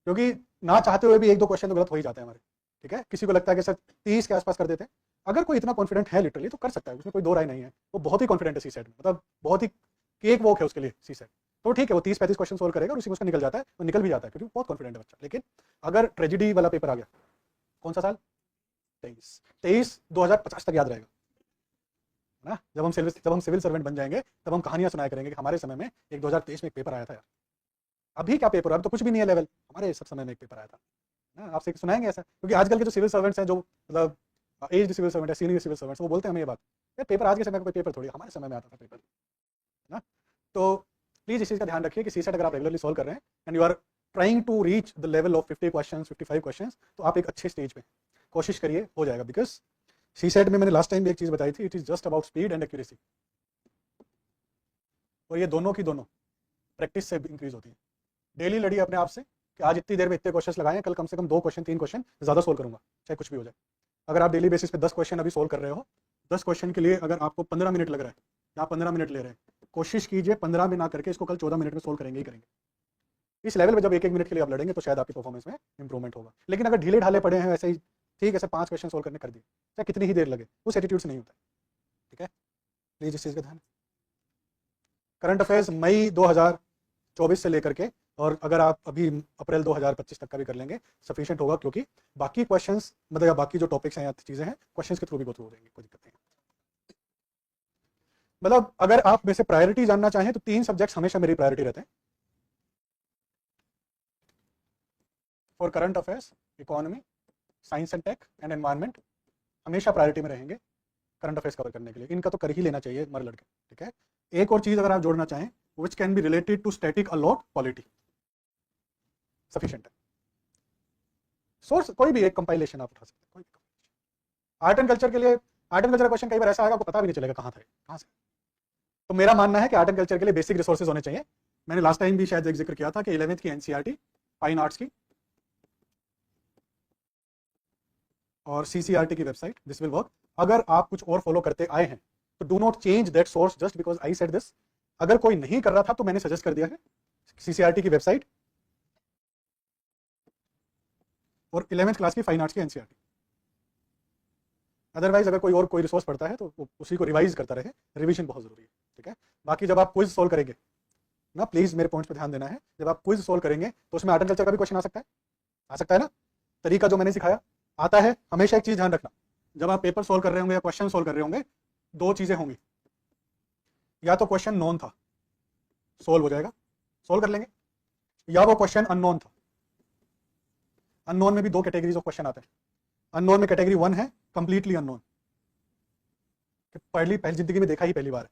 क्योंकि ना चाहते हुए भी एक दो क्वेश्चन तो गलत हो ही जाते हैं हमारे। ठीक है, किसी को लगता है कि सर 30 के आसपास कर देते हैं, अगर कोई इतना कॉन्फिडेंट है लिटरली तो कर सकता है, उसमें कोई दो राय नहीं है, वो बहुत ही कॉन्फिडेंट है सी सेट में, मतलब बहुत ही केक वॉक है उसके लिए सी सेट, तो ठीक है वो 30-35 क्वेश्चन सोल्व करेगा और उसी में उसका निकल जाता है, तो निकल भी जाता है क्योंकि बहुत कॉन्फिडेंट है बच्चा। लेकिन अगर ट्रेजिडी वाला पेपर आ गया, कौन सा साल 23 2050 तक याद रहेगा ना, जब हम सिविल सर्वेंट बन जाएंगे तब हम कहानियां सुनाया करेंगे कि हमारे समय में एक 2023 में एक पेपर आया था यार। अभी क्या पेपर, अभी तो कुछ भी नहीं है लेवल, हमारे सब समय में एक पेपर आया था ना, आपसे सुनाएंगे ऐसा, क्योंकि आजकल के जो सिविल सर्वेंट्स हैं, जो मतलब एज सिविल सर्वेंट है, सीनियर सिविल सर्वेंट्स, वो बोलते हैं हमें ये बात, यार पेपर आज के समय का कोई पेपर थोड़ी, हमारे समय में आता था पेपर ना। तो प्लीज इस चीज़ का ध्यान रखिए कि सीसेट अगर आप रेगुलरली सॉल्व कर रहे हैं and you are trying to reach the level of 50 questions 55 questions, तो आप एक अच्छे स्टेज पे कोशिश करिए, हो जाएगा। बिकॉज सीसेट में मैंने लास्ट टाइम भी एक चीज़ बताई थी, it is just about speed and accuracy, और ये दोनों की दोनों प्रैक्टिस से इंक्रीज होती है। डेली लड़िए अपने आप से कि आज इतनी देर में इतने क्वेश्चन लगाए, कल कम से कम 2 क्वेश्चन 3 क्वेश्चन ज़्यादा सोल्व करूंगा, चाहे कुछ भी हो जाए। अगर आप डेली बेसिस पे 10 क्वेश्चन अभी सोल्व कर रहे हो, 10 क्वेश्चन के लिए अगर आपको 15 मिनट लग रहा है या 15 मिनट ले रहे हैं, कोशिश कीजिए 15 में ना करके इसको कल 14 मिनट में सोल्व करेंगे ही करेंगे। इस लेवल में जब 1-1 मिनट के लिए आप लड़ेंगे तो शायद आपकी परफॉर्मेंस में इंप्रूवमेंट होगा। लेकिन अगर ढीले ढाले पड़े हैं वैसे ही, ठीक है सर 5 क्वेश्चन सोल्व करने कर दिए, चाहे कितनी ही देर लगे, उस एटीट्यूड से नहीं होता। ठीक है, प्लीज इस चीज़ का ध्यान। करंट अफेयर्स मई 2024 से लेकर के, और अगर आप अभी अप्रैल 2025 तक का भी कर लेंगे सफिशिएंट होगा, क्योंकि बाकी क्वेश्चंस मतलब या बाकी जो टॉपिक्स हैं या चीज़ें हैं क्वेश्चंस के थ्रू भी गो थ्रू हो जाएंगे, कोई दिक्कत नहीं। मतलब अगर आप में से प्रायोरिटी जानना चाहें तो 3 सब्जेक्ट्स हमेशा मेरी प्रायोरिटी रहते हैं for current affairs, economy, science and tech and environment, हमेशा प्रायोरिटी में रहेंगे करंट अफेयर्स कवर करने के लिए। इनका तो कर ही लेना चाहिए मर लड़के। ठीक है, एक और चीज़ अगर आप जोड़ना चाहें, which can be related to static a lot polity, sufficient है। सोर्स कोई भी एक कंपाइलेशन आप उठा सकते हैं, कोई भी। आर्ट एंड कल्चर के लिए, आर्ट एंड कल्चर का क्वेश्चन कई बार ऐसा आएगा आपको पता भी नहीं चलेगा कहाँ था कहाँ से। तो मेरा मानना है कि आर्ट एंड कल्चर के लिए बेसिक रिसोर्सेज होने चाहिए। मैंने लास्ट टाइम भी शायद एक जिक्र किया था कि 11th की एनसीईआरटी, फाइन आर्ट्स की और सीसीईआरटी की वेबसाइट, दिस विल वर्क। अगर आप कुछ और फॉलो करते आए हैं तो do not change that source just because I said this. अगर कोई नहीं कर रहा था तो मैंने सजेस्ट कर दिया है सीसीईआरटी की वेबसाइट और 11th क्लास की फाइन आर्ट्स की एनसीईआरटी। अदरवाइज अगर कोई और कोई रिसोर्स पड़ता है तो उसी को रिवाइज करता रहे, रिवीजन बहुत जरूरी है। ठीक है, बाकी जब आप क्विज सोल्व करेंगे ना, प्लीज मेरे पॉइंट्स पे ध्यान देना है, जब आप क्विज सोल्व करेंगे तो उसमें आर्ट एंड कल्चर का भी क्वेश्चन आ सकता है ना। तरीका जो मैंने सिखाया आता है। हमेशा एक चीज ध्यान रखना, जब आप पेपर सोल्व कर रहे होंगे या क्वेश्चन सोल्व कर रहे होंगे, 2 चीजें होंगी, या तो क्वेश्चन नोन था, सोल्व हो जाएगा, सोल्व कर लेंगे, या वो क्वेश्चन अननोन था। अननोन में भी 2 कैटेगरीज ऑफ क्वेश्चन आते हैं, अननोन में कैटेगरी 1 है कंप्लीटली अननोन, पहली जिंदगी में देखा ही पहली बार है।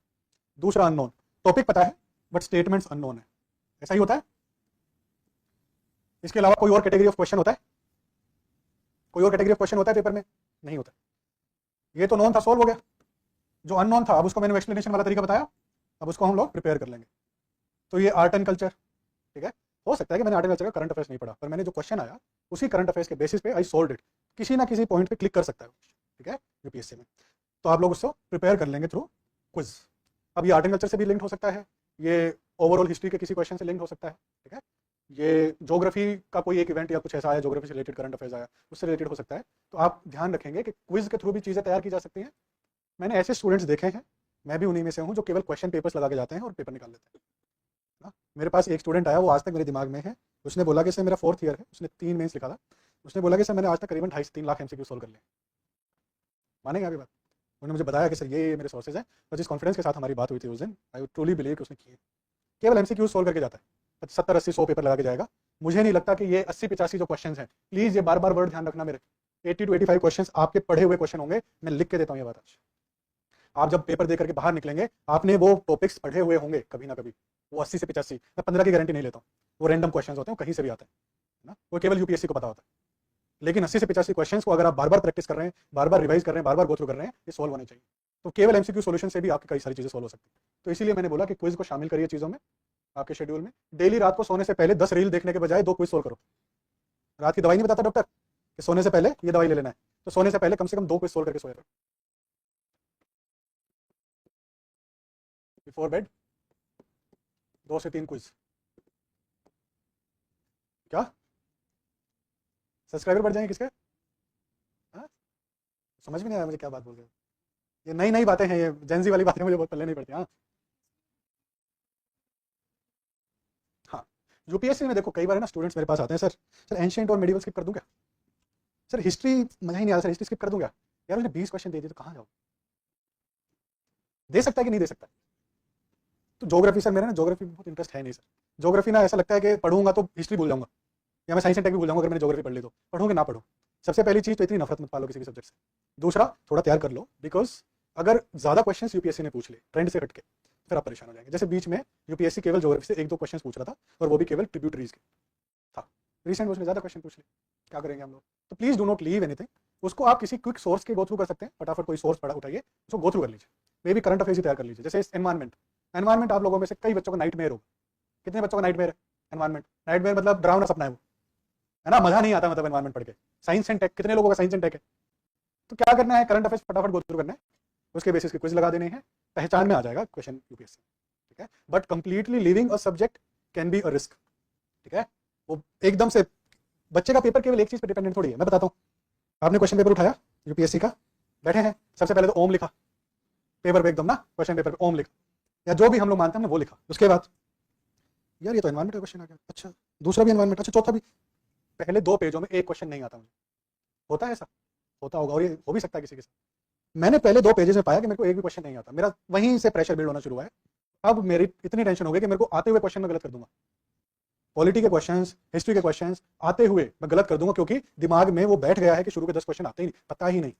दूसरा अननोन, टॉपिक पता है बट स्टेटमेंट्स अननोन है। ऐसा ही होता है। इसके अलावा कोई और कैटेगरी ऑफ क्वेश्चन होता है? कोई और कैटेगरी ऑफ क्वेश्चन होता है पेपर में? नहीं होता। ये तो नॉन था, सोल्व हो गया। जो अननोन था अब उसको मैंने एक्सप्लेनेशन वाला तरीका बताया, अब उसको हम लोग प्रिपेयर कर लेंगे। तो ये आर्ट एंड कल्चर, ठीक है। हो सकता है कि मैंने आर्ट एंड कल्चर का करंट अफेयर्स नहीं पढ़ा, पर मैंने जो क्वेश्चन आया उसी करंट अफेयर्स के बेसिस पे आई सोल्व इट। किसी ना किसी पॉइंट पे क्लिक कर सकता है, ठीक है, यूपीएससी में। तो आप लोग उसको प्रिपेयर कर लेंगे थ्रू क्विज। अब ये आर्ट एंड कल्चर से भी लिंक हो सकता है, ये ओवरऑल हिस्ट्री के किसी क्वेश्चन से लिंक हो सकता है, ठीक है। ये ज्योग्राफी का कोई एक इवेंट या कुछ ऐसा आया, ज्योग्राफी से रिलेटेड करंट अफेयर्स आया, उससे रिलेटेड हो सकता है। तो आप ध्यान रखेंगे कि क्विज के थ्रू भी चीज़ें तैयार की जा सकती हैं। मैंने ऐसे स्टूडेंट्स देखे हैं, मैं भी उन्हीं में से हूँ, जो केवल क्वेश्चन पेपर्स लगा के जाते हैं और पेपर निकाल लेते हैं ना। मेरे पास एक स्टूडेंट आया, वो आज तक मेरे दिमाग में है। उसने बोला कि सर मेरा 4th ईयर है, उसने 3 मेंस लिखा था। उसने बोला कि सर मैंने आज तक करीबन 2.5 से 3 लाख एमसीक्यू सोल्व कर लिए। मानेंगे आपकी बात? उन्होंने मुझे बताया कि सर ये मेरे सोर्सेज हैं, और जिस कॉन्फिडेंस के साथ हमारी बात हुई थी उस दिन, आई वुड ट्रूली बिलीव कि उसने किए। केवल एमसीक्यू सोल्व करके जाता है, 70, 80, 100 पेपर लगा के जाएगा। मुझे नहीं लगता कि ये 80, 85 जो क्वेश्चन हैं, प्लीज ये बार बार वर्ड ध्यान रखना मेरे, 80 to 85 क्वेश्चन आपके पढ़े हुए क्वेश्चन होंगे। मैं लिख के देता हूँ ये बात आज। आप जब पेपर दे करके बाहर निकलेंगे, आपने वो टॉपिक्स पढ़े हुए होंगे कभी ना कभी। वो 80 से 85, मैं 15 की गारंटी नहीं लेता हूँ। वो रैंडम क्वेश्चन होते हैं, कहीं से भी आते हैं ना, वो केवल यूपीएससी को पता होता है। लेकिन 80 से 85 क्वेश्चंस को अगर आप बार बार प्रैक्टिस कर रहे हैं, बार बार रिवाइज कर रहे हैं, बार बार गो थ्रू कर रहे हैं, ये सोल्व होने चाहिए। तो केवल एमसीक्यू सॉल्यूशन से भी आपकी कई सारी चीजें सोल्व हो सकती है। तो इसीलिए मैंने बोला कि क्विज को शामिल करिए चीजों में, आपके शेड्यूल में। डेली रात को सोने से पहले 10 रील देखने के बजाय 2 क्विज सोल्व करो। रात की दवाई नहीं बताता डॉक्टर कि सोने से पहले ये दवाई ले लेना है, तो सोने से पहले कम से कम 2 क्विज सोल्व करके सोया करो बिफोर बेड। 2 से 3 क्विज। क्या सब्सक्राइबर बढ़ जाएंगे किसके? हाँ? समझ में नहीं आया मुझे क्या बात बोल रहे हो। ये नई नई बातें हैं, ये जेंजी वाली बातें मुझे बहुत पल्ले नहीं पड़ती। हाँ हाँ, यूपीएससी में देखो कई बार है ना, स्टूडेंट्स मेरे पास आते हैं, सर सर एंशिएंट और मेडिवल स्किप कर दूं क्या? सर हिस्ट्री मजा ही नहीं आता, सर हिस्ट्री स्किप कर दूं क्या? यार मैंने 20 क्वेश्चन दे दिए तो कहाँ जाओ? दे सकता है कि नहीं दे सकता? तो ज्योग्राफी सर, मेरा ना ज्योग्राफी में बहुत इंटरेस्ट है नहीं सर। ज्योग्राफी ना ऐसा लगता है कि पढ़ूंगा तो हिस्ट्री भूल जाऊंगा, या मैं साइंस एंड टेक भी भूल जाऊंगा अगर मैंने ज्योग्राफी पढ़ ली तो। पढ़ोगे ना पढ़ो, सबसे पहली चीज तो इतनी नफरत मत पालो किसी भी सब्जेक्ट से। दूसरा, थोड़ा तैयार कर लो, बिकॉज अगर ज्यादा क्वेश्चंस यूपीएससी ने पूछ ले ट्रेंड से हटके, फिर आप परेशान हो जाएंगे। जैसे बीच में यूपीएससी केवल ज्योग्राफी से 1-2 क्वेश्चन पूछ रहा था, और वो भी केवल ट्रिब्यूटरीज के था। रिसेंट में उसने ज्यादा क्वेश्चन पूछ ले, क्या करेंगे हम लोग? तो please do not leave anything. उसको आप किसी क्विक सोर्स के गो थ्रू कर सकते हैं, फटाफट कोई सोर्स पढ़ा उठाइए, उसको गो थ्रू कर लीजिए। मे भी करंट अफेयर्स ही तैयार कर लीजिए। जैसे एनवायरमेंट, एनवायरमेंट आप लोगों में से कई बच्चों का नाइटमेयर हो। कितने बच्चों का नाइटमेयर है एनवायरमेंट? नाइटमेयर मतलब डरावना सपना है वो, है ना, मजा नहीं आता मतलब एनवायरमेंट पढ़ के। साइंस एंड टेक, कितने लोगों का साइंस एंड टेक है? तो क्या करना है, करंट अफेयर्स फटाफट गो थ्रू करना है, उसके बेसिस के क्विज लगा देने हैं, पहचान में आ जाएगा क्वेश्चन यूपीएससी, ठीक है। But completely living a subject can be a risk, ठीक है। वो एकदम से बच्चे का पेपर केवल एक चीज पर डिपेंडेंट थोड़ी है। मैं बताता हूँ, आपने क्वेश्चन पेपर उठाया यूपीएससी का, बैठे हैं, सबसे पहले तो ओम लिखा पेपर पे एकदम ना, क्वेश्चन पेपर पे ओम लिखा, या जो भी हम लोग मानते हैं हमने वो लिखा। उसके बाद यार ये तो एनवायरमेंट का क्वेश्चन आ गया, अच्छा दूसरा भी एनवायरमेंट, अच्छा चौथा भी। पहले 2 पेजों में एक क्वेश्चन नहीं आता मुझे। होता है ऐसा? होता होगा, और ये हो भी सकता है किसी के साथ। मैंने पहले 2 पेजेस में पाया कि मेरे को एक भी क्वेश्चन नहीं आता, मेरा वहीं से प्रेशर बिल्ड होना शुरू हुआ है। अब मेरी इतनी टेंशन हो गई कि मेरे को आते हुए क्वेश्चन में गलत कर दूंगा। पॉलिटी के क्वेश्चंस, हिस्ट्री के क्वेश्चंस आते हुए मैं गलत कर दूंगा, क्योंकि दिमाग में वो बैठ गया है कि शुरू के 10 क्वेश्चन आते ही नहीं, पता ही नहीं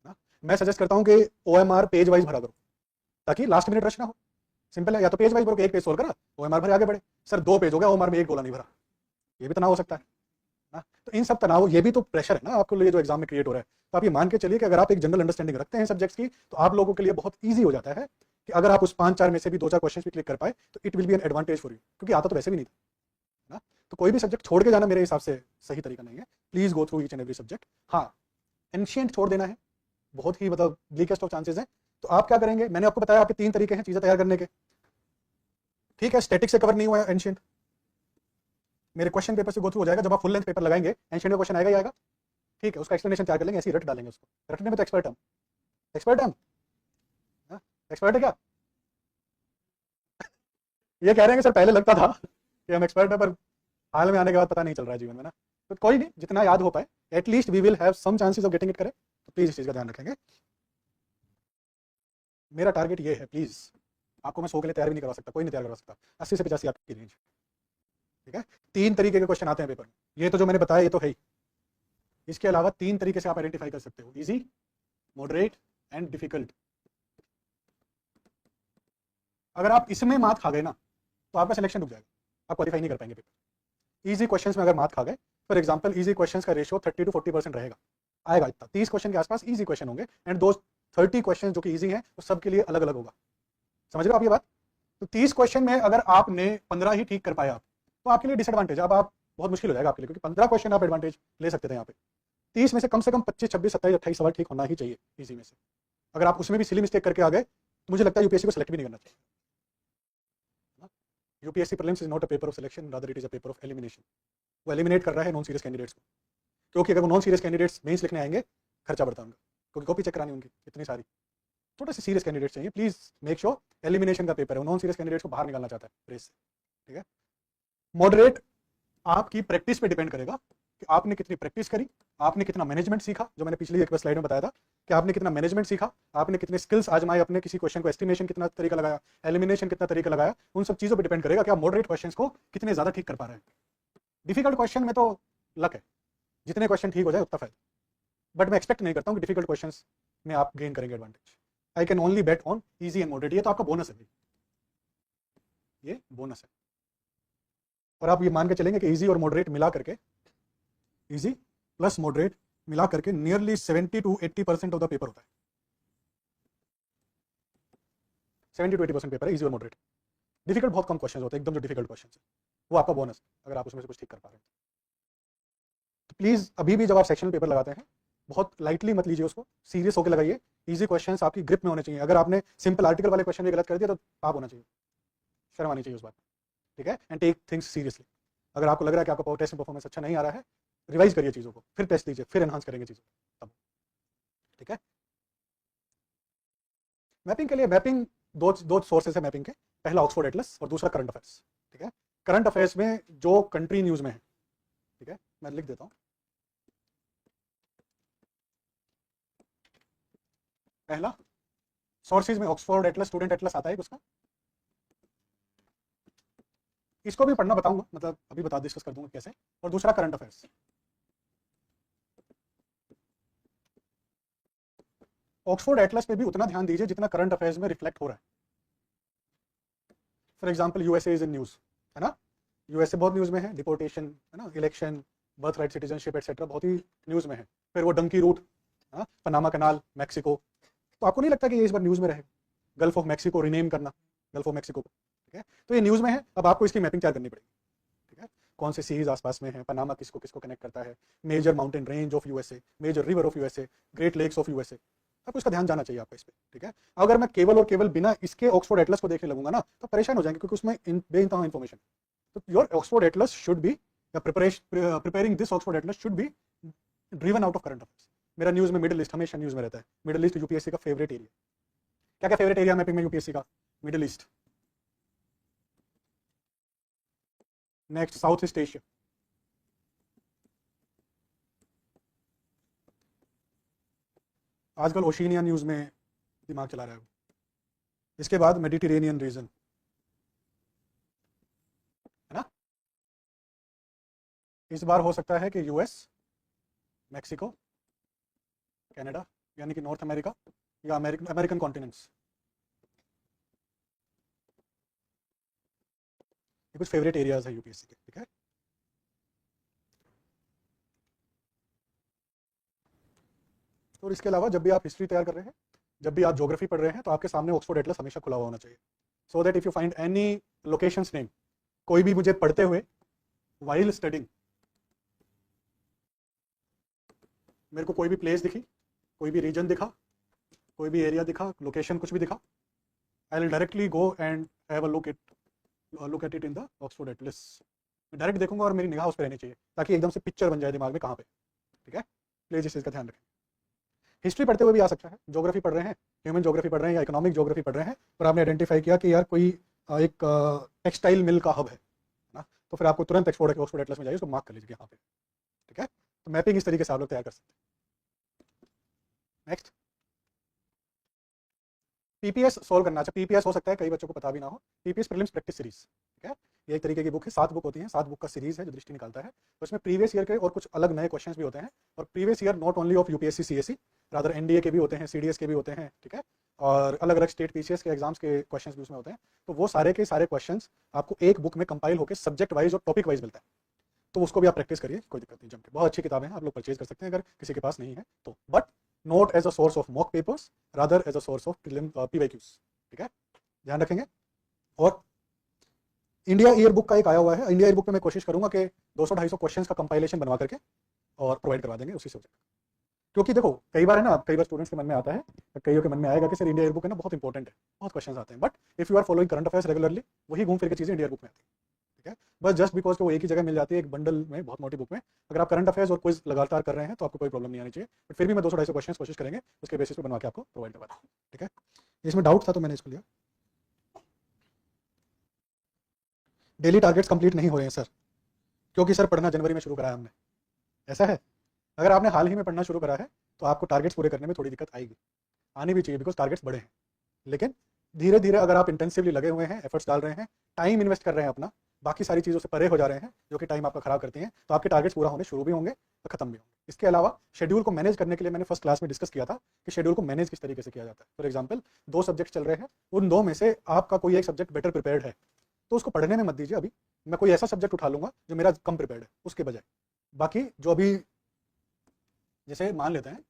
ना। मैं सजेस्ट करता हूं कि ओएमआर पेज वाइज भरा करो, ताकि लास्ट मिनट रश ना हो। सिंपल है, या तो पेज वाइज भरो, एक पेज सोल्व करा, ओएमआर भरे आगे बढ़े। सर 2 पेज हो गया, ओएमआर में एक गोला नहीं भरा, ये भी तनाव हो सकता है ना। तो इन सब तनाव, ये भी तो प्रेशर है ना आपको लिए जो एग्जाम में क्रिएट हो रहा है। तो आप ये मान के चलिए कि अगर आप एक जनरल अंडरस्टैंडिंग रखते हैं सब्जेक्ट्स की, तो आप लोगों के लिए बहुत ईजी हो जाता है कि अगर आप उस 5-4 में से भी 2-4 क्वेश्चन भी क्लिक कर पाए, तो it will be an advantage for you, क्योंकि आता तो वैसे भी नहीं था ना। तो कोई भी सब्जेक्ट छोड़ के जाना मेरे हिसाब से सही तरीका नहीं है। Please go through each and every subject. हाँ, एंशिएंट छोड़ देना है, बहुत ही मतलब ब्लीकेस्ट ऑफ चांसेस है। तो आप क्या करेंगे, मैंने आपको बताया आपके 3 तरीके हैं चीजें तैयार करने के, ठीक है। स्टैटिक से कवर नहीं हुआ है एंशिएंट, मेरे क्वेश्चन पेपर से गो थ्रू हो जाएगा। जब आप फुल लेंथ पेपर लगाएंगे, एंशिएंट में क्वेश्चन आएगा ही आएगा, ठीक है। उसका एक्सप्लेनेशन तैयार कर लेंगे, ऐसे ही रट डालेंगे उसको। रटने में तो एक्सपर्ट हम, एक्सपर्ट हम, एक्सपर्ट है क्या? ये कह रहे हैं कि सर पहले लगता था कि हम एक्सपर्ट है, पर हाल में आने के बाद पता नहीं चल रहा है जीवन में ना। तो कोई नहीं, जितना याद हो पाए, at least we will have some chances of getting it correct. तो प्लीज इस चीज का ध्यान रखेंगे। मेरा टारगेट ये है, प्लीज आपको मैं 100 के लिए तैयार भी नहीं करवा सकता, कोई नहीं तैयार करवा सकता। 80 से 85 आपकी रेंज, ठीक है। 3 तरीके के क्वेश्चन आते हैं पेपर में, ये तो जो मैंने बताया ये तो है ही, इसके अलावा 3 तरीके से आप आइडेंटिफाई कर सकते हो, इजी, मॉडरेट एंड डिफिकल्ट। अगर आप इसमें मात खा गए ना तो आपका सिलेक्शन रुक जाएगा, आप क्वालिफाई नहीं कर पाएंगे पेपर। इजी क्वेश्चंस में अगर मात खा गए, फॉर एग्जांपल इजी क्वेश्चंस का रेशियो 30 to 40% रहेगा, आएगा इतना, 30 क्वेश्चन के आसपास इजी क्वेश्चन होंगे, एंड दो 30 क्वेश्चन जो कि इजी हैं वो सबके लिए अलग अलग होगा। समझ रहे हो आप ये बात? तो 30 क्वेश्चन में अगर आपने 15 ही ठीक कर पाए आप, तो आपके लिए डिसएडवांटेज, अब आप बहुत मुश्किल हो जाएगा आपके लिए, क्योंकि 15 क्वेश्चन आप एडवांटेज ले सकते थे यहाँ पे। 30 में से कम 25, 26, 27, 28 सवाल ठीक होना ही चाहिए इजी में से। अगर आप उसमें भी सिली मिस्टेक करके आ गए तो मुझे लगता है यूपीएससी को सेलेक्ट भी नहीं करना चाहिए। UPSC prelims is not a paper of selection, rather it is a paper of elimination. वो एलिमिनेट कर रहा है नॉन सीरियस कैंडिडेट्स को, क्योंकि अगर वो नॉन सीरियस कैंडिडेट्स मेंस लिखने आएंगे खर्चा बढ़ता उनका, क्योंकि कॉपी चेक करानी उनकी इतनी सारी। थोड़े से सीरियस कैंडिडेट्स चाहिए, प्लीज मेक श्योर एलिमिनेशन का पेपर है, वो नॉन सीरियस कैंडिडेट्स को बाहर निकालना चाहता है रेस से, ठीक है। मॉडरेट आपकी प्रैक्टिस पे डिपेंड करेगा कि आपने कितनी प्रैक्टिस करी, आपने कितना मैनेजमेंट सीखा, जो मैंने पिछली एक स्लाइड में बताया था कि आपने कितना मैनेजमेंट सीखा, आपने कितने स्किल्स आजमाए अपने, किसी क्वेश्चन को एस्टिमेशन कितना तरीका लगाया, एलिमिनेशन कितना तरीका लगाया, उन सब चीजों पर डिपेंड करेगा कि आप मॉडरेट क्वेश्चन को कितने ज्यादा ठीक कर पा रहे हैं। डिफिकल्ट क्वेश्चन में तो लक है, जितने क्वेश्चन ठीक हो जाए उतना फायदा, बट मैं एक्सपेक्ट नहीं करता हूँ कि डिफिकल्ट क्वेश्चन में आप गेन करेंगे advantage. I can only bet on easy and moderate, ये तो आपका बोनस है, ये बोनस है। और आप ये मान के चलेंगे कि इजी और मॉडरेट मिला करके, इजी प्लस मॉडरेट मिला करके nearly 70 to 80% of the paper होता है। 70 to 80% पेपर है इजी और मॉडरेट। डिफिकल्ट बहुत कम क्वेश्चन होते हैं, एकदम जो डिफिकल्ट क्वेश्चन है वो आपका बोनस है अगर आप उसमें से कुछ ठीक कर पा रहे हैं। तो प्लीज अभी भी जब आप सेक्शनल पेपर लगाते हैं बहुत लाइटली मत लीजिए उसको, सीरियस होकर लगाइए। इजी क्वेश्चंस आपकी ग्रिप में होने चाहिए। अगर आपने सिंपल आर्टिकल वाले क्वेश्चन भी गलत कर दिया तो पाप होना चाहिए, शर्म आनी चाहिए उस बात, ठीक है। And take things seriously. अगर आपको लग रहा है कि आपका टेस्ट में परफॉर्मेंस अच्छा नहीं आ रहा है, रिवाइज करिए चीज़ों को, फिर टेस्ट दीजिए, फिर एनहांस करेंगे चीज़ों तब, ठीक है। मैपिंग के लिए मैपिंग दो सोर्सेस है मैपिंग के, पहला ऑक्सफोर्ड एटलस और दूसरा करंट अफेयर्स, ठीक है। करंट अफेयर्स में जो कंट्री न्यूज में है, ठीक है, मैं लिख देता हूँ। पहला सोर्सेज में ऑक्सफोर्ड एटलस, स्टूडेंट एटलस आता है उसका, इसको भी पढ़ना बताऊंगा, मतलब अभी बता डिस्कस कर दूंगा कैसे। और दूसरा करंट अफेयर्स। ऑक्सफोर्ड एटलस पे भी उतना ध्यान दीजिए जितना करंट अफेयर्स में रिफ्लेक्ट हो रहा है। For example USA is in news, है ना, यूएसए बहुत न्यूज में है, डिपोर्टेशन है ना, election, birth right, citizenship etcetera बहुत ही न्यूज में है। फिर वो Dunki root, Panama canal, Mexico, तो आपको नहीं लगता कि ये इस बार न्यूज में रहेगा? गल्फ ऑफ मैक्सिको रिनेम करना, गल्फ ऑफ मैक्सिको को, ठीक है। तो ये न्यूज में है, अब आपको इसकी मैपिंग तैयार करनी पड़ेगी, ठीक है। कौन से सीरीज आसपास में है, पनामा किसको किसको कनेक्ट करता है, major mountain range of USA, major river of USA, great lakes of USA, आपको इसका ध्यान जाना चाहिए आपको इस पर, ठीक है। अगर मैं केवल और केवल बिना इसके ऑक्सफोर्ड एटलस को देखने लगूंगा ना तो परेशान हो जाएंगे, क्योंकि उसमें बेइंतहा इन्फॉर्मेशन। तो your Oxford Atlas should be, preparing this Oxford Atlas should be driven out of current affairs. मेरा न्यूज में मिडिल ईस्ट हमेशा न्यूज में रहता है। मिडिल ईस्ट यूपीएससी का फेवरेट एरिया। क्या क्या फेवरेट एरिया मैपिंग में यूपीएससी का? Middle east, next south east Asia, आजकल ओशिनिया न्यूज में दिमाग चला रहा है। इसके बाद मेडिटेरेनियन रीजन, है ना। इस बार हो सकता है कि यूएस, मैक्सिको, कनाडा, यानी कि नॉर्थ अमेरिका या अमेरिकन कॉन्टिनेंट्स, ये कुछ फेवरेट एरियाज है यूपीएससी के, ठीक है। और इसके अलावा जब भी आप हिस्ट्री तैयार कर रहे हैं, जब भी आप ज्योग्राफी पढ़ रहे हैं, तो आपके सामने ऑक्सफोर्ड एटलस हमेशा खुला हुआ होना चाहिए, so that if you find any locations name, कोई भी मुझे पढ़ते हुए वाइल स्टडिंग, मेरे को कोई भी प्लेस दिखी, कोई भी रीजन दिखा, कोई भी एरिया दिखा, लोकेशन कुछ भी दिखा, I will directly go and have a look at it in the Oxford Atlas. मैं डायरेक्ट देखूंगा और मेरी निगाह उस पर रहनी चाहिए, ताकि एकदम से पिक्चर बन जाए दिमाग में कहाँ पे, ठीक है। प्लीज इस चीज़ का ध्यान रखें। हिस्ट्री पढ़ते हुए भी आ सकता है, ज्योग्राफी पढ़ रहे हैं, ह्यूमन ज्योग्राफी पढ़ रहे हैं या इकोनॉमिक ज्योग्राफी पढ़ रहे हैं, और आपने आइडेंटिफाई किया कि यार कोई एक टेक्सटाइल मिल का हब है ना, तो फिर आपको तुरंत ऑक्सफोर्ड एटलस में जाइए, उसको मार्क कर लीजिए यहाँ पे, ठीक है। तो मैपिंग इस तरीके से आप लोग तैयार कर सकते हैं। नेक्स्ट, पीपीएस सोल्व करना। अच्छा, पीपीएस हो सकता है कई बच्चों को पता भी ना हो। पीपीएस प्रीलिम्स प्रैक्टिस सीरीज, ठीक है, ये एक तरीके की बुक है, 7 बुक होती हैं, 7 बुक का सीरीज है जो दृष्टि निकालता है। तो इसमें प्रीवियस ईयर के और कुछ अलग नए क्वेश्चंस भी होते हैं, और previous year not only of UPSC CSC, rather NDA के भी होते हैं, सीडीएस के भी होते हैं, ठीक है, और अलग अलग स्टेट पीसीएस के एग्जाम्स के क्वेश्चंस भी उसमें होते हैं। तो वो सारे के सारे क्वेश्चंस आपको एक बुक में कंपाइल होकर सब्जेक्ट वाइज और टॉपिक वाइज मिलता है। तो उसको भी आप प्रैक्टिस करिए, कोई दिक्कत नहीं, जम के। बहुत अच्छी किताबें हैं, आप लोग परचेज कर सकते हैं अगर किसी के पास नहीं है तो, but not as a source of mock papers, rather as a source of prelim PYQs, ठीक है, ध्यान रखेंगे। और इंडिया ईयर बुक का एक आया हुआ है, इंडिया ईयर बुक में मैं कोशिश करूंगा कि 200-250 क्वेश्चंस का कंपाइलेशन बनवा करके और प्रोवाइड करवा देंगे उसी सब्जेक्ट। क्योंकि देखो कई बार है ना, कई बार स्टूडेंट्स के मन में आता है, कईयों के मन में आएगा कि सर इंडिया ईयर बुक है ना बहुत इंपॉर्टेंट है, बहुत क्वेश्चंस आते हैं, but if you are following current affairs regularly, वही घूम फिर के चीजें इंडिया बुक में आती है, ठीक है। बस जस्ट बिकॉज वो एक ही जगह मिल जाती है एक बंडल में, बहुत मोटी बुक में, अगर आप करंट अफेयर्स और क्विज लगातार कर रहे हैं तो आपको कोई प्रॉब्लम नहीं आनी चाहिए। बट फिर भी मैं 200-250 क्वेश्चन कोशिश करेंगे उसके बेसिस पे बनवा के आपको प्रोवाइड करवा दूँ, ठीक है। इसमें डाउट था तो मैंने इसको लिया। डेली टारगेट्स कंप्लीट नहीं हो रहे हैं सर, क्योंकि सर पढ़ना जनवरी में शुरू करा है हमने, ऐसा है। अगर आपने हाल ही में पढ़ना शुरू करा है तो आपको टारगेट्स पूरे करने में थोड़ी दिक्कत आएगी, आनी भी चाहिए, बिकॉज टारगेट्स बड़े हैं। लेकिन धीरे धीरे अगर आप इंटेंसिवली लगे हुए हैं, एफर्ट्स डाल रहे हैं, टाइम इन्वेस्ट कर रहे हैं अपना, बाकी सारी चीज़ों से परे हो जा रहे हैं जो कि टाइम आपका खराब करती हैं, तो आपके टारगेट्स पूरा होने शुरू भी होंगे और खत्म भी होंगे। इसके अलावा शेड्यूल को मैनेज करने के लिए मैंने फर्स्ट क्लास में डिस्कस किया था कि शेड्यूल को मैनेज किस तरीके से किया जाता है। फॉर एग्जाम्पल 2 सब्जेक्ट चल रहे हैं, उन 2 में से आपका कोई एक सब्जेक्ट बेटर प्रिपेयर्ड है तो उसको पढ़ने में मत दीजिए। अभी मैं कोई ऐसा सब्जेक्ट उठा लूंगा जो मेरा कम प्रिपेयर्ड है उसके बजाय। बाकी जो अभी जैसे मान लेते हैं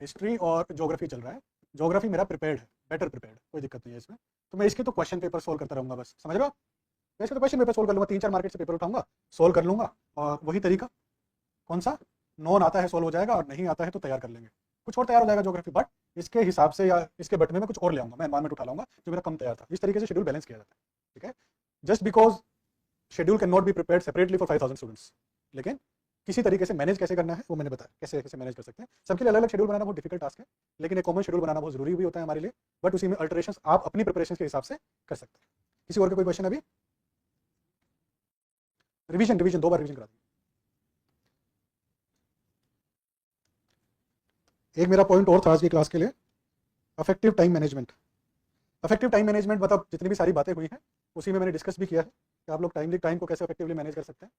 हिस्ट्री और ज्योग्राफी चल रहा है, ज्योग्राफी मेरा प्रिपेयर्ड है, बेटर प्रिपेयर्ड, कोई दिक्कत नहीं है इसमें, तो मैं इसके तो क्वेश्चन पेपर सोल्व करता रहूंगा, बस समझ रहे हो। मैं इसके तो क्वेश्चन पेपर सोल्व कर लूंगा, 3-4 मार्केट से पेपर उठाऊंगा, सोल्व कर लूंगा, और वही तरीका कौन सा, नॉन आता है सोल्व हो जाएगा, और नहीं आता है तो तैयार कर लेंगे, कुछ और तैयार हो जाएगा ज्योग्राफी, बट इसके हिसाब से या इसके बट में मैं कुछ और ले आऊंगा, मैं एनवायरमेंट उठा लाऊंगा जो मेरा कम तैयार था। इस तरीके से शेड्यूल बैलेंस किया जाता है, ठीक है। Just because schedule can not be prepared separately for 5000 students, लेकिन किसी तरीके से मैनेज कैसे करना है वो मैंने बताया, कैसे कैसे मैनेज कर सकते हैं। सबके लिए अलग अलग शेड्यूल बनाना बहुत डिफिकल्ट टास्क है, लेकिन एक कॉमन शेड्यूल बनाना बहुत जरूरी भी होता है हमारे लिए, बट उसी में अल्टरेशन आप अपनी प्रिपरेशन के हिसाब से कर सकते हैं। किसी और का कोई क्वेश्चन अभी? रिवीजन 2 बार रिवीजन करा देंगे। एक मेरा पॉइंट और था आज की क्लास के लिए, affective time management. Affective time management मतलब जितनी भी सारी बातें हुई हैं उसी में मैंने डिस्कस भी किया है कि आप लोग टाइम को कैसे इफेक्टिवली मैनेज कर सकते हैं।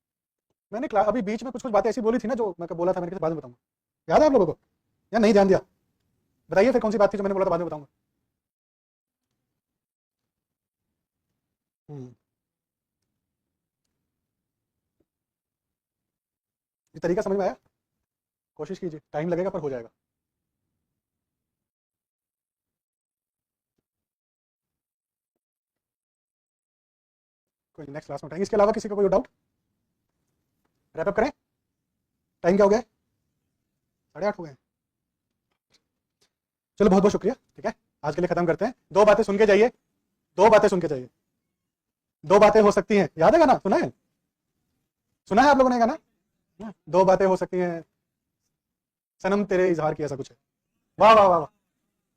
मैंने अभी बीच में कुछ कुछ बातें ऐसी बोली थी ना जो मैं बोला था, मैंने किसी बाद में बताऊंगा, याद है आप लोगों को या नहीं ध्यान दिया? बताइए फिर कौन सी बात थी जो मैंने बोला था बाद में बताऊंगा। ये तरीका समझ में आया? कोशिश कीजिए, टाइम लगेगा पर हो जाएगा। कोई नेक्स्ट क्लास में उठाएंगे। इसके अलावा किसी का कोई डाउट? रैप अप करें? टाइम क्या हो गया? 8:30 हो गए। चलो बहुत बहुत शुक्रिया, ठीक है, आज के लिए खत्म करते हैं। 2 बातें सुन के जाइए, 2 बातें सुन के जाइए। 2 बातें हो सकती हैं, याद है गाना? सुना है? सुना है आप लोगों ने गाना? 2 बातें हो सकती हैं, सनम तेरे इजहार की, ऐसा कुछ है। वाह वाह वाह वाह,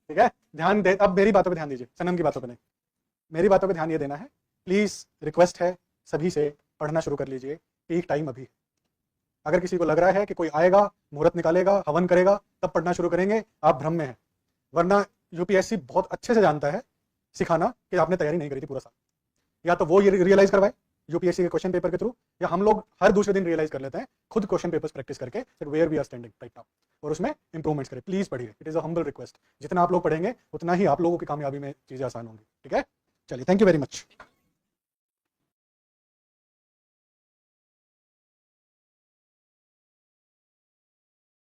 ठीक है, ध्यान दे। अब मेरी बातों पे ध्यान दीजिए, सनम की बातों पे नहीं, मेरी बातों पे ध्यान ये देना है। प्लीज रिक्वेस्ट है सभी से, पढ़ना शुरू कर लीजिए, पीक टाइम अभी। अगर किसी को लग रहा है कि कोई आएगा, मुहूर्त निकालेगा, हवन करेगा, तब पढ़ना शुरू करेंगे, आप भ्रम में हैं। वरना यूपीएससी बहुत अच्छे से जानता है सिखाना कि आपने तैयारी नहीं करी थी पूरा साल। या तो वो ये रियलाइज करवाए यूपीएससी के क्वेश्चन पेपर के थ्रू, या हम लोग हर दूसरे दिन रियलाइज कर लेते हैं खुद क्वेश्चन पेपर्स प्रैक्टिस करके that where we are standing right now, और उसमें इंप्रूवमेंट्स करें। प्लीज पढ़िए, it is a humble request. जितना आप लोग पढ़ेंगे उतना ही आप लोगों की कामयाबी में चीजें आसान होंगी, ठीक है। चलिए, थैंक यू वेरी मच।